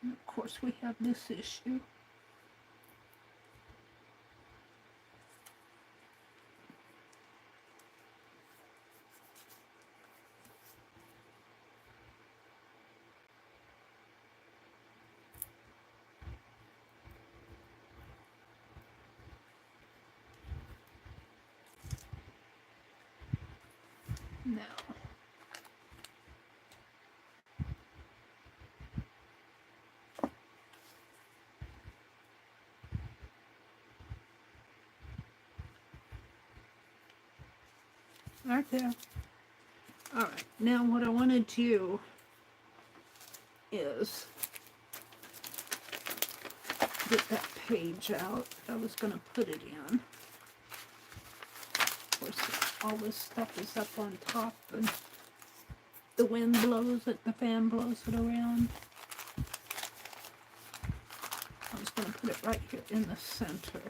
And of course we have this issue. Now, right there. All right, now what I want to do is get that page out. I was going to put it in. Of course, all this stuff is up on top, and the wind blows it, the fan blows it around. I was going to put it right here in the center.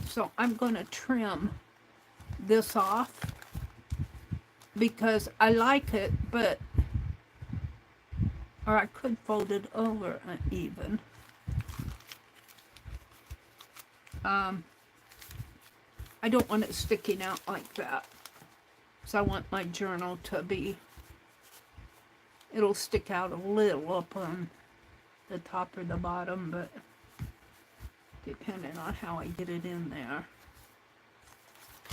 So I'm going to trim this off because I like it, but, or I could fold it over even. I don't want it sticking out like that. So I want my journal to be it'll stick out a little up on the top or the bottom, but depending on how I get it in there.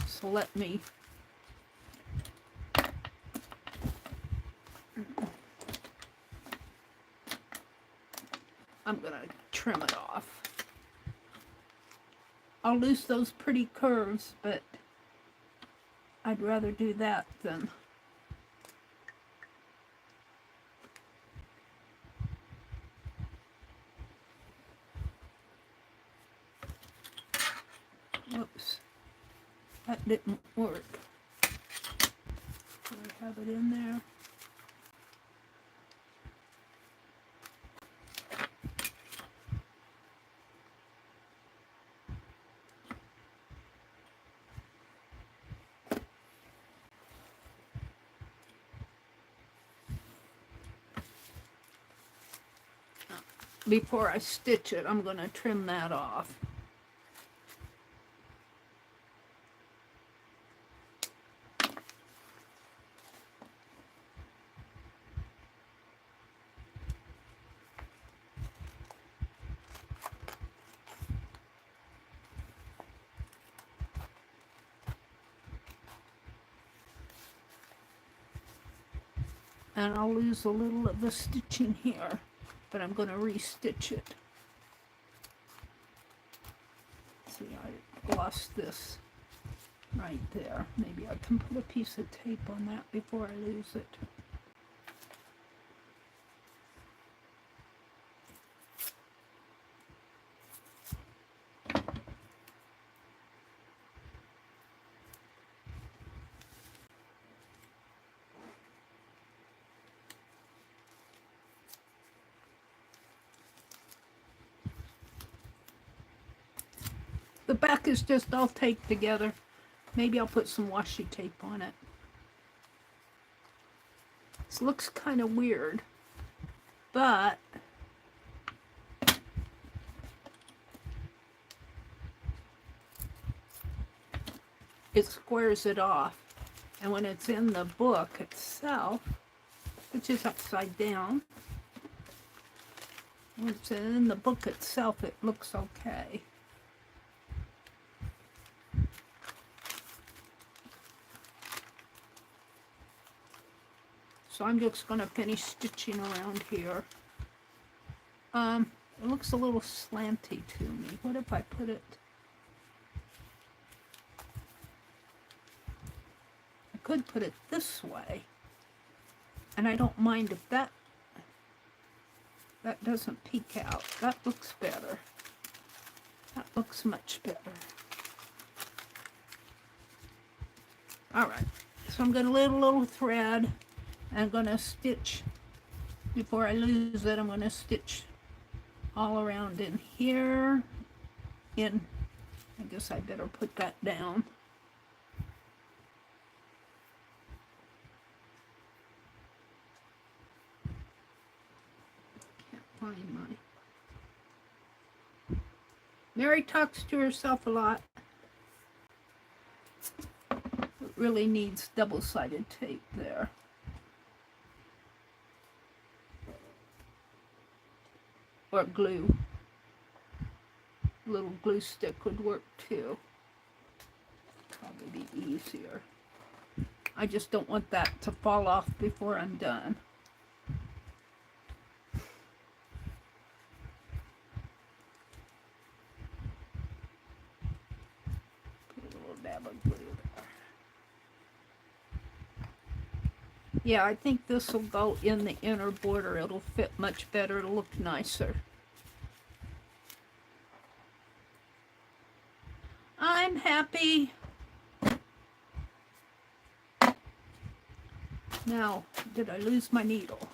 So let me I'm gonna trim it off. I'll lose those pretty curves, but I'd rather do that than whoops, that didn't work. Do I have it in there? Before I stitch it, I'm going to trim that off. And I'll lose a little of the stitching here, but I'm going to re-stitch it. See, I lost this right there. Maybe I can put a piece of tape on that before I lose it. The back is just all taped together. Maybe I'll put some washi tape on it. This looks kind of weird, but it squares it off. And when it's in the book itself, which is upside down, when it's in the book itself, it looks okay. So I'm just going to finish stitching around here. It looks a little slanty to me. What if I put it... I could put it this way. And I don't mind if that doesn't peek out. That looks better. That looks much better. Alright, so I'm going to leave a little thread. I'm going to stitch, before I lose it, I'm going to stitch all around in here. I guess I better put that down. Can't find my... Meri talks to herself a lot. It really needs double-sided tape there. Or glue. A little glue stick would work too. Probably be easier. I just don't want that to fall off before I'm done. Put a little dab of glue there. Yeah, I think this will go in the inner border. It'll fit much better. It'll look nicer. I'm happy. Now, did I lose my needle?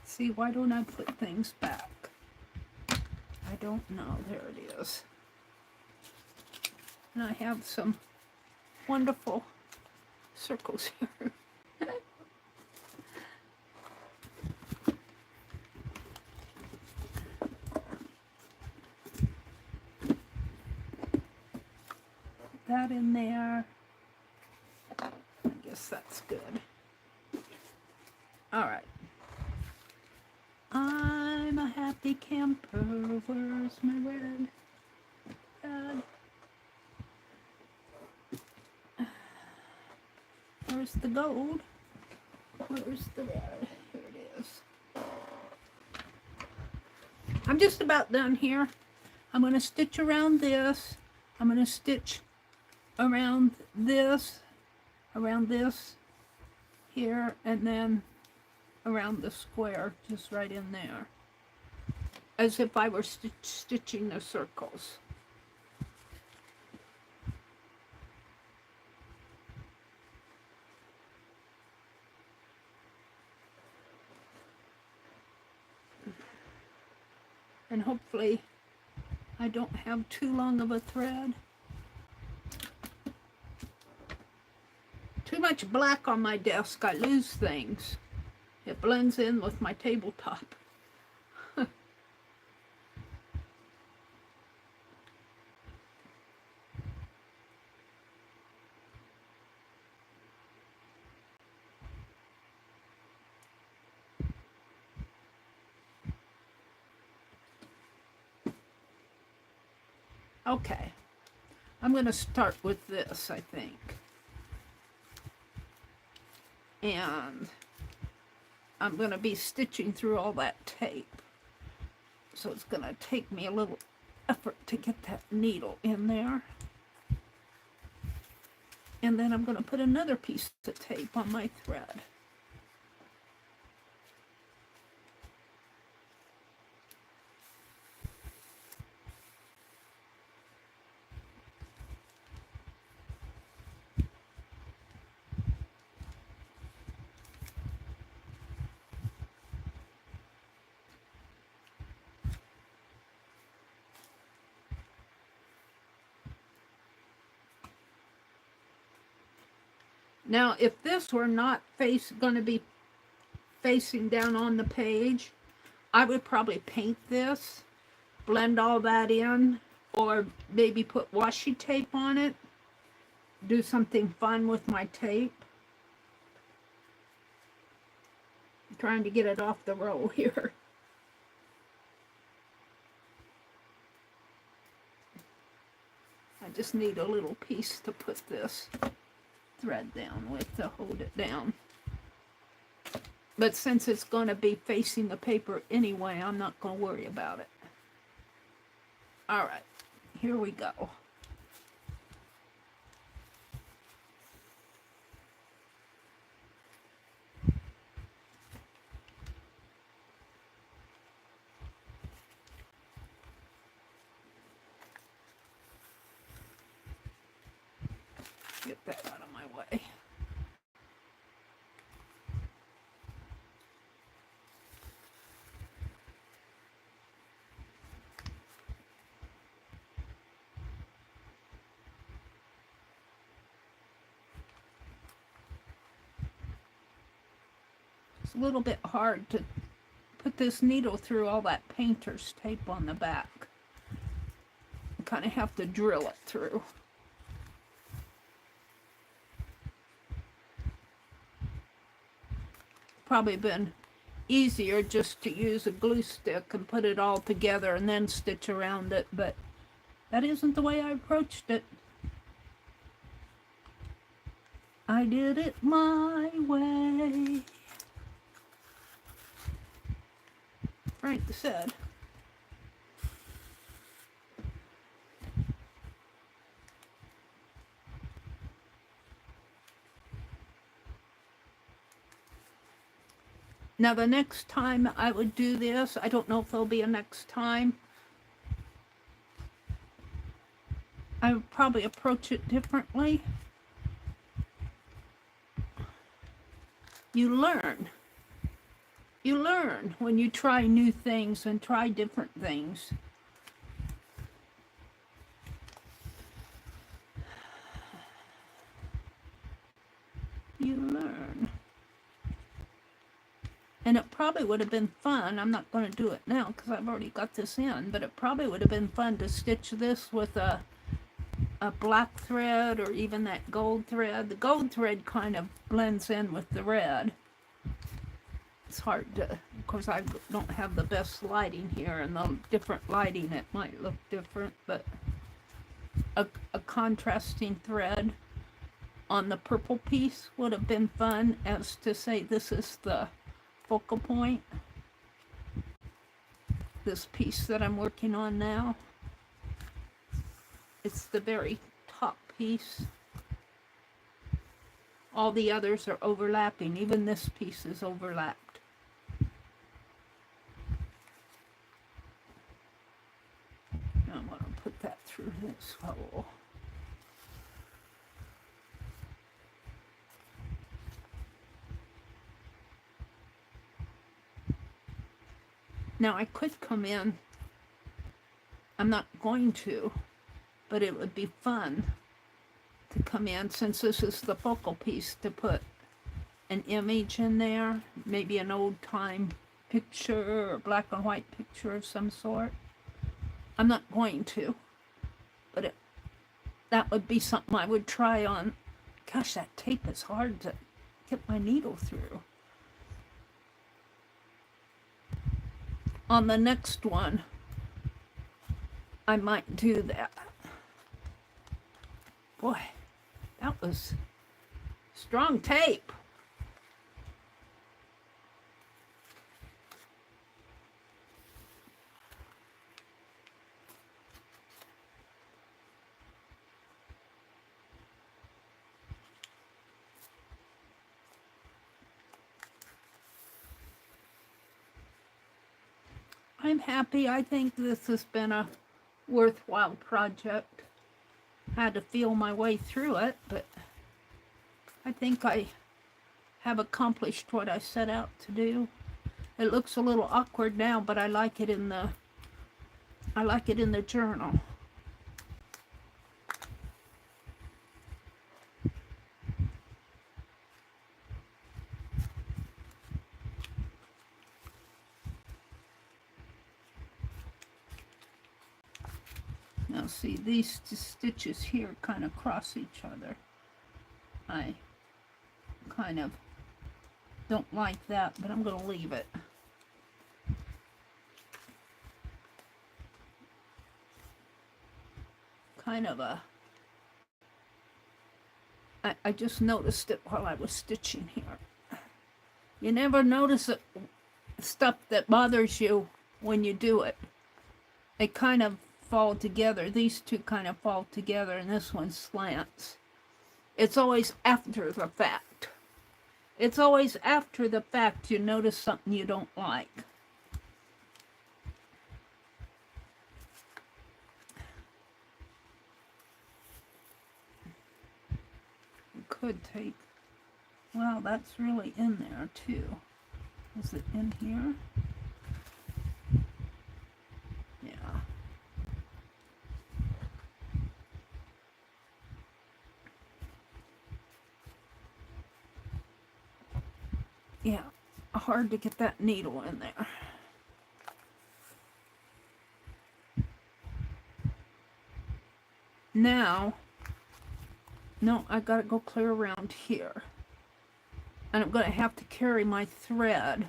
See, why don't I put things back? I don't know. There it is. And I have some wonderful circles here. That in there. I guess that's good. All right. I'm a happy camper. Where's my red? Where's the gold? Where's the red? Here it is. I'm just about done here. I'm going to stitch around this. I'm going to stitch around this here, and then around the square, just right in there, as if I were stitching the circles. And hopefully I don't have too long of a thread. Too much black on my desk, I lose things. It blends in with my tabletop. Okay, I'm going to start with this, I think. And I'm going to be stitching through all that tape. So it's going to take me a little effort to get that needle in there. And then I'm going to put another piece of tape on my thread. Now, if this were not going to be facing down on the page, I would probably paint this, blend all that in, or maybe put washi tape on it, do something fun with my tape. I'm trying to get it off the roll here. I just need a little piece to put this thread down with to hold it down. But since it's going to be facing the paper anyway, I'm not going to worry about it. All right, here we go. Get that out of my way. It's a little bit hard to put this needle through all that painter's tape on the back. You kind of have to drill it through. Probably been easier just to use a glue stick and put it all together and then stitch around it, but that isn't the way I approached it. I did it my way, Frank said. Now the next time I would do this, I don't know if there'll be a next time. I would probably approach it differently. You learn. You learn when you try new things and try different things. You learn. And it probably would have been fun. I'm not going to do it now because I've already got this in, but it probably would have been fun to stitch this with a black thread or even that gold thread. The gold thread kind of blends in with the red. It's hard to, of course I don't have the best lighting here, and the different lighting it might look different, but a contrasting thread on the purple piece would have been fun, as to say this is the focal point. This piece that I'm working on now, it's the very top piece. All the others are overlapping. Even this piece is overlapped. I'm going to put that through this hole. Now I could come in, I'm not going to, but it would be fun to come in, since this is the focal piece, to put an image in there, maybe an old time picture or black and white picture of some sort. I'm not going to, but that would be something I would try on. Gosh, that tape is hard to get my needle through. On the next one, I might do that. Boy, that was strong tape. I'm happy. I think this has been a worthwhile project. Had to feel my way through it, but I think I have accomplished what I set out to do. It looks a little awkward now, but I like it in the journal. Now see, these stitches here kind of cross each other. I kind of don't like that, but I'm going to leave it. Kind of a... I just noticed it while I was stitching here. You never notice it, stuff that bothers you when you do it. They kind of fall together. These two kind of fall together, and this one slants. It's always after the fact. It's always after the fact you notice something you don't like. You could take... Well, that's really in there too. Is it in here? Yeah. Yeah, hard to get that needle in there. Now, no, I gotta go clear around here. And I'm gonna have to carry my thread.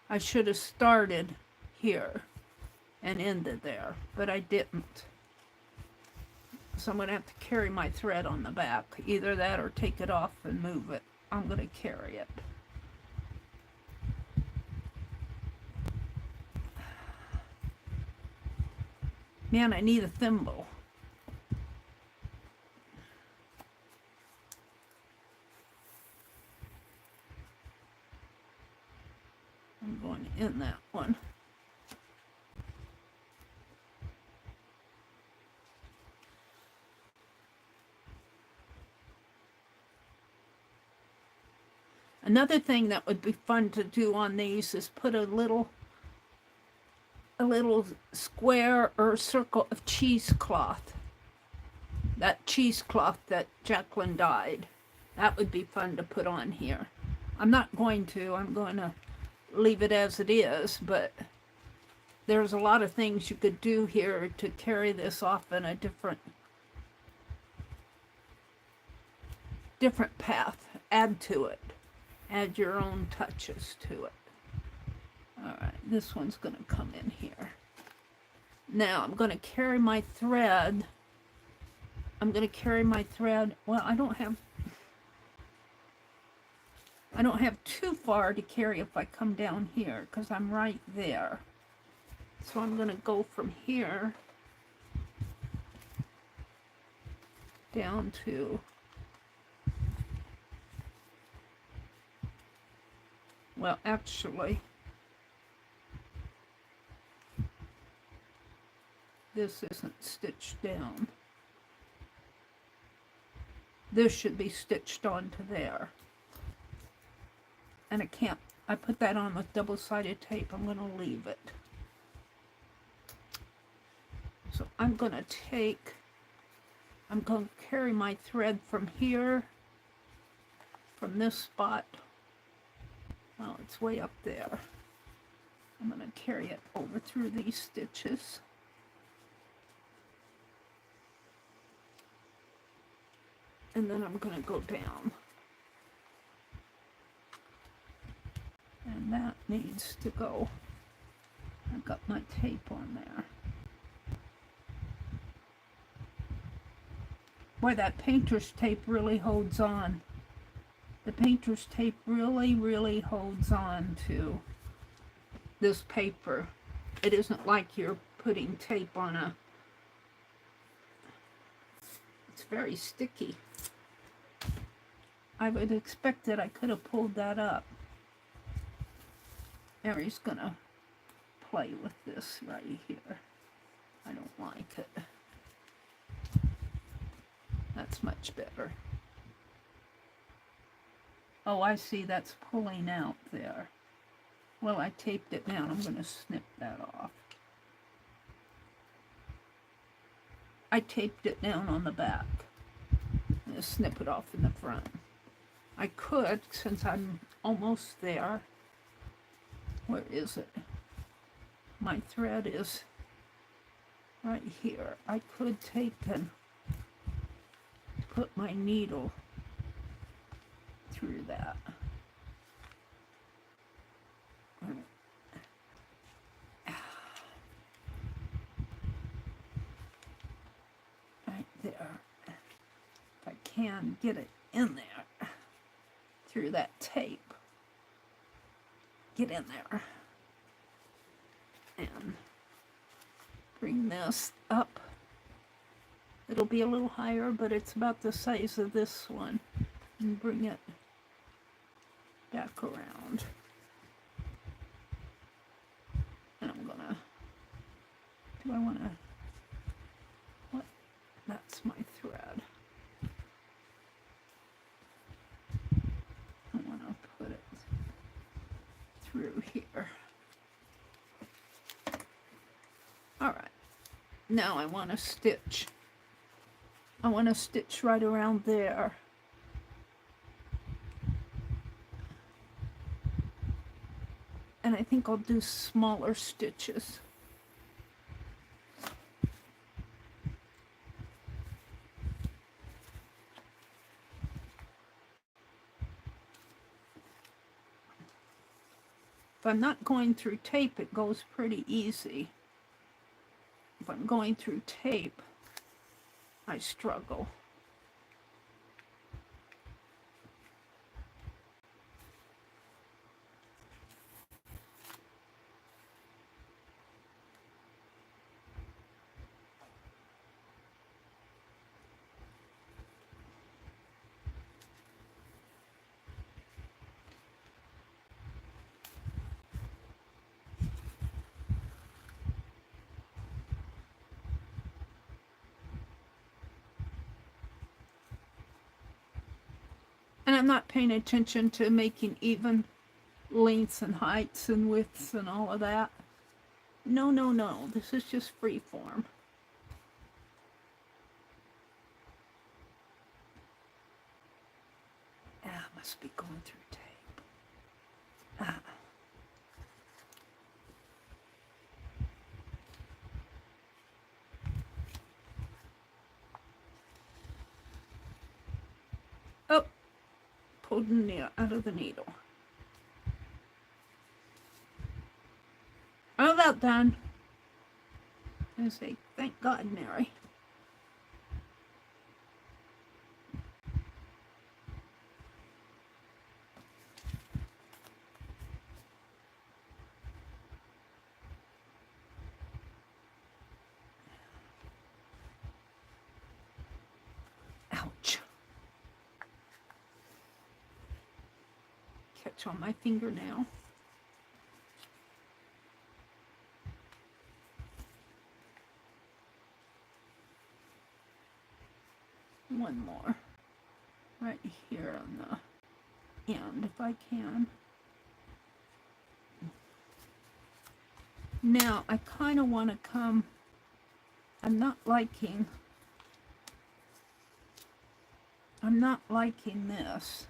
I should have started here and ended there, but I didn't. So I'm gonna have to carry my thread on the back. Either that or take it off and move it. I'm gonna carry it. Man, I need a thimble. I'm going to end that one. Another thing that would be fun to do on these is put a little square or circle of cheesecloth. That cheesecloth that Jacqueline dyed. That would be fun to put on here. I'm not going to. I'm going to leave it as it is, but there's a lot of things you could do here to carry this off in a different path. Add to it. Add your own touches to it. Alright, this one's going to come in here. Now I'm going to carry my thread. Well, I don't have too far to carry if I come down here because I'm right there. So I'm going to go from here down to, well, actually, this isn't stitched down. This should be stitched onto there. And I put that on with double-sided tape. I'm going to leave it. So I'm going to carry my thread from here, from this spot. Well, it's way up there. I'm going to carry it over through these stitches. And then I'm going to go down. And that needs to go. I've got my tape on there. Boy, that painter's tape really holds on. The painter's tape really, really holds on to this paper. It isn't like you're putting tape on a... It's very sticky. I would expect that I could have pulled that up. Meri's gonna play with this right here. I don't like it. That's much better. Oh, I see, that's pulling out there. Well, I taped it down. I'm gonna snip that off. I taped it down on the back. I'm gonna snip it off in the front. I could, since I'm almost there. Where is it? My thread is right here. I could take and put my needle through that. Right there. If I can get it in there through that tape. Get in there. And bring this up. It'll be a little higher, but it's about the size of this one. And bring it back around. And I'm gonna, do I wanna, what? That's my thread. I wanna put it through here. All right, now I want to stitch. I want to stitch right around there. And I think I'll do smaller stitches. If I'm not going through tape, it goes pretty easy. If I'm going through tape, I struggle. And I'm not paying attention to making even lengths and heights and widths and all of that. No, no, no. This is just free form. Ah, must be going through tape. Ah. Oh, pulled the needle out of the needle. about done. I say, thank God, Mary. Ouch. Catch on my fingernail. One more right here on the end if I can. Now I kind of want to come, I'm not liking this.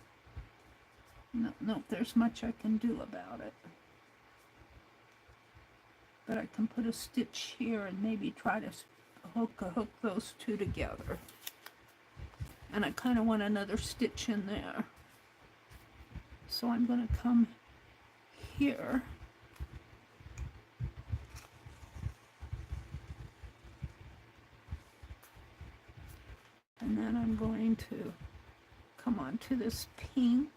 No, there's much I can do about it. But I can put a stitch here and maybe try to hook those two together. And I kind of want another stitch in there. So I'm going to come here. And then I'm going to come onto this pink.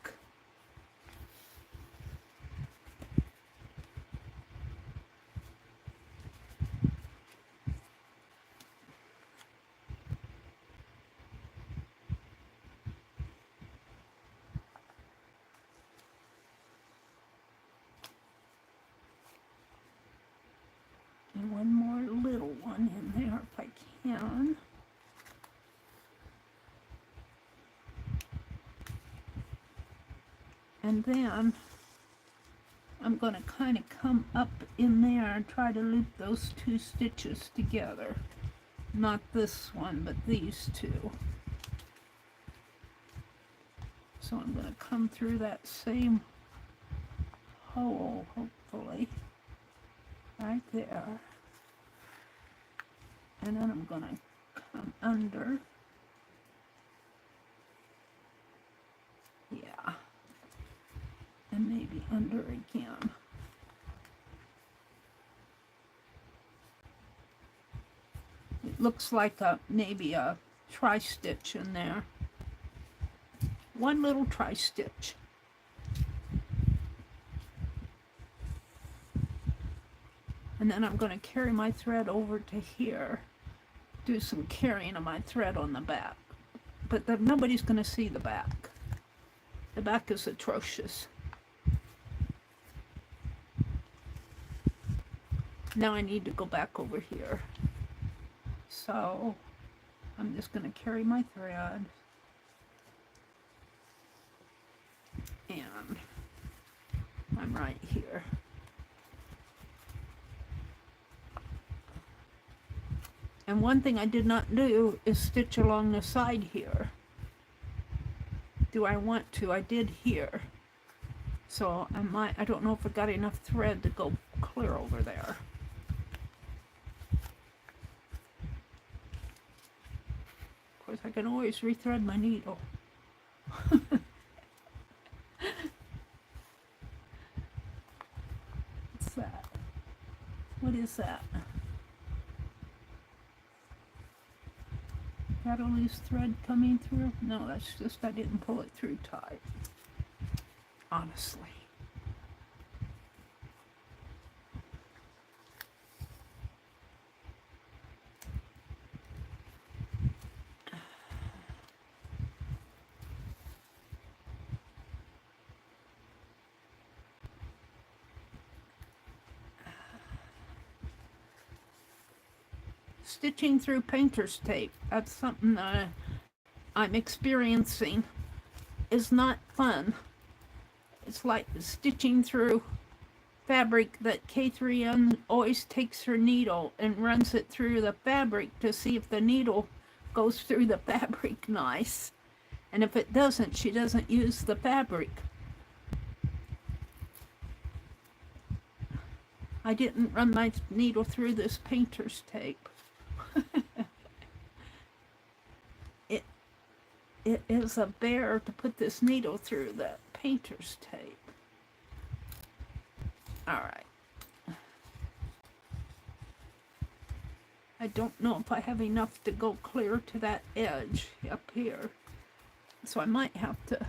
And one more little one in there if I can. And then I'm going to kind of come up in there and try to loop those two stitches together. Not this one, but these two. So I'm going to come through that same hole, hopefully, right there. And then I'm going to come under. Yeah. And maybe under again. It looks like maybe a tri-stitch in there. One little tri-stitch. And then I'm going to carry my thread over to here. Do some carrying of my thread on the back. But nobody's going to see the back. The back is atrocious. Now I need to go back over here. So I'm just going to carry my thread. And I'm right here. And one thing I did not do is stitch along the side here. Do I want to? I did here. So I don't know if I got enough thread to go clear over there. Of course, I can always rethread my needle. What's that? What is that? Got a loose thread coming through? No, that's just I didn't pull it through tight. Honestly. Stitching through painter's tape, that's something that I'm experiencing, is not fun. It's like stitching through fabric that K3M always takes her needle and runs it through the fabric to see if the needle goes through the fabric nice. And if it doesn't, she doesn't use the fabric. I didn't run my needle through this painter's tape. It is a bear to put this needle through that painter's tape. Alright. I don't know if I have enough to go clear to that edge up here. So I might have to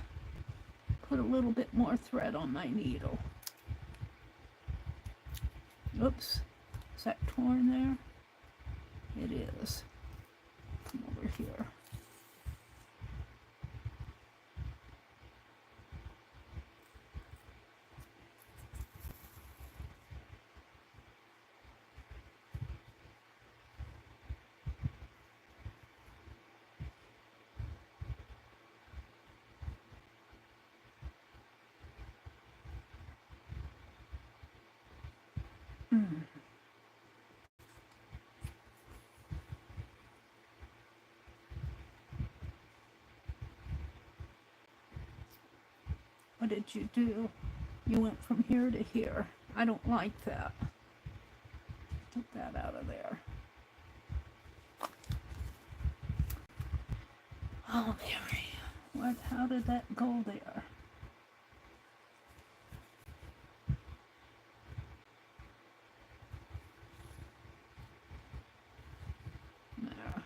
put a little bit more thread on my needle. Oops, is that torn there? It is. Come over here. What did you do? You went from here to here. I don't like that. Get that out of there. Oh, Mary. What? How did that go there? There.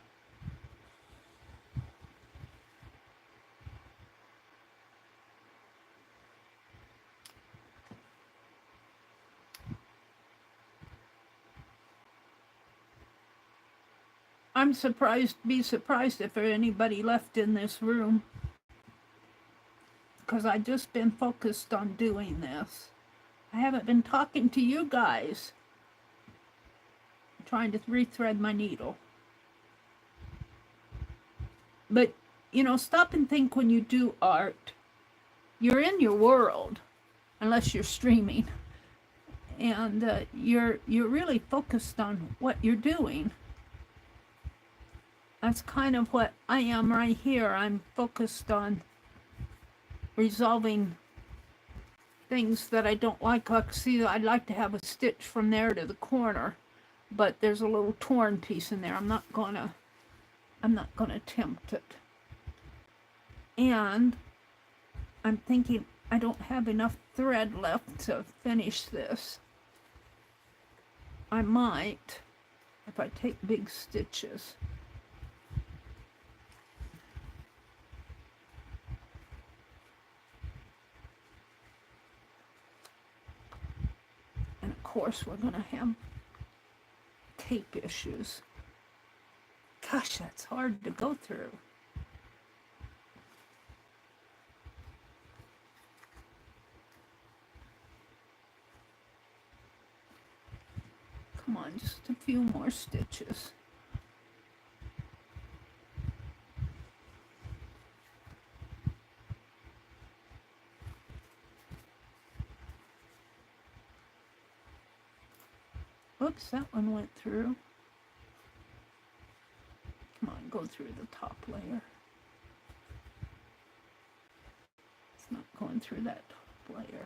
I'm be surprised if there's anybody left in this room, because I've just been focused on doing this. I haven't been talking to you guys. I'm trying to rethread my needle. But, you know, stop and think when you do art. You're in your world, unless you're streaming. And you're really focused on what you're doing. That's kind of what I am right here. I'm focused on resolving things that I don't like. Like, see, I'd like to have a stitch from there to the corner, but there's a little torn piece in there. I'm not gonna attempt it. And I'm thinking I don't have enough thread left to finish this. I might, if I take big stitches. And of course we're gonna have tape issues. Gosh, that's hard to go through. Come on, just a few more stitches. Oops, that one went through. Come on, go through the top layer. It's not going through that top layer.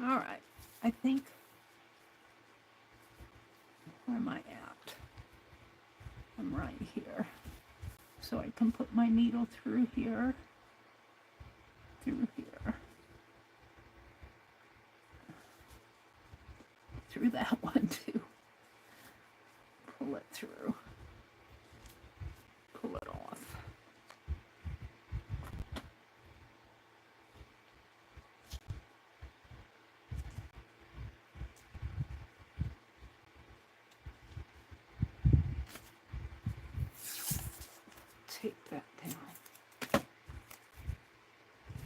All right, I think, where am I at? I'm right here. So I can put my needle through here, through that one too. Pull it through, pull it off. Take that down.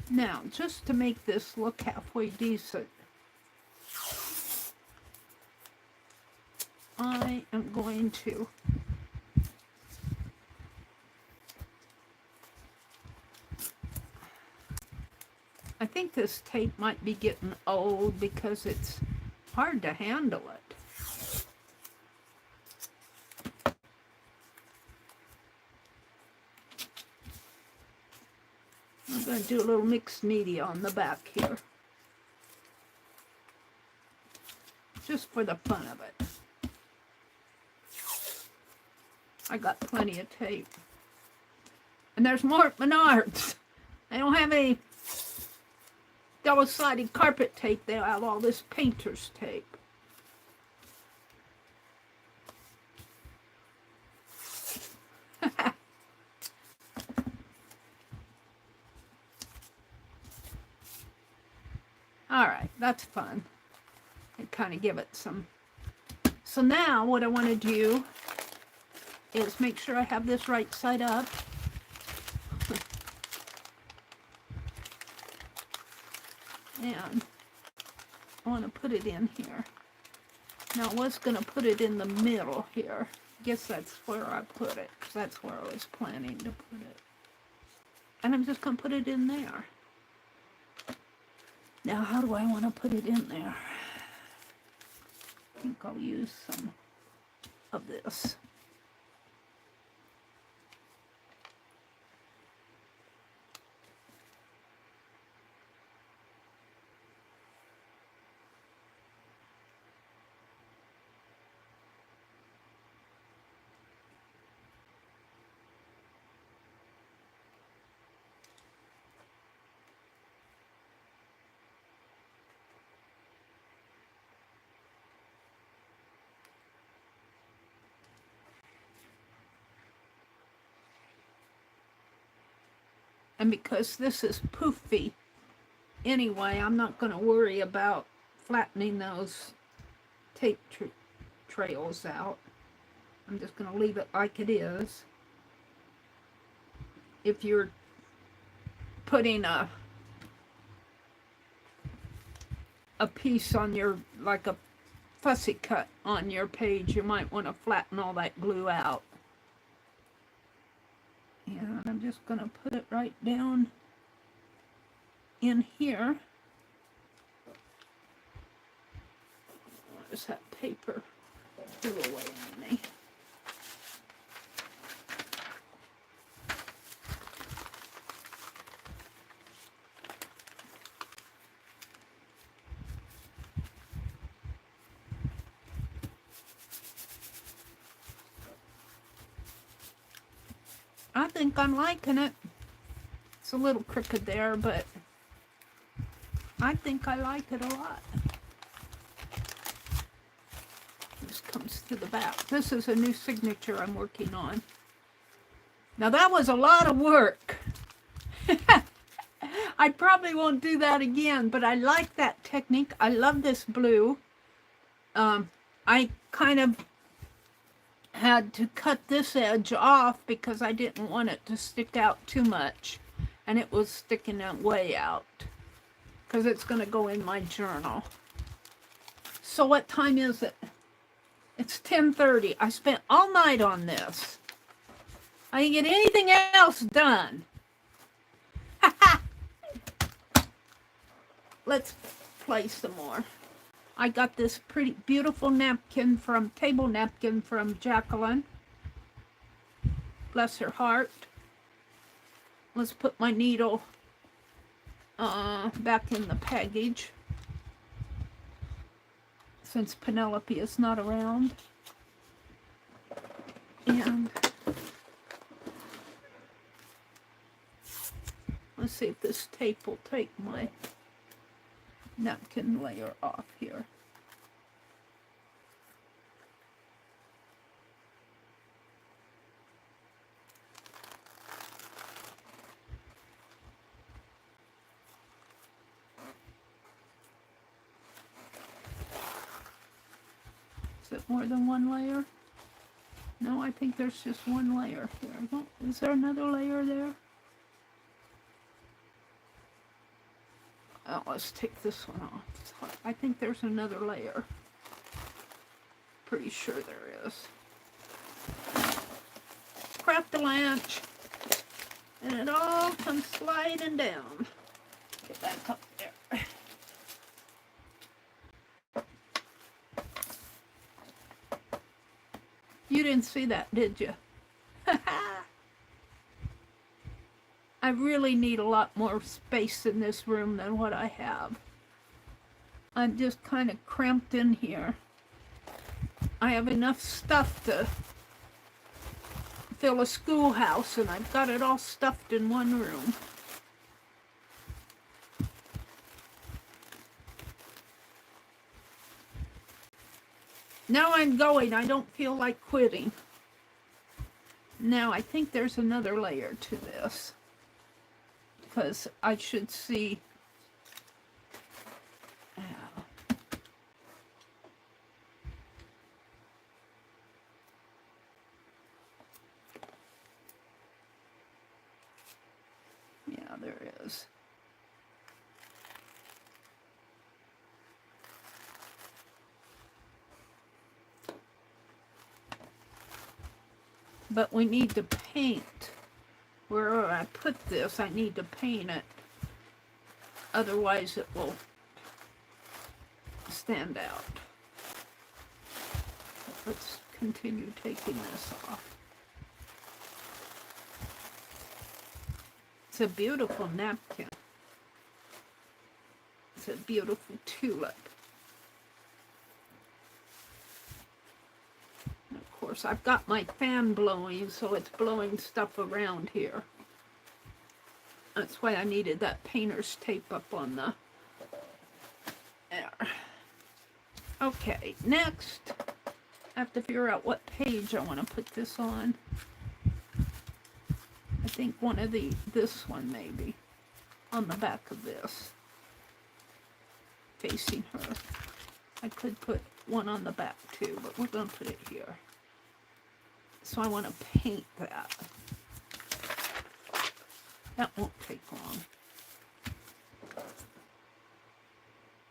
Now, just to make this look halfway decent, I am going to I think this tape might be getting old because it's hard to handle it. I'm going to do a little mixed media on the back here, just for the fun of it. I got plenty of tape. And there's more at Menards. They don't have any double-sided carpet tape. They have all this painter's tape. All right, that's fun. And kind of give it some. So now what I want to do is make sure I have this right side up. And I want to put it in here. Now I was going to put it in the middle here. I guess that's where I put it, because that's where I was planning to put it. And I'm just going to put it in there. Now how do I want to put it in there? I think I'll use some of this. And because this is poofy anyway, I'm not going to worry about flattening those tape trails out. I'm just going to leave it like it is. If you're putting a piece on your, like a fussy cut on your page, you might want to flatten all that glue out. And I'm just going to put it right down in here. Where's that paper? Flew away on me. I think I'm liking it. It's a little crooked there, but I think I like it a lot. This comes to the back. This is a new signature I'm working on. Now that was a lot of work. I probably won't do that again, but I like that technique. I love this blue. I kind of had to cut this edge off because I didn't want it to stick out too much, and it was sticking out way out because it's going to go in my journal. So what time is it? It's 10:30. I spent all night on this. I didn't get anything else done. Let's play some more. I got this pretty beautiful napkin table napkin from Jacqueline. Bless her heart. Let's put my needle back in the package since Penelope is not around. And let's see if this tape will take my napkin layer off here. Is it more than one layer? No, I think there's just one layer here. Is there another layer there? Oh, let's take this one off. I think there's another layer. Pretty sure there is. Craft-a-lanch. And it all comes sliding down. Get back up there. You didn't see that, did you? I really need a lot more space in this room than what I have. I'm just kind of cramped in here. I have enough stuff to fill a schoolhouse, and I've got it all stuffed in one room. Now I'm going. I don't feel like quitting. Now I think there's another layer to this, because I should see. Yeah, there is. But we need to paint. Wherever I put this, I need to paint it. Otherwise it will stand out. Let's continue taking this off. It's a beautiful napkin. It's a beautiful tulip. And of course, I've got my fan blowing, so it's blowing stuff around here. That's why I needed that painter's tape up on the there. Okay, next, I have to figure out what page I want to put this on. I think one of this one maybe, on the back of this, facing her. I could put one on the back too, but we're going to put it here. So I want to paint that. That won't take long.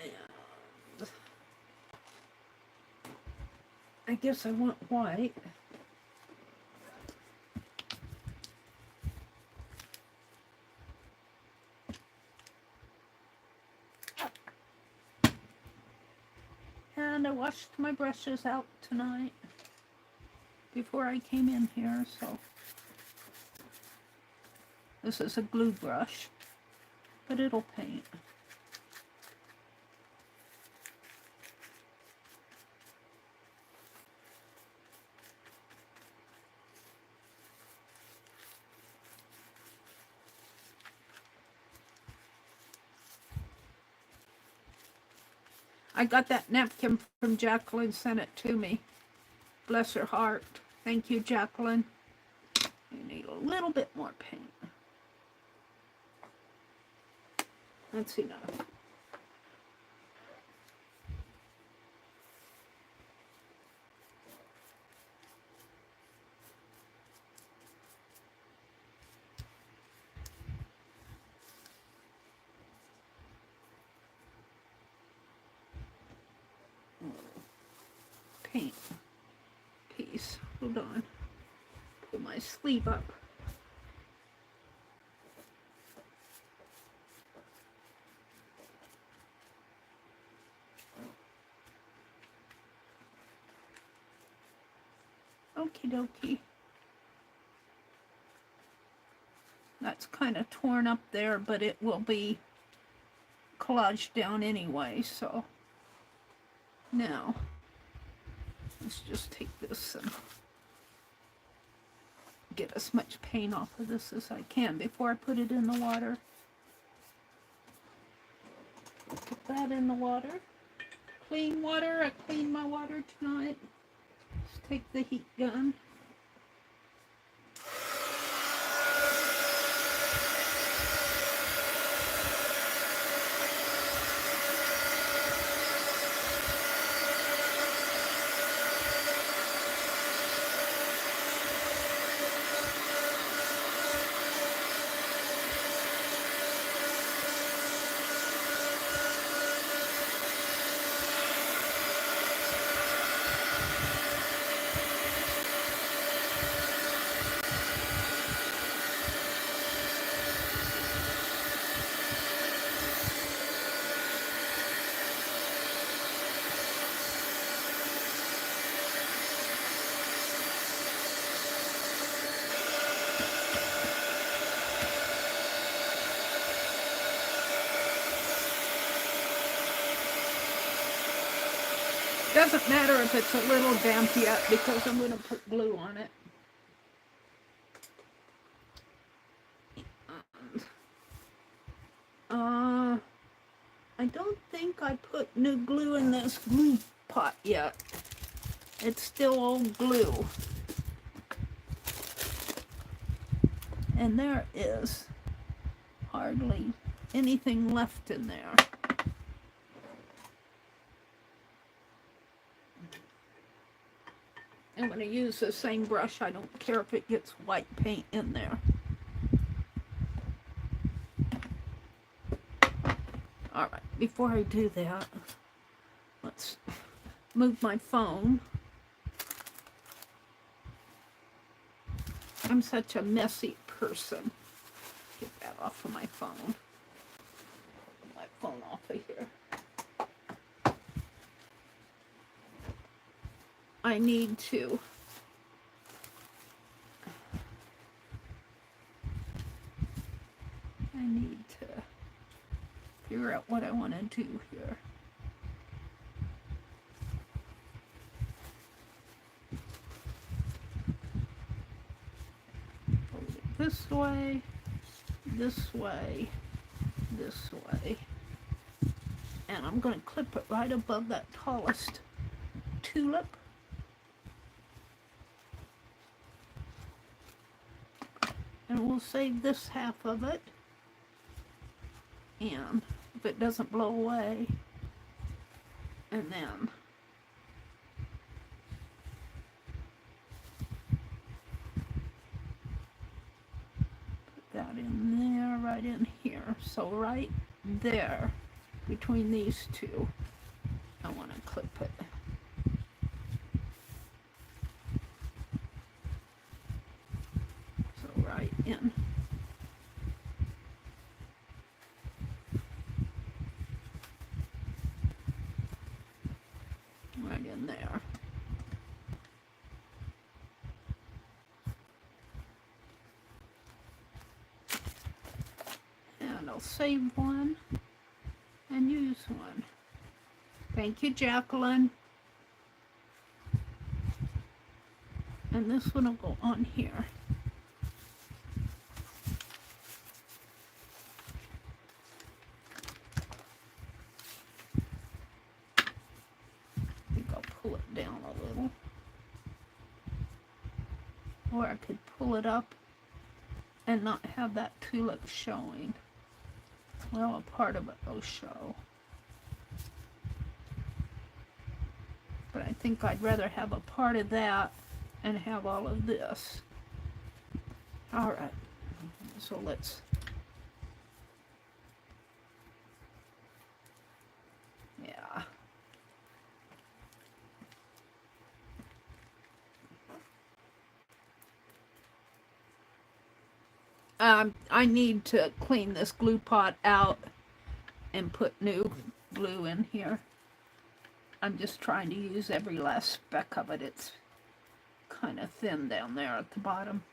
And I guess I want white. And I washed my brushes out tonight before I came in here, so this is a glue brush, but it'll paint. I got that napkin from Jacqueline, sent it to me. Bless her heart. Thank you, Jacqueline. You need a little bit more paint. That's enough. Paint piece. Hold on. Pull my sleeve up. Okie dokie. That's kind of torn up there, but it will be collaged down anyway, so now let's just take this and get as much paint off of this as I can before I put it in the water. Put that in the water. Clean water. I cleaned my water tonight. Let's take the heat gun. Doesn't matter if it's a little damp yet because I'm going to put glue on it. I don't think I put new glue in this glue pot yet. It's still old glue. And there is hardly anything left in there. I'm going to use the same brush. I don't care if it gets white paint in there. All right, before I do that, let's move my phone. I'm such a messy person. Get that off of my phone. Get my phone off of here. I need to figure out what I want to do here. Fold it this way, this way, this way. And I'm going to clip it right above that tallest tulip. And we'll save this half of it. And if it doesn't blow away, and then put that in there, right in here. So right there, between these two, I want to clip it. So right in. Right in there. And I'll save one and use one. Thank you, Jacqueline. And this one will go on here. I think I'll pull it down a little. Or I could pull it up and not have that tulip showing. Well, a part of it will show. But I think I'd rather have a part of that and have all of this. All right, so let's I need to clean this glue pot out and put new glue in here. I'm just trying to use every last speck of it. It's kind of thin down there at the bottom.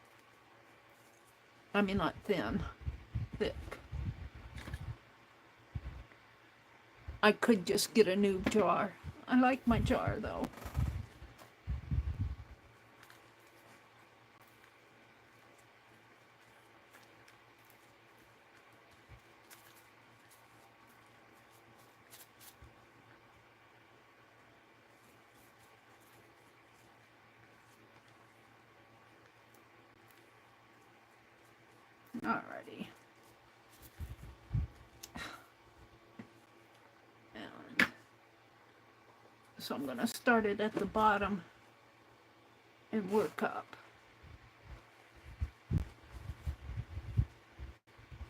I mean, not thin, thick. I could just get a new jar. I like my jar though. Alrighty. And so I'm going to start it at the bottom and work up. Of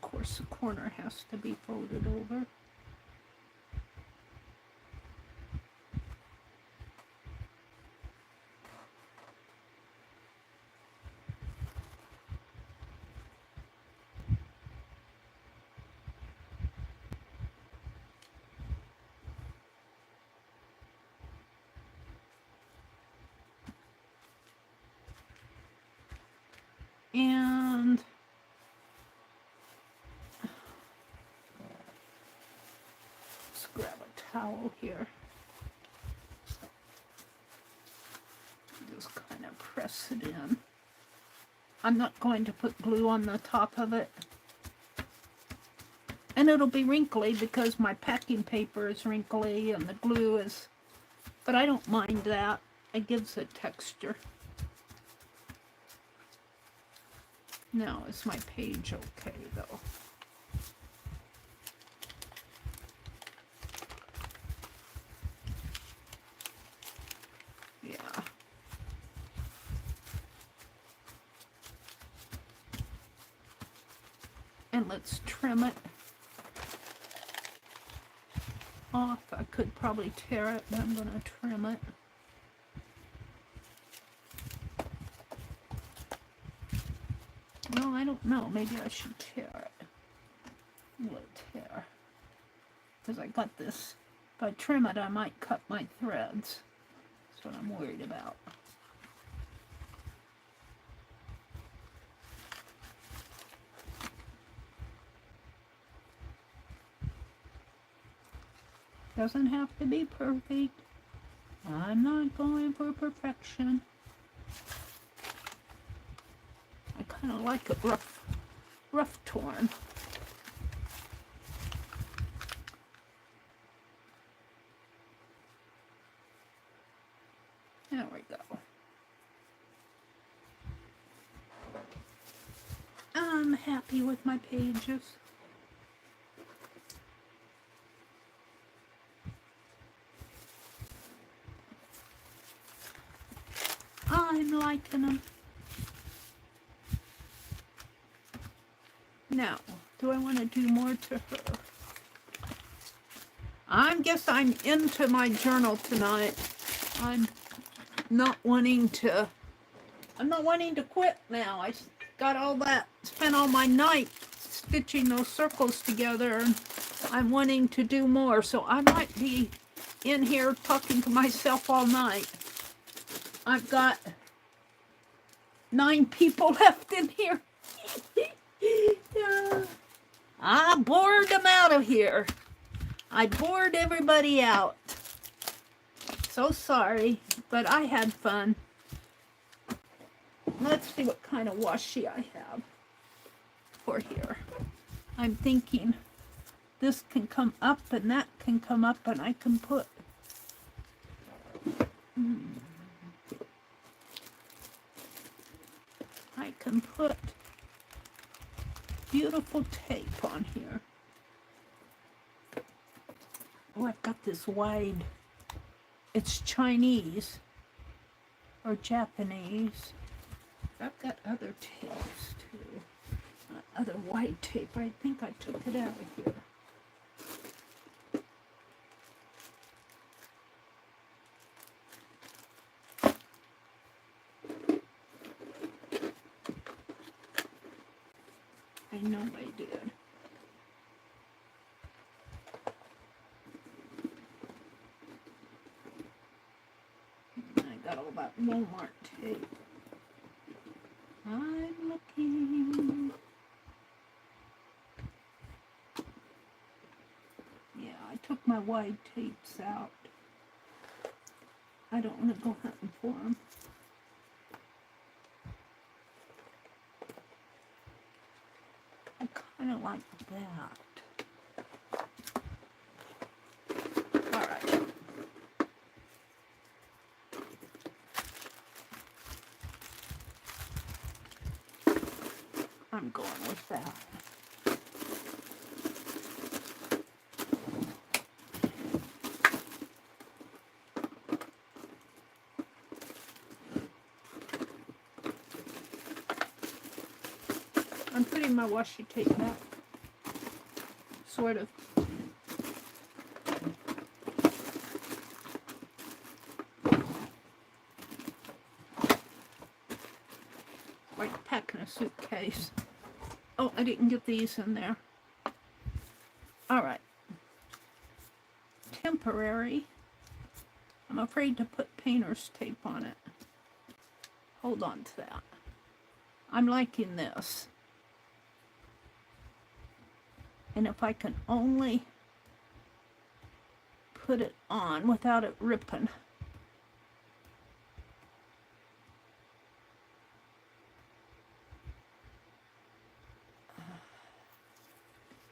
course, the corner has to be folded over. And let's grab a towel here. Just kind of press it in. I'm not going to put glue on the top of it. And it'll be wrinkly because my packing paper is wrinkly and the glue is, but I don't mind that. It gives it texture. Now, is my page okay though? Yeah. And let's trim it off. I could probably tear it, but I'm going to trim it. Well, I don't know. Maybe I should tear it. We'll tear. Because I got this. If I trim it, I might cut my threads. That's what I'm worried about. Doesn't have to be perfect. I'm not going for perfection. I kind of like it rough torn. There we go. I'm happy with my pages. I'm liking them. Now, do I want to do more to her? I guess I'm into my journal tonight. I'm not wanting to quit now. I got all that, spent all my night stitching those circles together, and I'm wanting to do more. So I might be in here talking to myself all night. I've got 9 people left in here. I bored them out of here. I bored everybody out. So sorry, but I had fun. Let's see what kind of washi I have for here. I'm thinking this can come up and that can come up and I can put beautiful tape on here. Oh, I've got this wide, it's Chinese or Japanese. I've got other tapes too. Other white tape. I think I took it out of here. I know I did. I got all that Walmart tape. I'm looking. Yeah, I took my wide tapes out. I don't want to go hunting for them. I kind of like that. All right. I'm going with that. I'm putting my washi tape back, sort of. Like packing a suitcase. Oh, I didn't get these in there. All right. Temporary. I'm afraid to put painter's tape on it. Hold on to that. I'm liking this. And if I can only put it on without it ripping.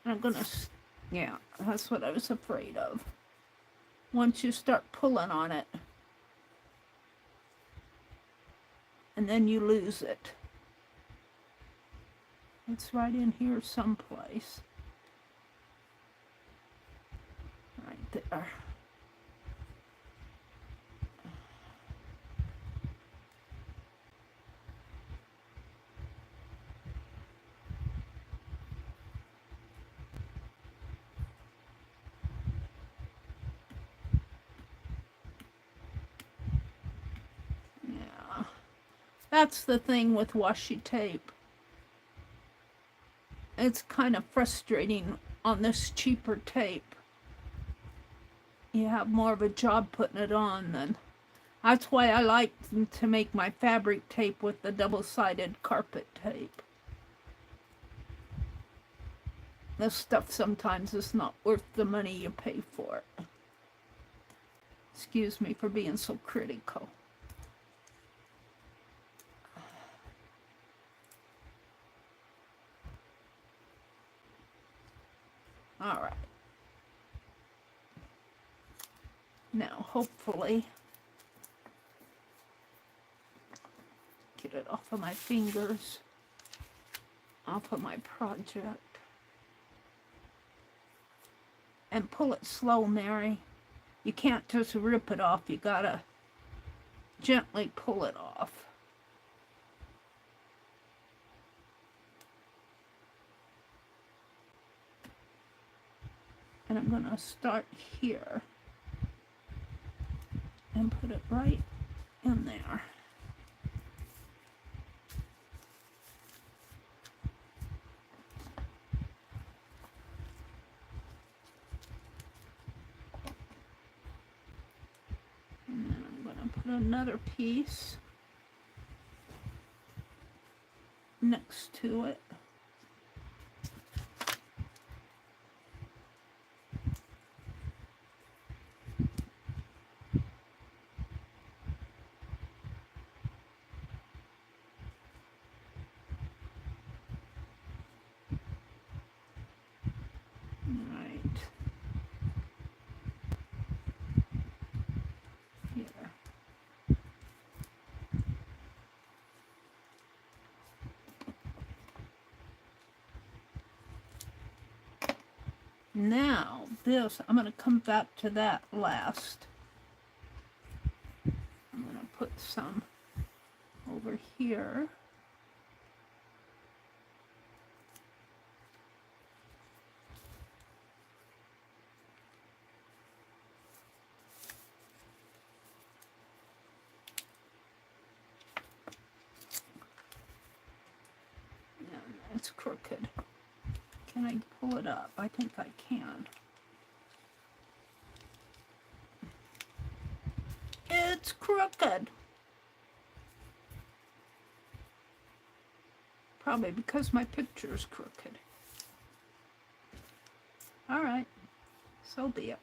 I'm going to Yeah, that's what I was afraid of. Once you start pulling on it, and then you lose it. It's right in here someplace. Right there. Yeah. That's the thing with washi tape. It's kind of frustrating on this cheaper tape. You have more of a job putting it on than... That's why I like to make my fabric tape with the double-sided carpet tape. This stuff sometimes is not worth the money you pay for it. Excuse me for being so critical. All right. Now, hopefully, get it off of my fingers, off of my project. And pull it slow, Mary. You can't just rip it off. You gotta gently pull it off. And I'm gonna start here and put it right in there. And then I'm gonna put another piece next to it. Now, this, I'm going to come back to that last. I'm going to put some over here. And it's crooked. Can I pull it up? I think I can. It's crooked. Probably because my picture is crooked. All right, so be it.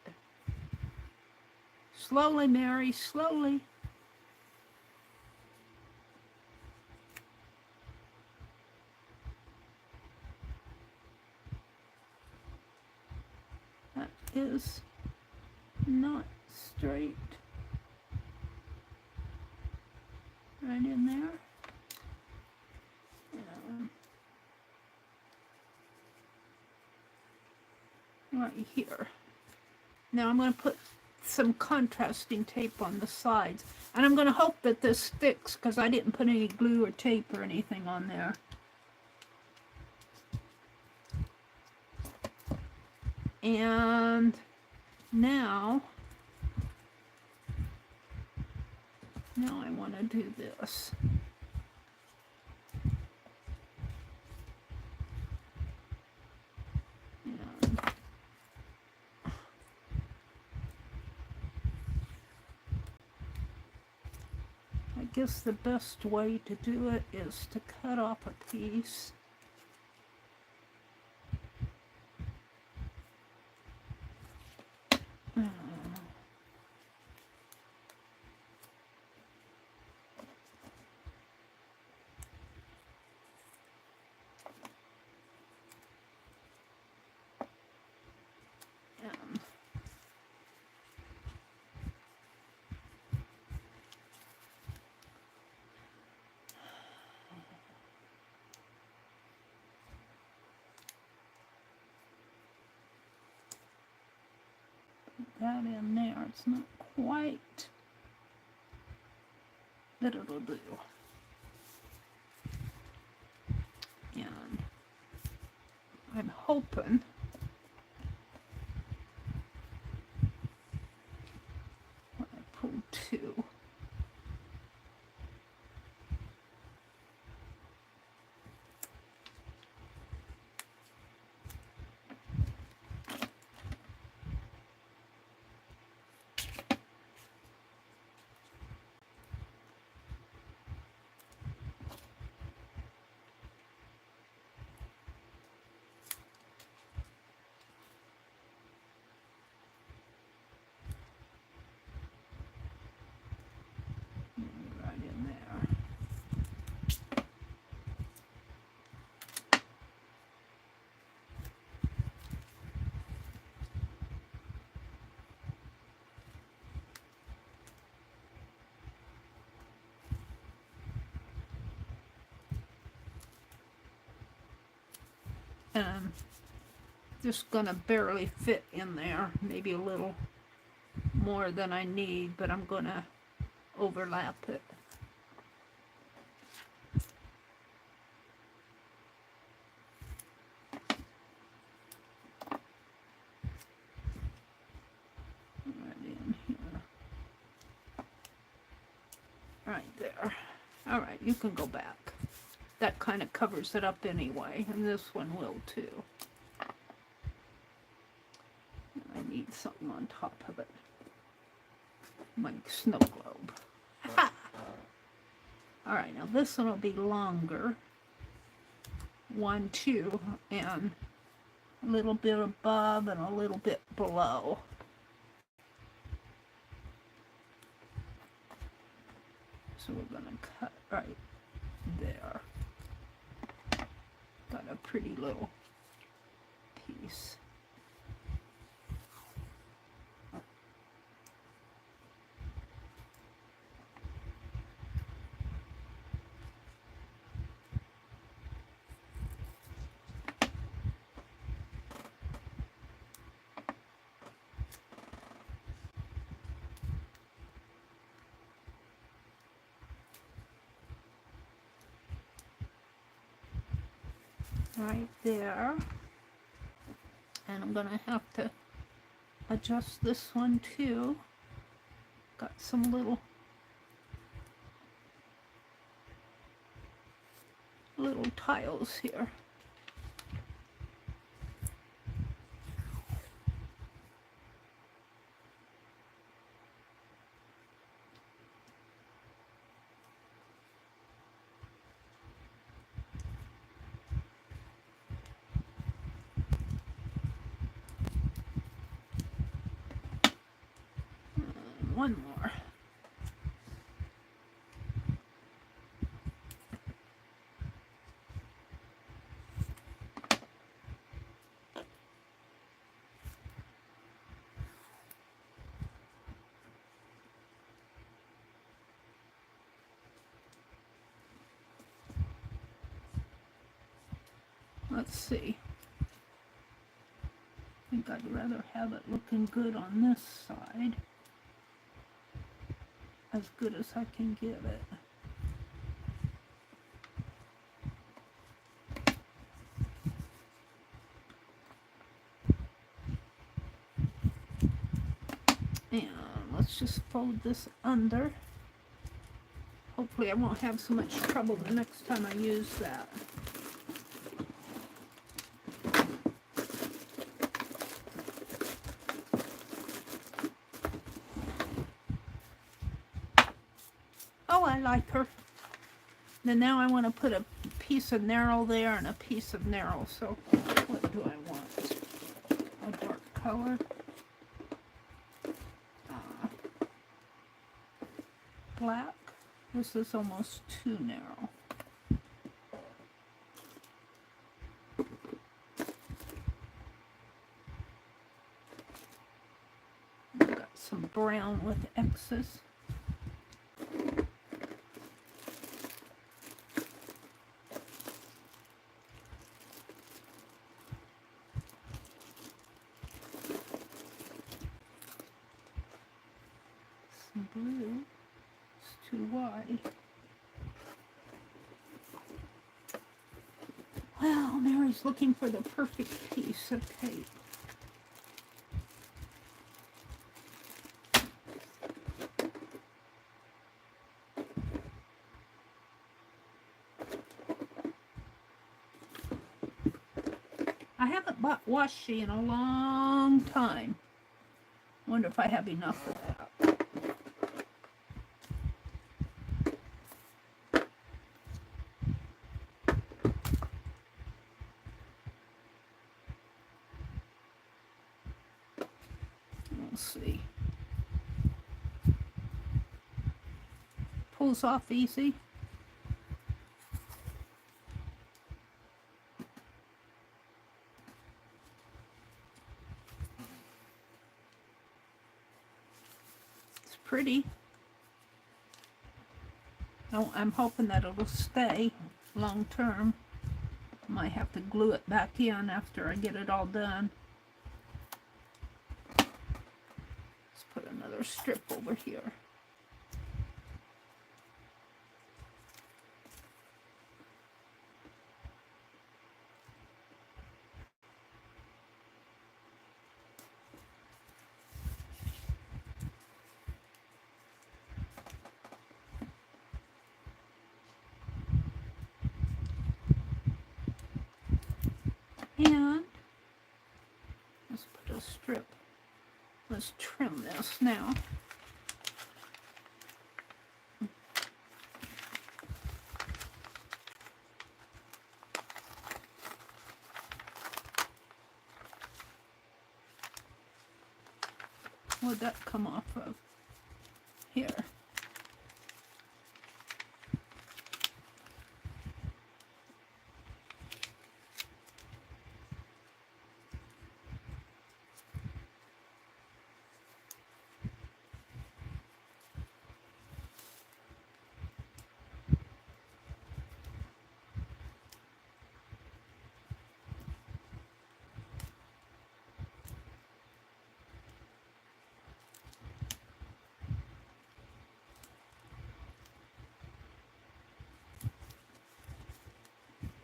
Slowly, Mary, slowly. That is not straight. Right in there. Right here. Now I'm going to put some contrasting tape on the sides. And I'm going to hope that this sticks because I didn't put any glue or tape or anything on there. And now I want to do this. And I guess the best way to do it is to cut off a piece. that in there. It's not quite, but it'll do. And I'm hoping when I pull two, right in there. And I'm just gonna barely fit in there, maybe a little more than I need, but I'm gonna overlap it. Right in here. Right there. All right, you can go back. That kind of covers it up anyway, and this one will too. I need something on top of it. My snow globe. Ha! All right, now this one will be longer. 1, 2, and a little bit above and a little bit below. So we're gonna cut right there. Got a pretty little piece. Right there, and I'm gonna have to adjust this one too. Got some little tiles here. One more. Let's see. I think I'd rather have it looking good on this side. As good as I can get it. And let's just fold this under. Hopefully I won't have so much trouble the next time I use that. Oh, I like her. Then now I want to put a piece of narrow there and a piece of narrow. So what do I want? A dark color. Black. This is almost too narrow. Got some brown with X's. some blue. It's too wide. Well, Mary's looking for the perfect piece of tape. I haven't bought washi in a long time. Wonder if I have enough of that. We'll see. Pulls off easy. It's pretty. Oh, I'm hoping that it'll stay long term. Might have to glue it back in after I get it all done. Let's put another strip over here. And let's put a strip. Let's trim this now. Where'd that come off of? Here.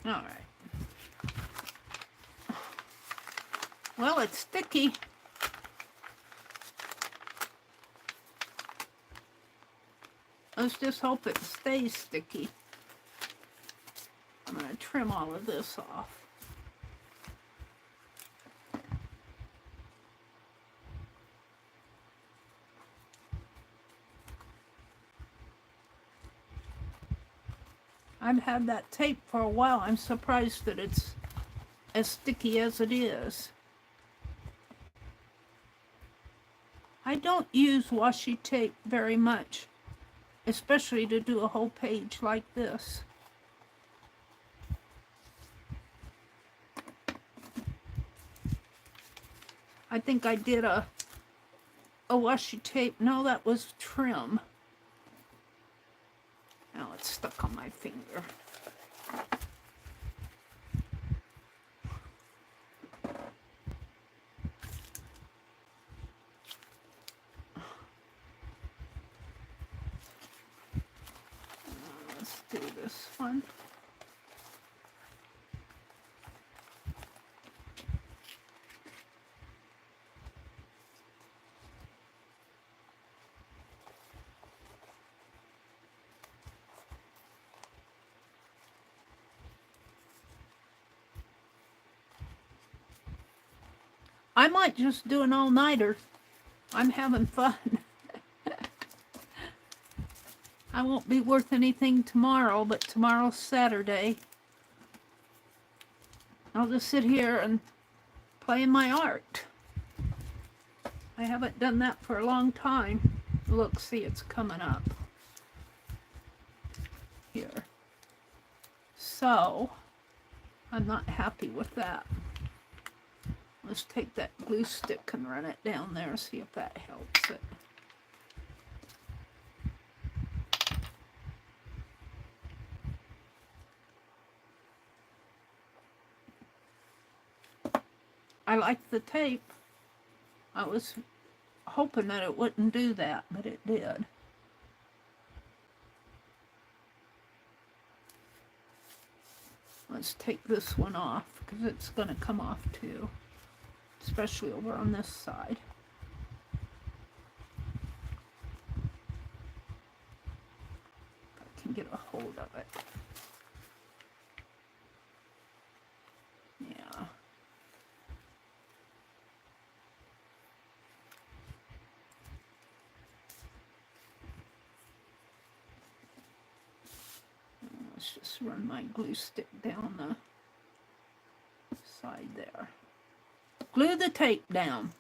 All right. Well, it's sticky. Let's just hope it stays sticky. I'm going to trim all of this off. I've had that tape for a while. I'm surprised that it's as sticky as it is. I don't use washi tape very much, especially to do a whole page like this. I think I did a washi tape. No, that was trim. Now it's stuck on my finger. Let's do this one. I might just do an all-nighter. I'm having fun. I won't be worth anything tomorrow, but tomorrow's Saturday. I'll just sit here and play in my art. I haven't done that for a long time. Look, see, it's coming up. Here. So, I'm not happy with that. Let's take that glue stick and run it down there, see if that helps it. I like the tape. I was hoping that it wouldn't do that, but it did. Let's take this one off because it's going to come off too, especially over on this side. If I can get a hold of it. Yeah. Let's just run my glue stick down the side there. Glue the tape down.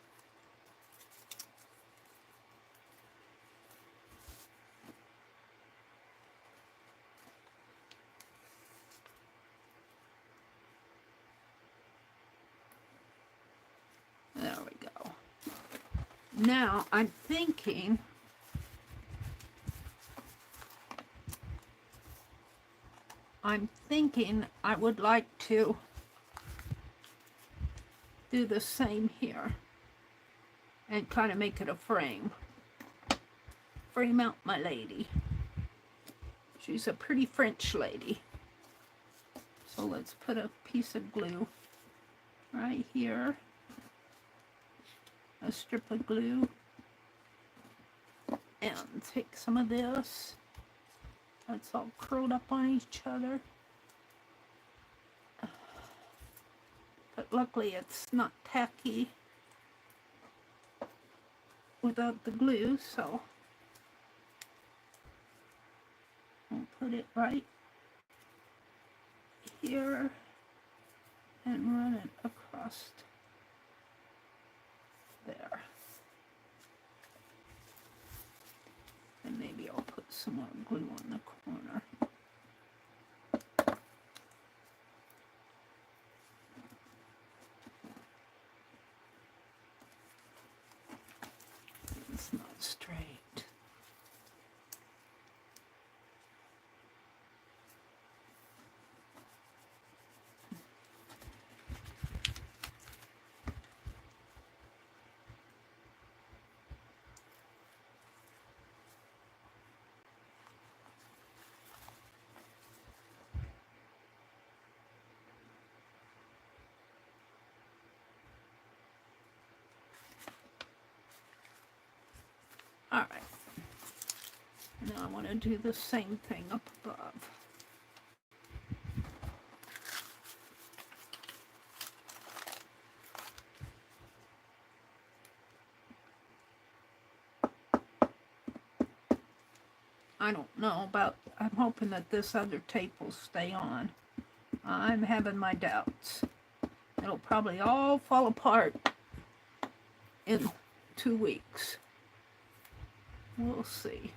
There we go. Now I'm thinking I would like to do the same here and kind of make it a frame. Frame out my lady. She's a pretty French lady. So let's put a piece of glue right here. A strip of glue. And take some of this. It's all curled up on each other. But luckily it's not tacky without the glue, so I'll put it right here and run it across there. And maybe I'll put some more glue on the corner. It's not straight. All right. Now I want to do the same thing up above. I don't know about, I'm hoping that this other tape will stay on. I'm having my doubts. It'll probably all fall apart in 2 weeks. We'll see.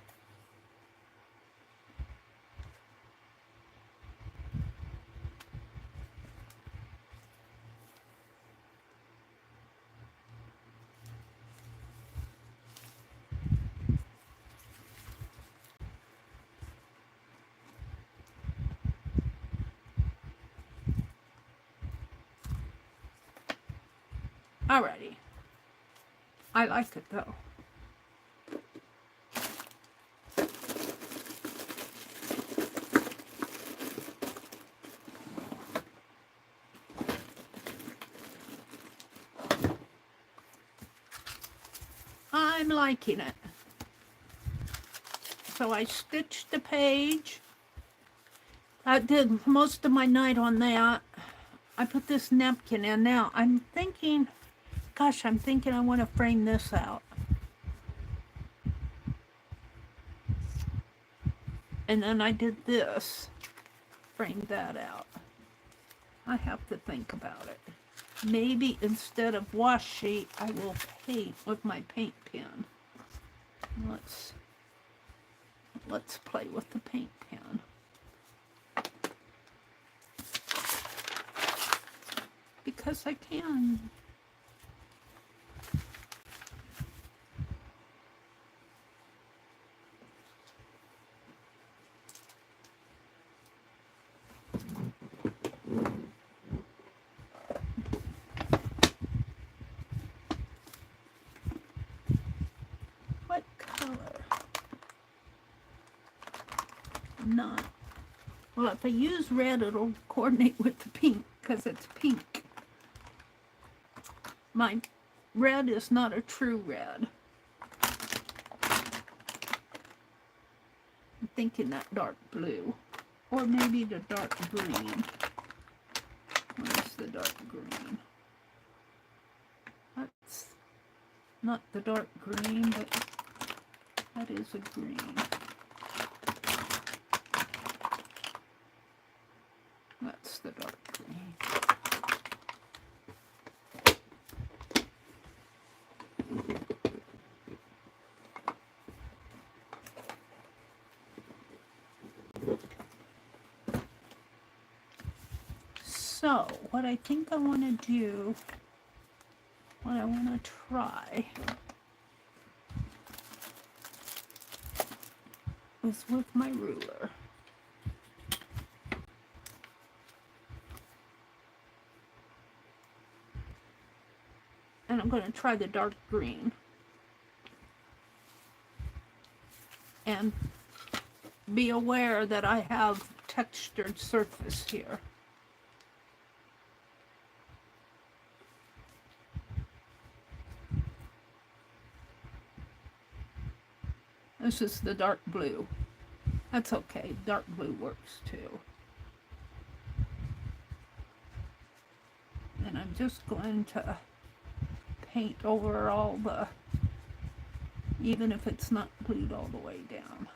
Alrighty. I like it though. I'm liking it. So I stitched the page. I did most of my night on that. I put this napkin in. Now I'm thinking, gosh, I'm thinking I want to frame this out. And then I did this, framed that out. I have to think about it. Maybe instead of washi, I will paint with my paint pen. Let's play with the paint pen. Because I can. not. Well, if I use red, it'll coordinate with the pink, because it's pink. My red is not a true red. I'm thinking that dark blue. Or maybe the dark green. Where's the dark green? That's not the dark green, but that is a green. That's the dark green. So, what I think I want to do, what I want to try, is with my ruler. And I'm going to try the dark green. And be aware that I have textured surface here. This is the dark blue. That's okay. Dark blue works too. And I'm just going to paint over all the, even if it's not glued all the way down.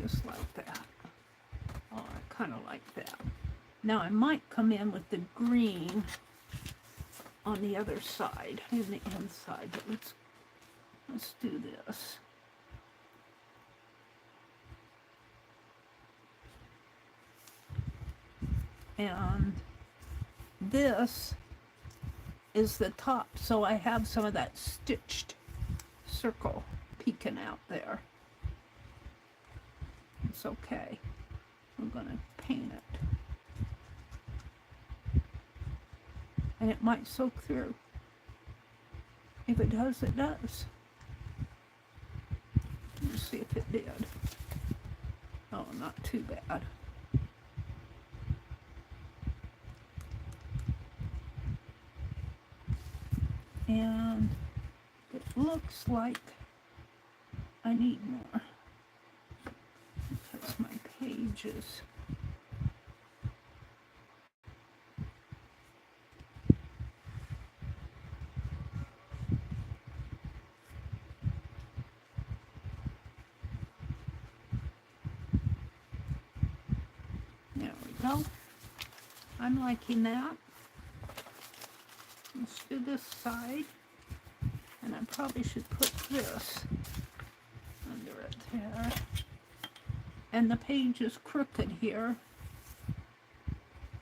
Just like that. Oh, I kind of like that. Now I might come in with the green on the other side, in the inside, but let's do this. And this is the top, so I have some of that stitched circle peeking out there. It's okay. I'm gonna paint it. And it might soak through. If it does, it does. Let's see if it did. Oh, not too bad. And it looks like I need more. Because my pages. There we go. I'm liking that. Let's do this side. And I probably should put this under it there. And the page is crooked here.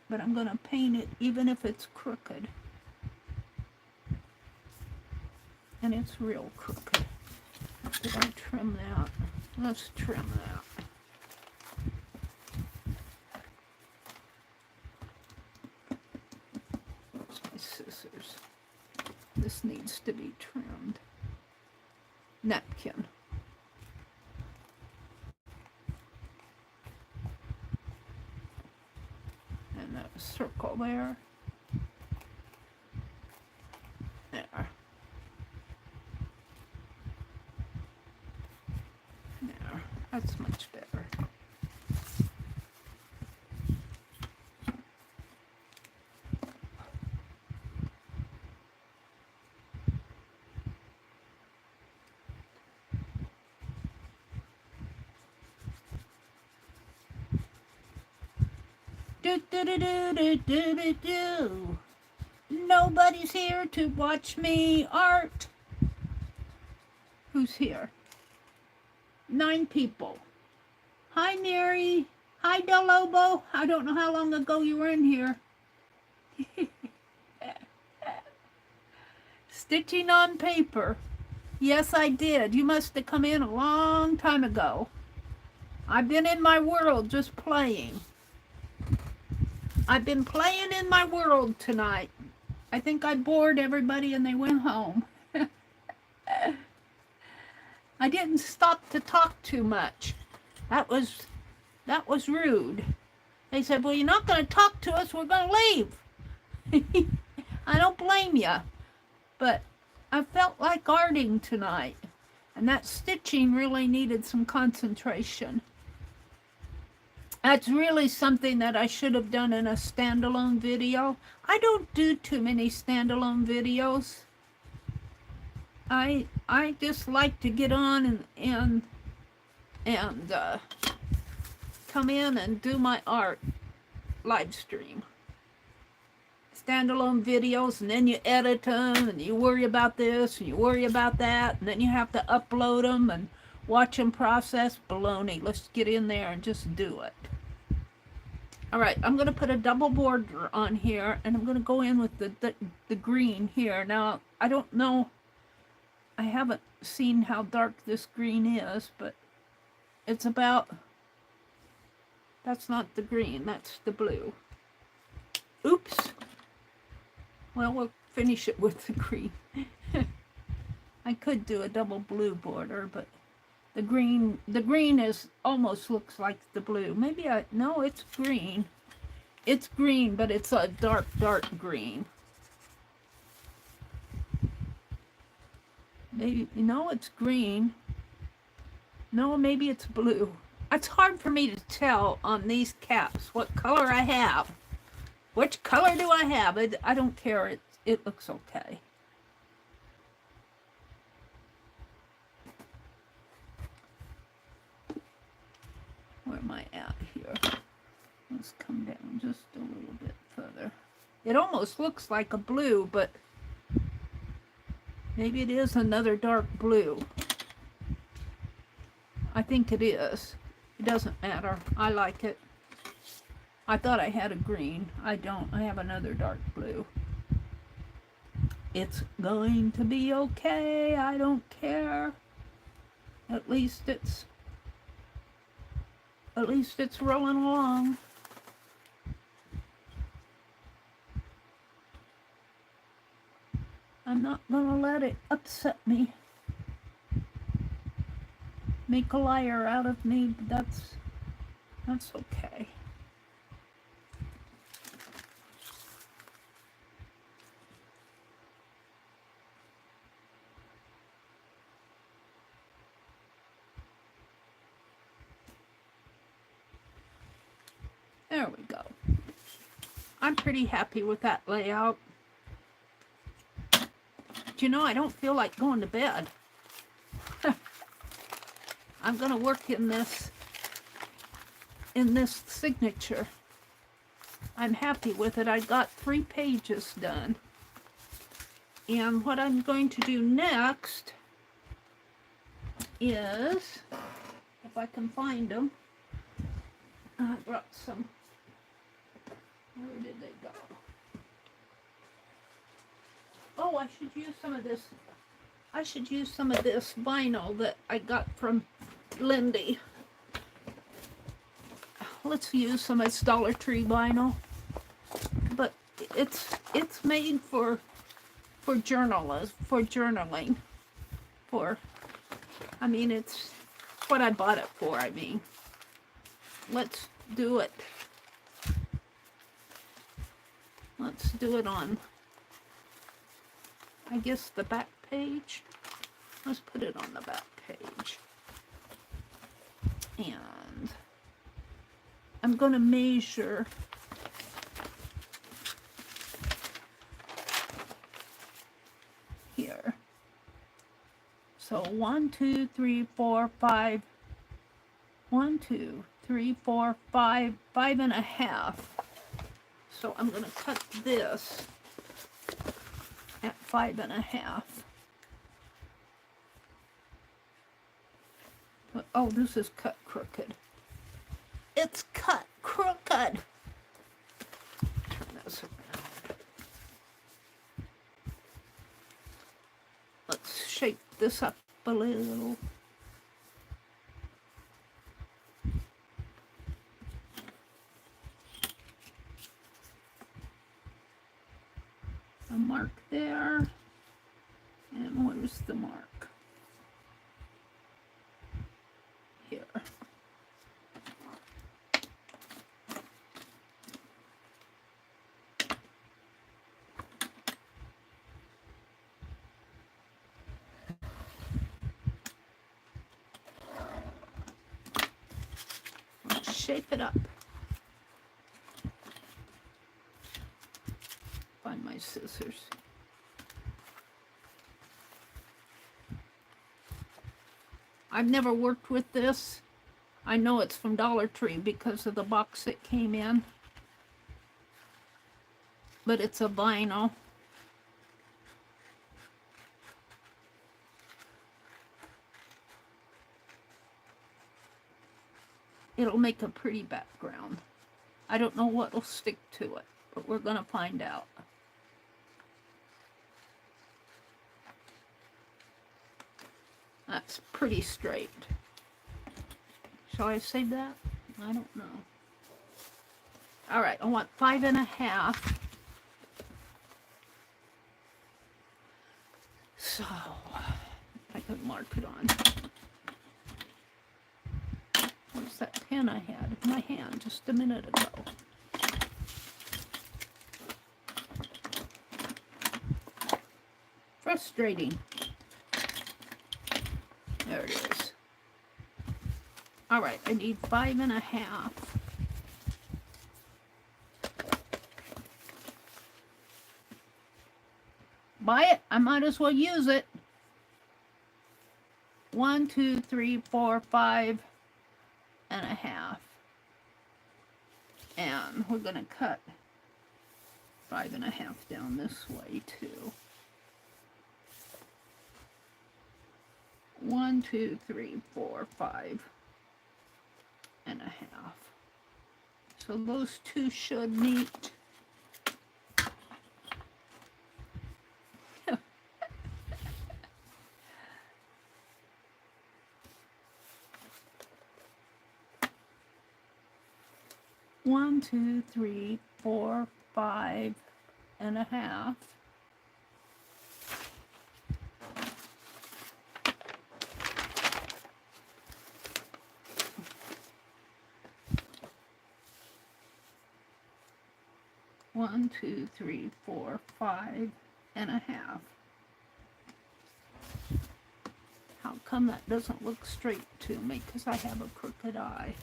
But I'm going to paint it even if it's crooked. And it's real crooked. Did I trim that? Let's trim that. Scissors. This needs to be trimmed. Napkin. And a circle there. There. There. That's much better. Do. Nobody's here to watch me art. Who's here? 9 people. Hi, Meri. Hi, Del Lobo. I don't know how long ago you were in here. Stitching on paper. Yes, I did. You must have come in a long time ago. I've been in my world just playing. I've been playing in my world tonight. I think I bored everybody and they went home. I didn't stop to talk too much. That was rude. They said, well, you're not going to talk to us, we're going to leave. I don't blame you, but I felt like arting tonight, and that stitching really needed some concentration. That's really something that I should have done in a standalone video. I don't do too many standalone videos. I just like to get on and come in and do my art live stream. Standalone videos, and then you edit them, and you worry about this, and you worry about that, and then you have to upload them and watch them process. Baloney. Let's get in there and just do it. All right, I'm going to put a double border on here, and I'm going to go in with the green here. Now, I don't know, I haven't seen how dark this green is, but it's about, that's not the green, that's the blue. Oops. Well, we'll finish it with the green. I could do a double blue border, but the green is almost looks like the blue. Maybe no, it's green. It's green, but it's a dark green. Maybe, no, it's green. No, maybe it's blue. It's hard for me to tell on these caps what color I have. Which color do I have? I don't care. It looks okay. Where am I at here? Let's come down just a little bit further. It almost looks like a blue, but maybe it is another dark blue. I think it is. It doesn't matter. I like it. I thought I had a green. I don't. I have another dark blue. It's going to be okay. I don't care. At least it's rolling along. I'm not gonna let it upset me. Make a liar out of me, but that's okay. There we go. I'm pretty happy with that layout. Do you know, I don't feel like going to bed. I'm going to work in this signature. I'm happy with it. I got 3 pages done. And what I'm going to do next is, if I can find them, I brought some. Where did they go? Oh, I should use some of this. I should use some of this vinyl that I got from Lindy. Let's use some of this Dollar Tree vinyl. But it's made for journaling. I mean, it's what I bought it for, I mean. Let's do it. Let's do it on, I guess, the back page. Let's put it on the back page. And I'm going to measure here. So 1, 2, 3, 4, 5. 1, 2, 3, 4, 5, 5.5. So I'm going to cut this at 5.5. But, oh, this is cut crooked. It's cut crooked. Turn this around. Let's shape this up a little. A mark there. And where's the mark? Here. Let's shape it up. Find my scissors. I've never worked with this. I know it's from Dollar Tree because of the box it came in. But it's a vinyl. It'll make a pretty background. I don't know what will stick to it, but we're gonna find out. That's pretty straight. Shall I save that? I don't know. All right, I want 5.5. So, I can mark it on. Where's that pen I had in my hand just a minute ago? Frustrating. There it is. All right, I need 5.5. Buy it, I might as well use it. 1, 2, 3, 4, 5.5. And we're gonna cut 5.5 down this way too. 1, 2, 3, 4, 5.5. So those two should meet. One, 2, 3, 4, 5.5. One, 2, 3, 4, 5.5. How come that doesn't look straight to me? Because I have a crooked eye.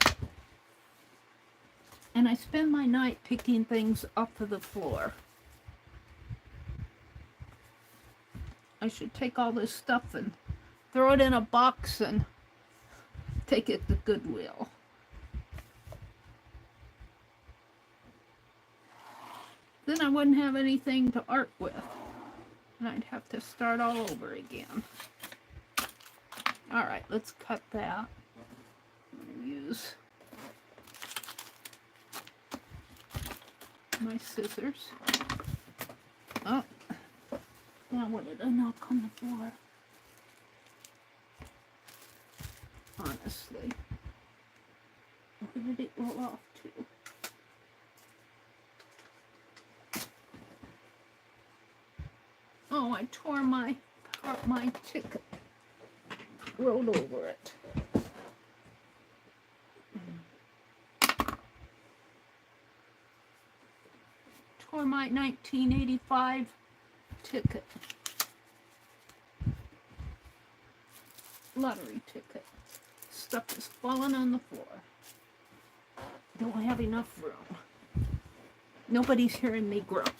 And I spend my night picking things off of the floor. I should take all this stuff and throw it in a box and take it to Goodwill. Then I wouldn't have anything to art with. And I'd have to start all over again. Alright, let's cut that. I'm going to use my scissors. Oh, now what did I knock on the floor? Honestly, where did it roll off to? Oh, I tore my ticket. Rolled over it. Tore my 1985 ticket. Lottery ticket. Stuff is falling on the floor. Don't have enough room. Nobody's hearing me grump.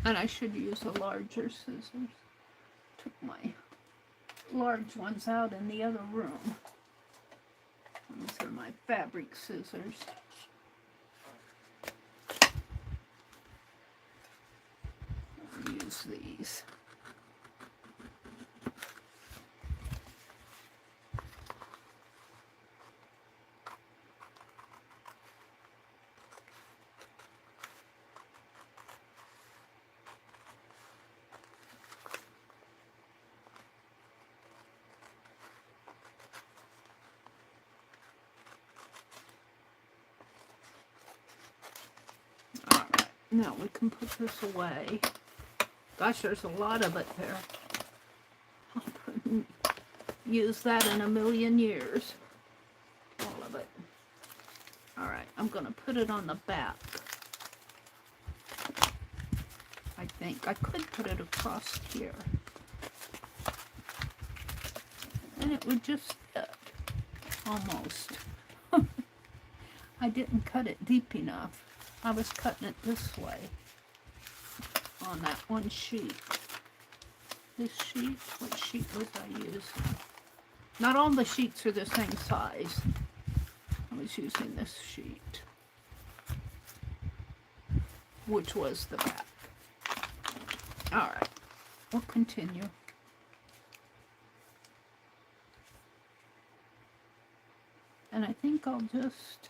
And I should use a larger scissors. Took my large ones out in the other room. These are my fabric scissors. I'll use these. Now we can put this away. Gosh, there's a lot of it there. I couldn't use that in a million years. All of it. Alright, I'm going to put it on the back. I think I could put it across here. And it would just fit. Almost. I didn't cut it deep enough. I was cutting it this way. On that one sheet. This sheet? What sheet was I using? Not all the sheets are the same size. I was using this sheet. Which was the back. Alright. We'll continue. And I think I'll just...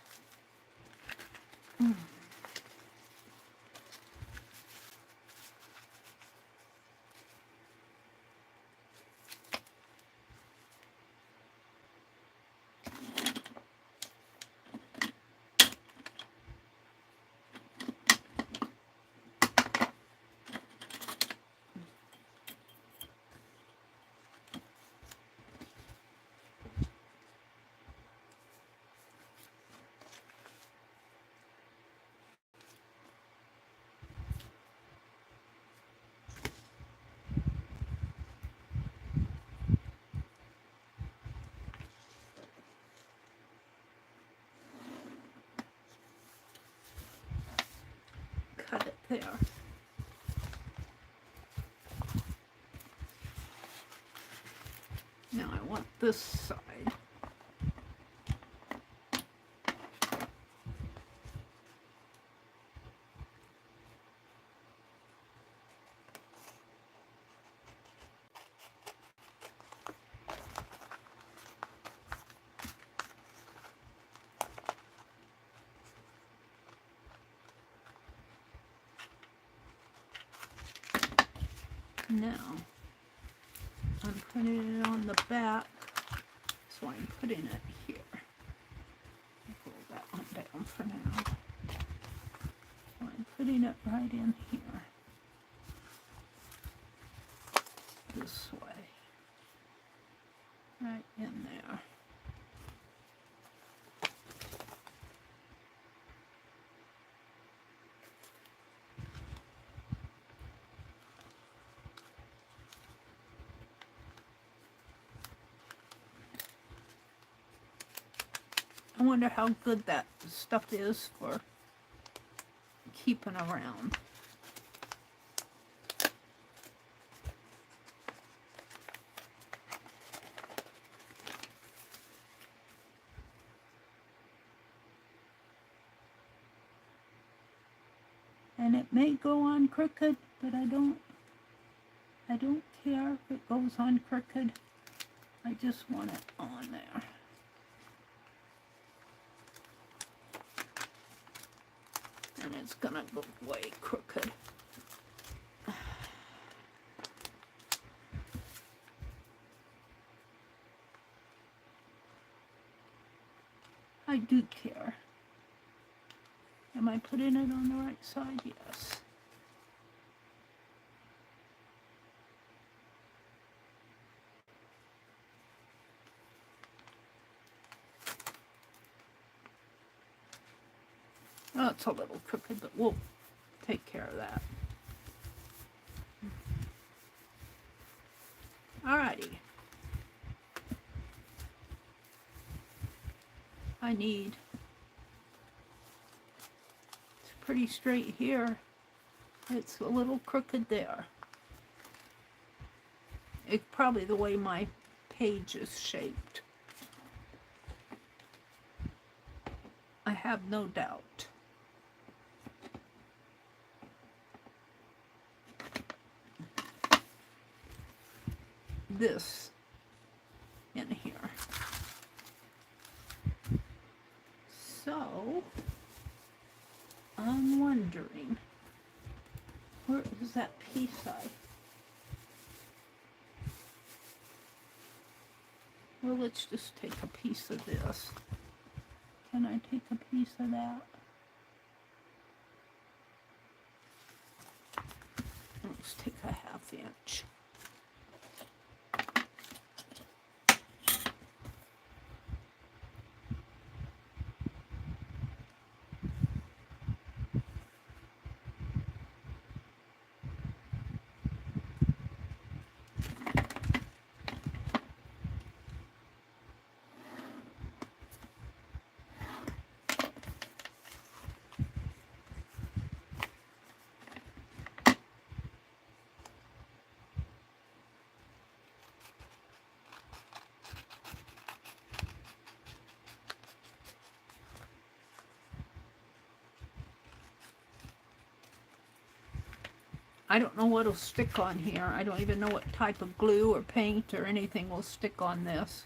cut it there. Now I want this side. Now, I'm putting it on the back, so I'm putting it here. I'll pull that one down for now. So I'm putting it right in here. This way. Right in there. I wonder how good that stuff is for keeping around. And it may go on crooked, but I don't care if it goes on crooked. I just want it on there. And it's gonna go way crooked. I do care. Am I putting it on the right side? Yes. Oh, it's a little crooked, but we'll take care of that. Alrighty. I need... It's pretty straight here. It's a little crooked there. It's probably the way my page is shaped. I have no doubt. This in here. So, I'm wondering, where is that piece well, let's just take a piece of this. Can I take a piece of that? Let's take a 1/2 inch. I don't know what'll stick on here. I don't even know what type of glue or paint or anything will stick on this.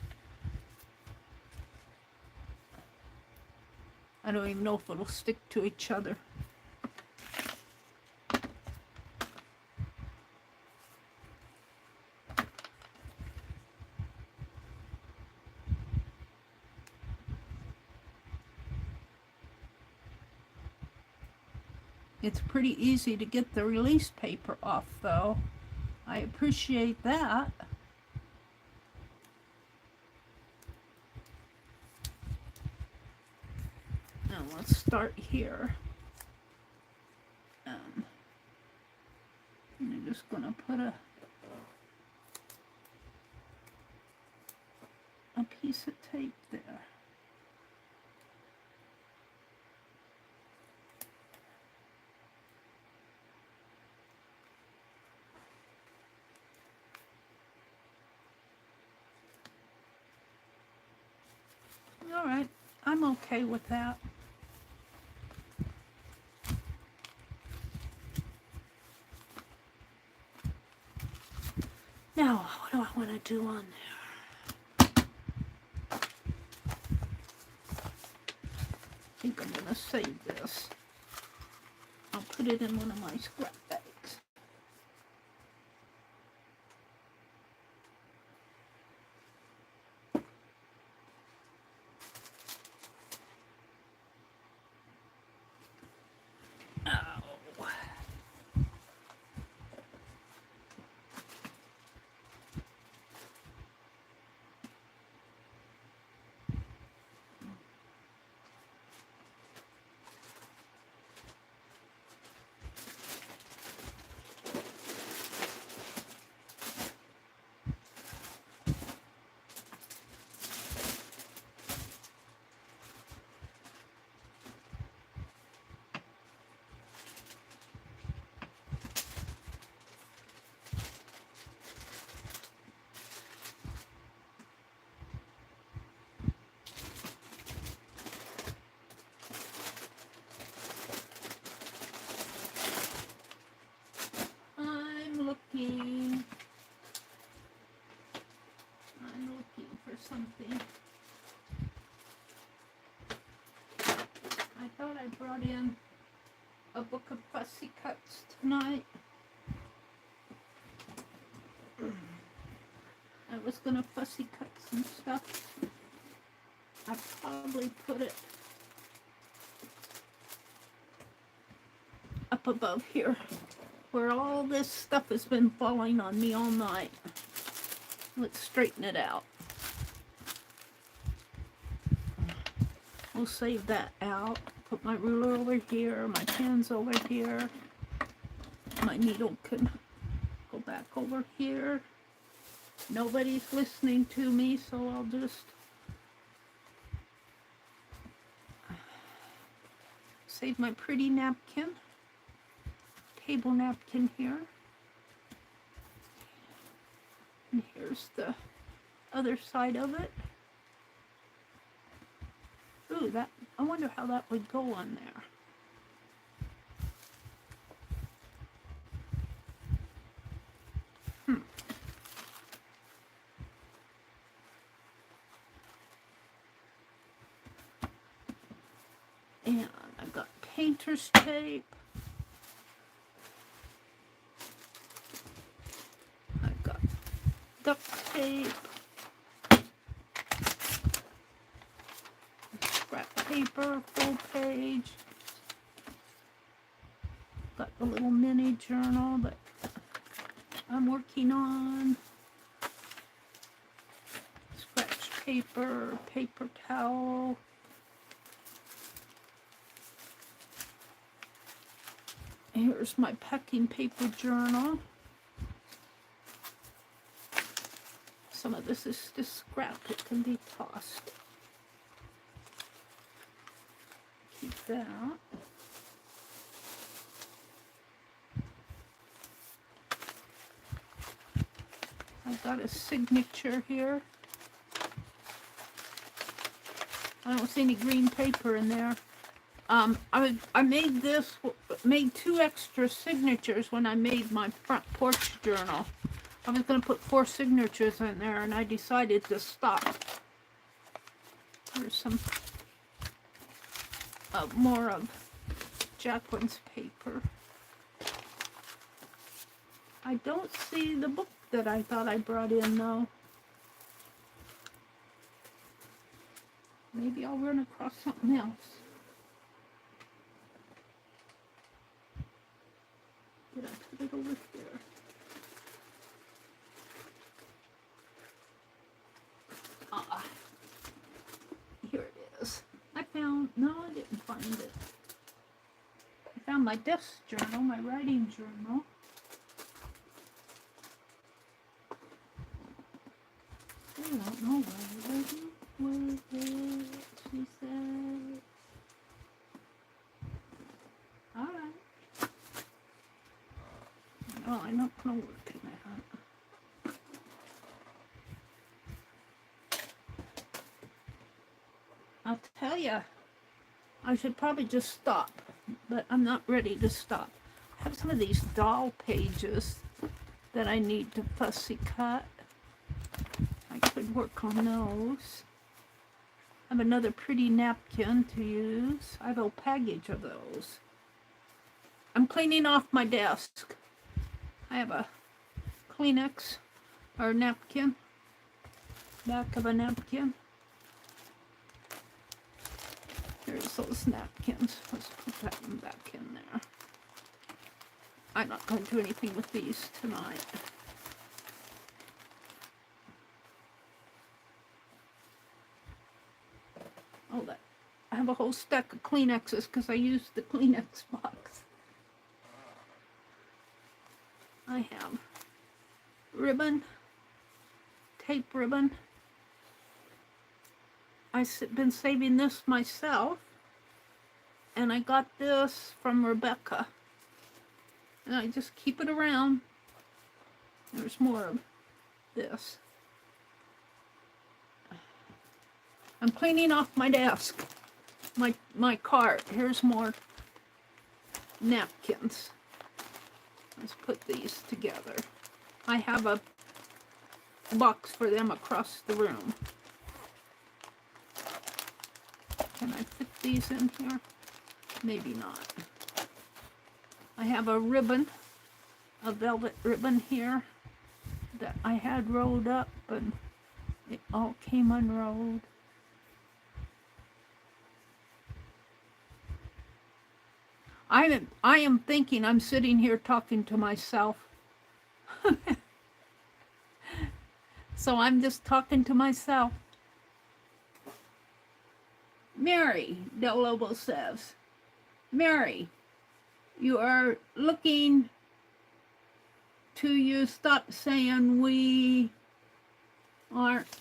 I don't even know if it'll stick to each other. It's pretty easy to get the release paper off, though. I appreciate that. Now let's start here. I'm just gonna put a piece of tape there. All right, I'm okay with that. Now, what do I want to do on there? I think I'm going to save this. I'll put it in one of my scrap bags. I'm looking for something. I thought I brought in a book of fussy cuts tonight. I was gonna fussy cut some stuff. I probably put it up above here, where all this stuff has been falling on me all night. Let's straighten it out. We'll save that out. Put my ruler over here, my pen's over here. My needle can go back over here. Nobody's listening to me, so I'll just save my pretty napkin. Table napkin here. And here's the other side of it. Ooh, that, I wonder how that would go on there. And I've got painter's tape. I've got duct tape. Scrap paper, full page. Got the little mini journal, but I'm working on scratch paper, paper towel. Here's my packing paper journal. Some of this is just scrap. It can be tossed. Keep that. I've got a signature here. I don't see any green paper in there. I made 2 extra signatures when I made my front porch journal. I was going to put 4 signatures in there, and I decided to stop. There's some more of Jacqueline's paper. I don't see the book that I thought I brought in, though. Maybe I'll run across something else. Did I put it over here? Here it is. No, I didn't find it. I found my desk journal, my writing journal. I don't know where is it? She said. Alright. No, I'm not gonna work in that. I'll tell you, I should probably just stop, but I'm not ready to stop. I have some of these doll pages that I need to fussy cut. I could work on those. I have another pretty napkin to use. I have a package of those. I'm cleaning off my desk. I have a Kleenex or napkin, back of a napkin. There's those napkins. Let's put that one back in there. I'm not going to do anything with these tonight. Oh, that. I have a whole stack of Kleenexes because I used the Kleenex box. I have ribbon, tape ribbon. I've been saving this myself, and I got this from Rebecca, and I just keep it around. There's more of this. I'm cleaning off my desk, my cart. Here's more napkins. Let's put these together. I have a box for them across the room. Can I fit these in here? Maybe not. I have a ribbon, a velvet ribbon here that I had rolled up, and it all came unrolled. I am thinking I'm sitting here talking to myself. So I'm just talking to myself. Meri, Del Lobo says, Meri, you are looking to you stop saying we aren't.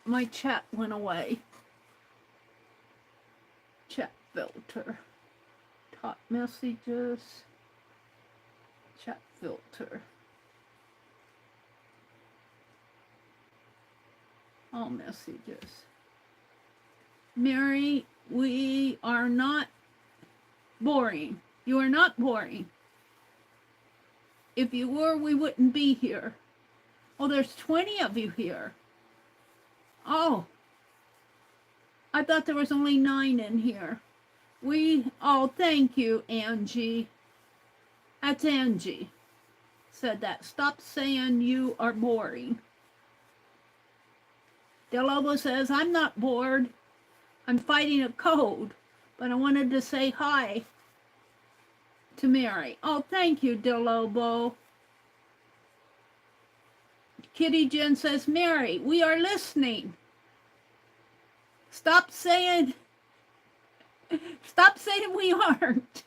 My chat went away. Chat filter. Top messages. Chat filter. All messages. Meri, we are not boring. You are not boring. If you were, we wouldn't be here. Oh, there's 20 of you here. Oh, I thought there was only 9 in here. Oh, thank you, Angie. That's Angie said that. Stop saying you are boring. Del Lobo says, I'm not bored. I'm fighting a cold, but I wanted to say hi to Meri. Oh, thank you, Del Lobo. Kitty Jen says, Mary, we are listening. Stop saying we aren't.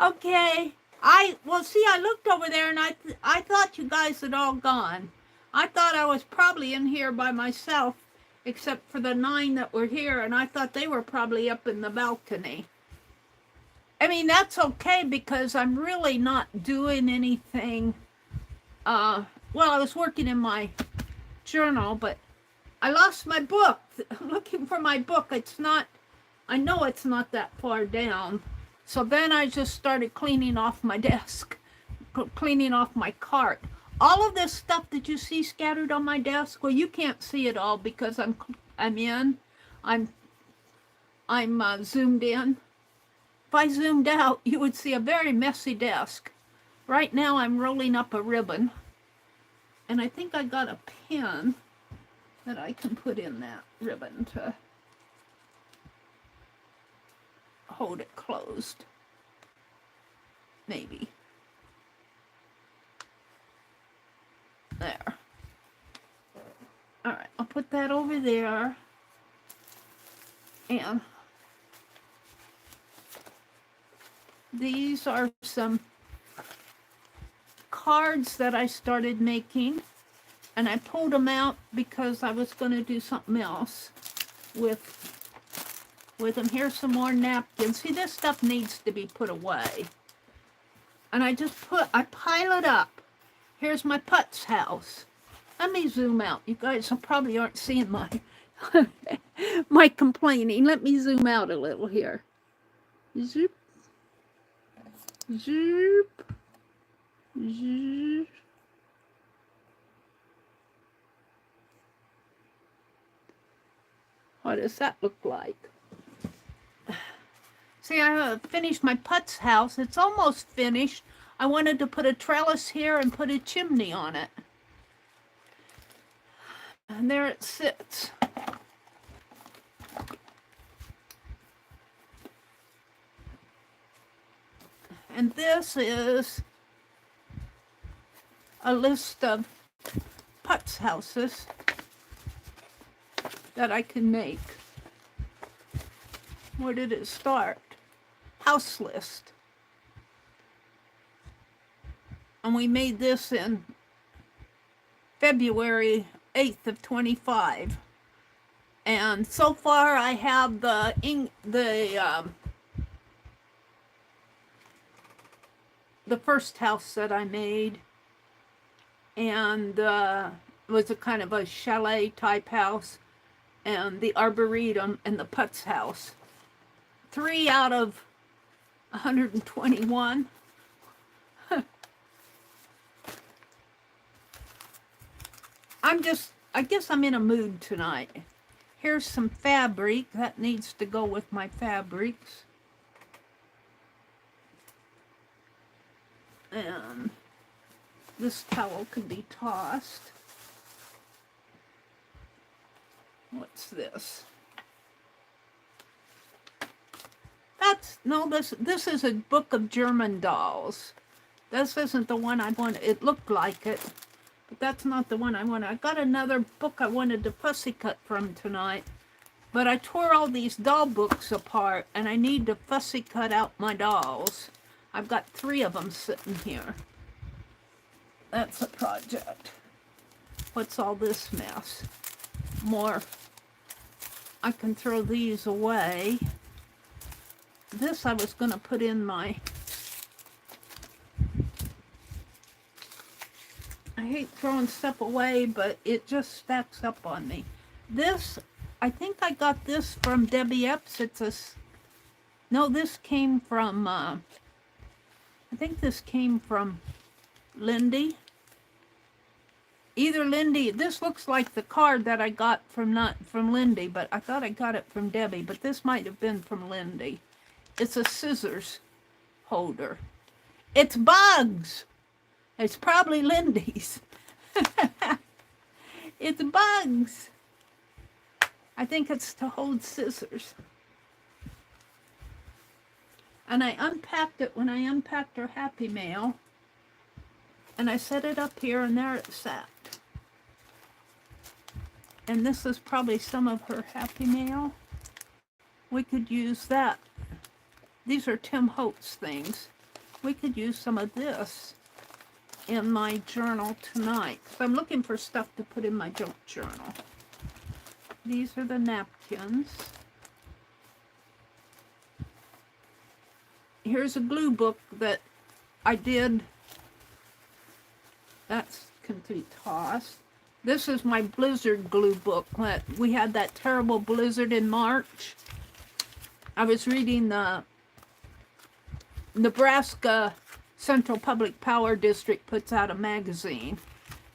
Okay. I looked over there and I thought you guys had all gone. I thought I was probably in here by myself, except for the 9 that were here, and I thought they were probably up in the balcony. I mean, that's okay because I'm really not doing anything. Well, I was working in my journal, but I lost my book. I'm looking for my book. I know it's not that far down. So then I just started cleaning off my desk, cleaning off my cart. All of this stuff that you see scattered on my desk, well, you can't see it all because I'm zoomed in. If I zoomed out, you would see a very messy desk. Right now I'm rolling up a ribbon, and I think I got a pin that I can put in that ribbon to hold it closed. Maybe. There. All right, I'll put that over there. And these are some cards that I started making, and I pulled them out because I was going to do something else with them. Here's some more napkins. See, this stuff needs to be put away. And I pile it up. Here's my putz house. Let me zoom out. You guys probably aren't seeing my my complaining. Let me zoom out a little here. Zoop. Zoop. Zoop. What does that look like? See, I finished my putz house. It's almost finished. I wanted to put a trellis here and put a chimney on it. And there it sits. And this is a list of putz houses that I can make. Where did it start? House list. And we made this in February 8th of 25. And so far I have the first house that I made, and it was a kind of a chalet type house, and the arboretum and the putz house. 3 out of 121. I guess I'm in a mood tonight. Here's some fabric that needs to go with my fabrics. And this towel can be tossed. What's this? This is a book of German dolls. This isn't the one I wanted. It looked like it, but that's not the one I wanted. I got another book I wanted to fussy cut from tonight, but I tore all these doll books apart, and I need to fussy cut out my dolls. I've got 3 of them sitting here. That's a project. What's all this mess? More. I can throw these away. This I was going to put in my... I hate throwing stuff away, but it just stacks up on me. This, I think I got this from Debbie Epps. No, this came from... I think this came from Lindy. Either Lindy, this looks like the card that I got from Lindy, but I thought I got it from Debbie, but this might have been from Lindy. It's a scissors holder. It's Bugs. It's probably Lindy's. It's Bugs. I think it's to hold scissors. And I unpacked it when I unpacked her Happy Mail. And I set it up here, and there it sat. And this is probably some of her Happy Mail. We could use that. These are Tim Holtz things. We could use some of this in my journal tonight. So I'm looking for stuff to put in my junk journal. These are the napkins. Here's a glue book that I did. That's complete toss. This is my blizzard glue book. We had that terrible blizzard in March. I was reading the Nebraska Central Public Power District puts out a magazine,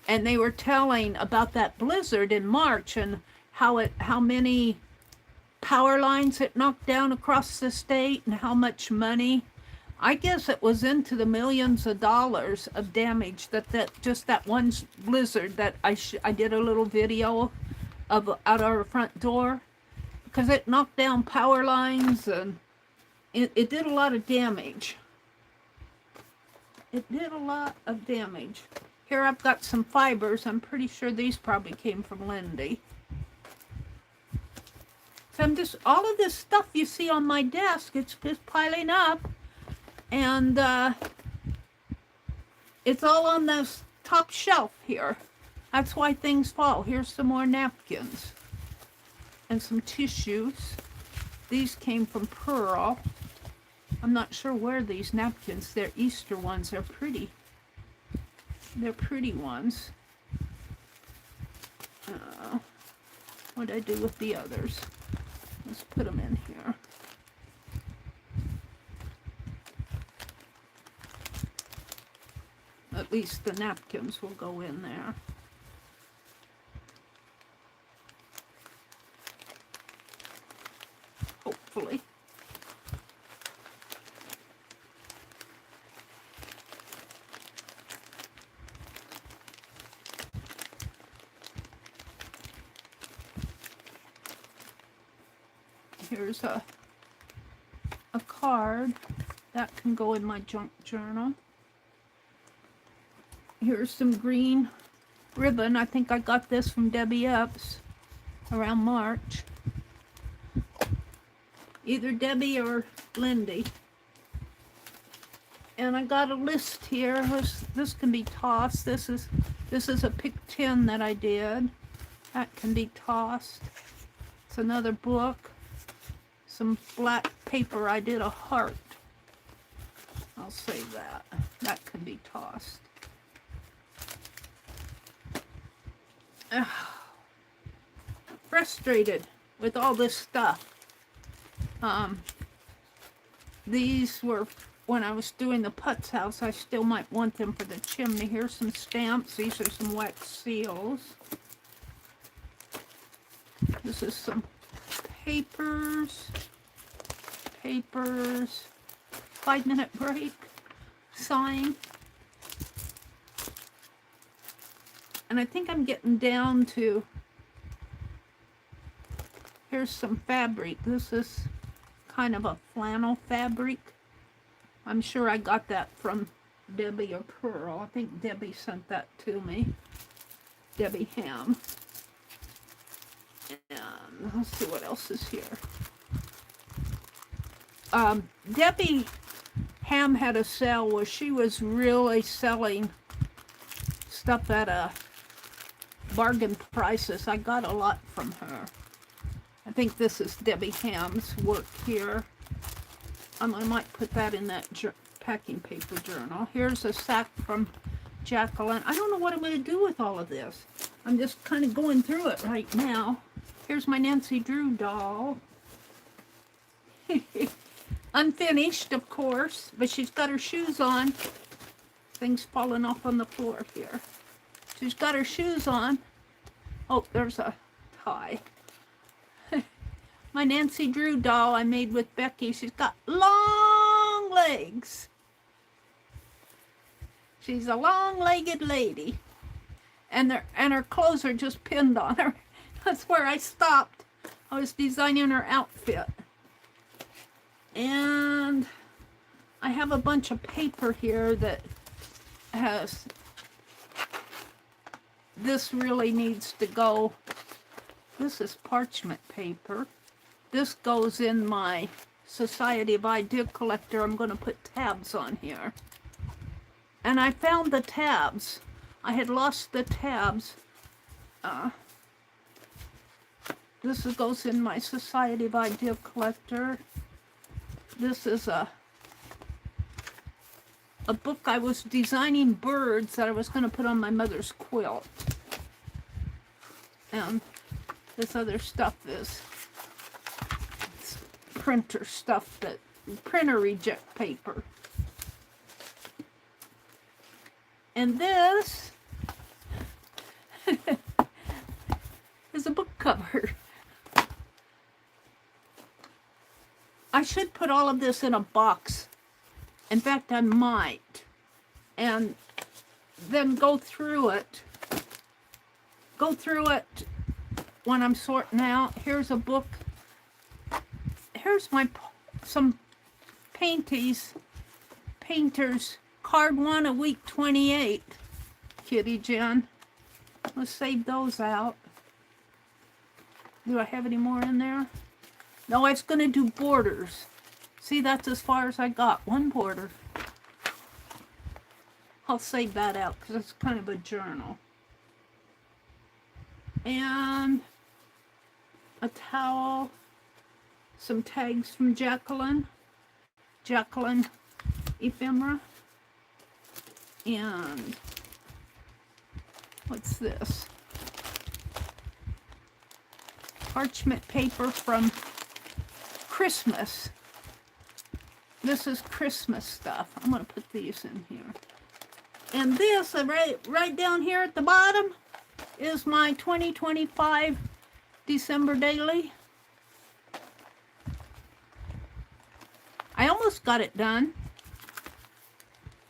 and they were telling about that blizzard in March and how many power lines it knocked down across the state and how much money. I guess it was into the millions of dollars of damage that just that one blizzard that I did a little video of out our front door, because it knocked down power lines and it did a lot of damage. It did a lot of damage. Here I've got some fibers. I'm pretty sure these probably came from Lindy. So all of this stuff you see on my desk, it's just piling up. And it's all on this top shelf here. That's why things fall. Here's some more napkins. And some tissues. These came from Pearl. I'm not sure where these napkins. They're Easter ones. They're pretty. They're pretty ones. What did I do with the others? Let's put them in here. At least the napkins will go in there. Hopefully. Here's a card that can go in my junk journal. Here's some green ribbon. I think I got this from Debbie Epps around March. Either Debbie or Lindy. And I got a list here. This can be tossed. This is a pick 10 that I did. That can be tossed. It's another book. Some black paper. I did a heart. I'll save that. That can be tossed. Frustrated with all this stuff. These were when I was doing the Putz house. I still might want them for the chimney. Here's some stamps. These are some wax seals. This is some papers. 5-minute break. Sign. And I think I'm getting down to, here's some fabric. This is kind of a flannel fabric. I'm sure I got that from Debbie or Pearl. I think Debbie sent that to me. Debbie Ham. And let's see what else is here. Debbie Ham had a sale where she was really selling stuff at a bargain prices. I got a lot from her. I think this is Debbie Ham's work here. I might put that in that packing paper journal. Here's a sack from Jacqueline. I don't know what I'm going to do with all of this. I'm just kind of going through it right now. Here's my Nancy Drew doll. Unfinished, of course, but she's got her shoes on. Things falling off on the floor here. She's got her shoes on. Oh, there's a tie. My Nancy Drew doll I made with Becky. She's got long legs. She's a long-legged lady. And her clothes are just pinned on her. That's where I stopped. I was designing her outfit. And I have a bunch of paper here that has this really needs to go. This is parchment paper. This goes in my Society of Idea Collector. I'm going to put tabs on here. And I found the tabs. I had lost the tabs. This goes in my Society of Idea Collector. This is a book. I was designing birds that I was going to put on my mother's quilt. And this other stuff is printer stuff, that printer reject paper. And this is a book cover. I should put all of this in a box. In fact, I might. And then go through it. Go through it when I'm sorting out. Here's a book. Here's some painters. Card 1 of week 28. Kitty Jen. Let's save those out. Do I have any more in there? No, I was going to do borders. See, that's as far as I got. One border. I'll save that out because it's kind of a journal. And a towel. Some tags from Jacqueline Ephemera. And what's this? Parchment paper from Christmas. This is Christmas stuff. I'm going to put these in here. And this, right down here at the bottom, is my 2025 December daily. I almost got it done.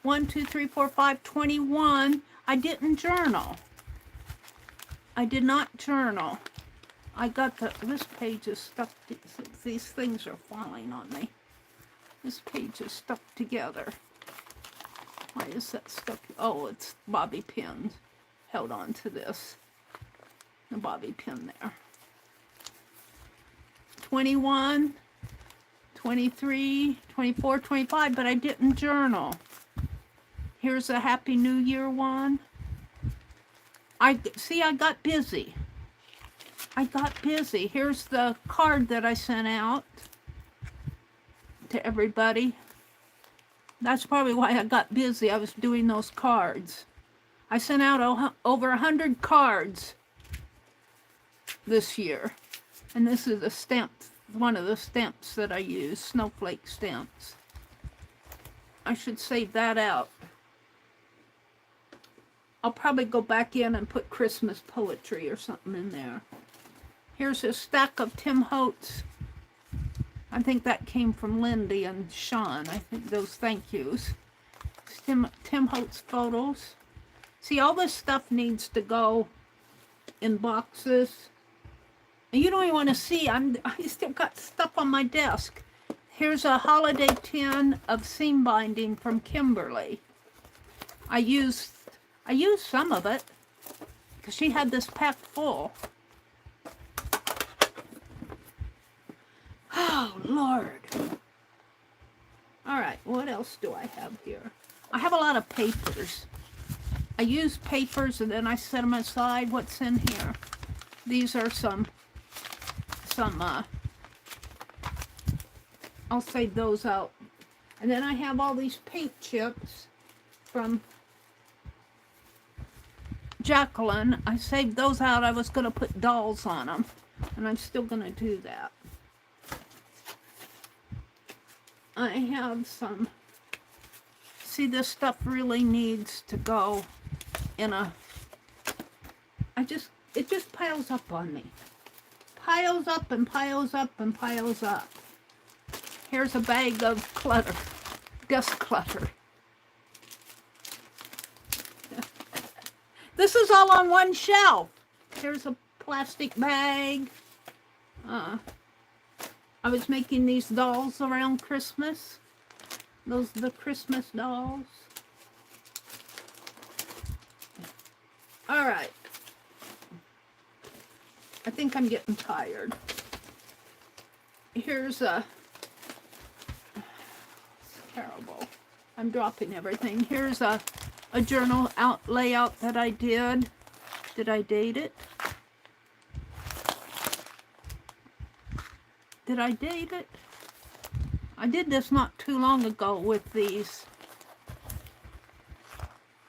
1, 2, 3, 4, 5, 21. I didn't journal. I did not journal. I got this page is stuck. These things are falling on me. This page is stuck together. Why is that stuck? Oh, it's bobby pins. Held on to this. The bobby pin there. 21, 23, 24, 25, but I didn't journal. Here's a Happy New Year one. I got busy. Here's the card that I sent out to everybody. That's probably why I got busy. I was doing those cards. I sent out over 100 cards this year. And this is a stamp, one of the stamps that I use, snowflake stamps. I should save that out. I'll probably go back in and put Christmas poetry or something in there. Here's a stack of Tim Holtz. I think that came from Lindy and Sean. I think those thank yous. Tim Holtz photos. See, all this stuff needs to go in boxes. And you don't even want to see. I still got stuff on my desk. Here's a holiday tin of seam binding from Kimberly. I used some of it because she had this packed full. Oh, Lord. All right, what else do I have here? I have a lot of papers. I use papers and then I set them aside. What's in here? These are some I'll save those out. And then I have all these paint chips from Jacqueline. I saved those out. I was going to put dolls on them. And I'm still going to do that. I have some... See, this stuff really needs to go in a... It just piles up on me. Piles up and piles up and piles up. Here's a bag of clutter. Desk clutter. This is all on one shelf. Here's a plastic bag. I was making these dolls around Christmas. Those are the Christmas dolls. All right. I think I'm getting tired. Here's a... It's terrible. I'm dropping everything. Here's a journal layout that I did. Did I date it? Did I date it? I did this not too long ago with these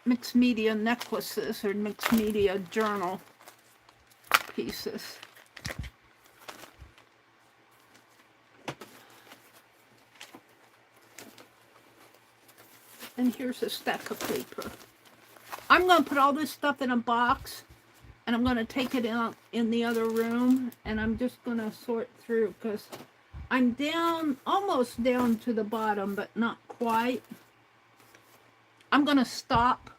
mixed media necklaces or mixed media journal pieces. And here's a stack of paper. I'm going to put all this stuff in a box, and I'm going to take it out in the other room, and I'm just going to sort through because I'm down, almost down to the bottom, but not quite. I'm going to stop.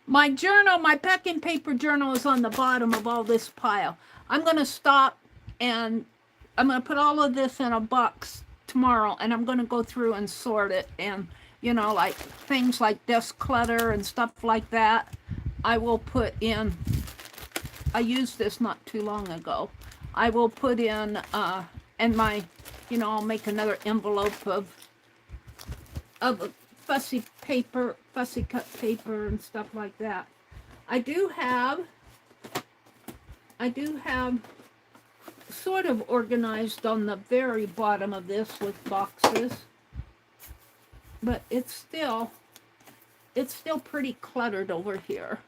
My journal, my packing paper journal is on the bottom of all this pile. I'm going to stop, and I'm going to put all of this in a box tomorrow, and I'm going to go through and sort it, and you know, like things like desk clutter and stuff like that, I will put in. I used this not too long ago. I will put in and my, you know, I'll make another envelope of fussy paper, fussy cut paper and stuff like that. I do have sort of organized on the very bottom of this with boxes, but it's still pretty cluttered over here.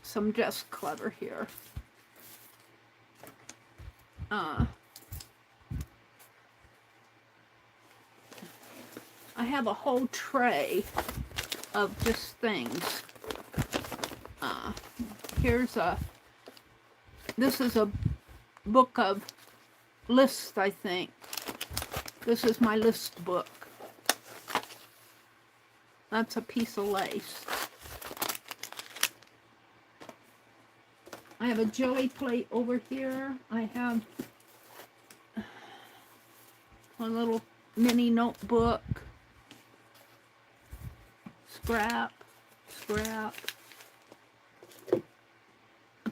Some desk clutter here. I have a whole tray of just things. This is a book of lists, I think. This is my list book. That's a piece of lace. I have a jelly plate over here. I have a little mini notebook. Scrap. A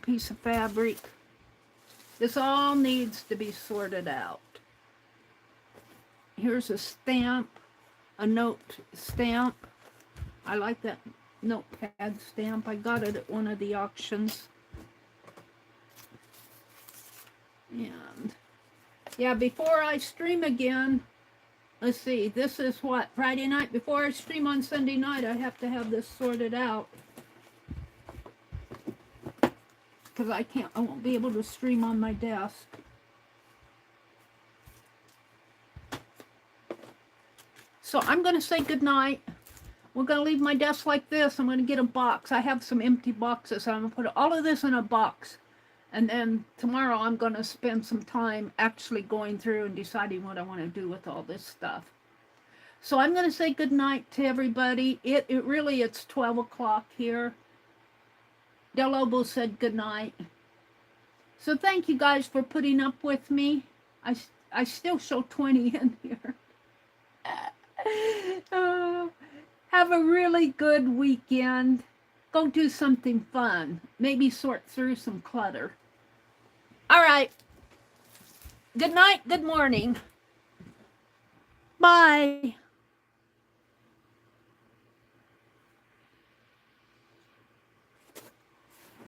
piece of fabric. This all needs to be sorted out. Here's a stamp, a note stamp. I like that notepad stamp. I got it at one of the auctions. And yeah, before I stream again, let's see, this is what, Friday night? Before I stream on Sunday night, I have to have this sorted out. Because I won't be able to stream on my desk. So I'm going to say goodnight. We're going to leave my desk like this. I'm going to get a box. I have some empty boxes. I'm going to put all of this in a box. And then tomorrow I'm going to spend some time actually going through and deciding what I want to do with all this stuff. So I'm going to say goodnight to everybody. It's 12 o'clock here. Del Lobo said goodnight. So thank you guys for putting up with me. I still show 20 in here. Have a really good weekend. Go do something fun. Maybe sort through some clutter. All right. Good night. Good morning. Bye.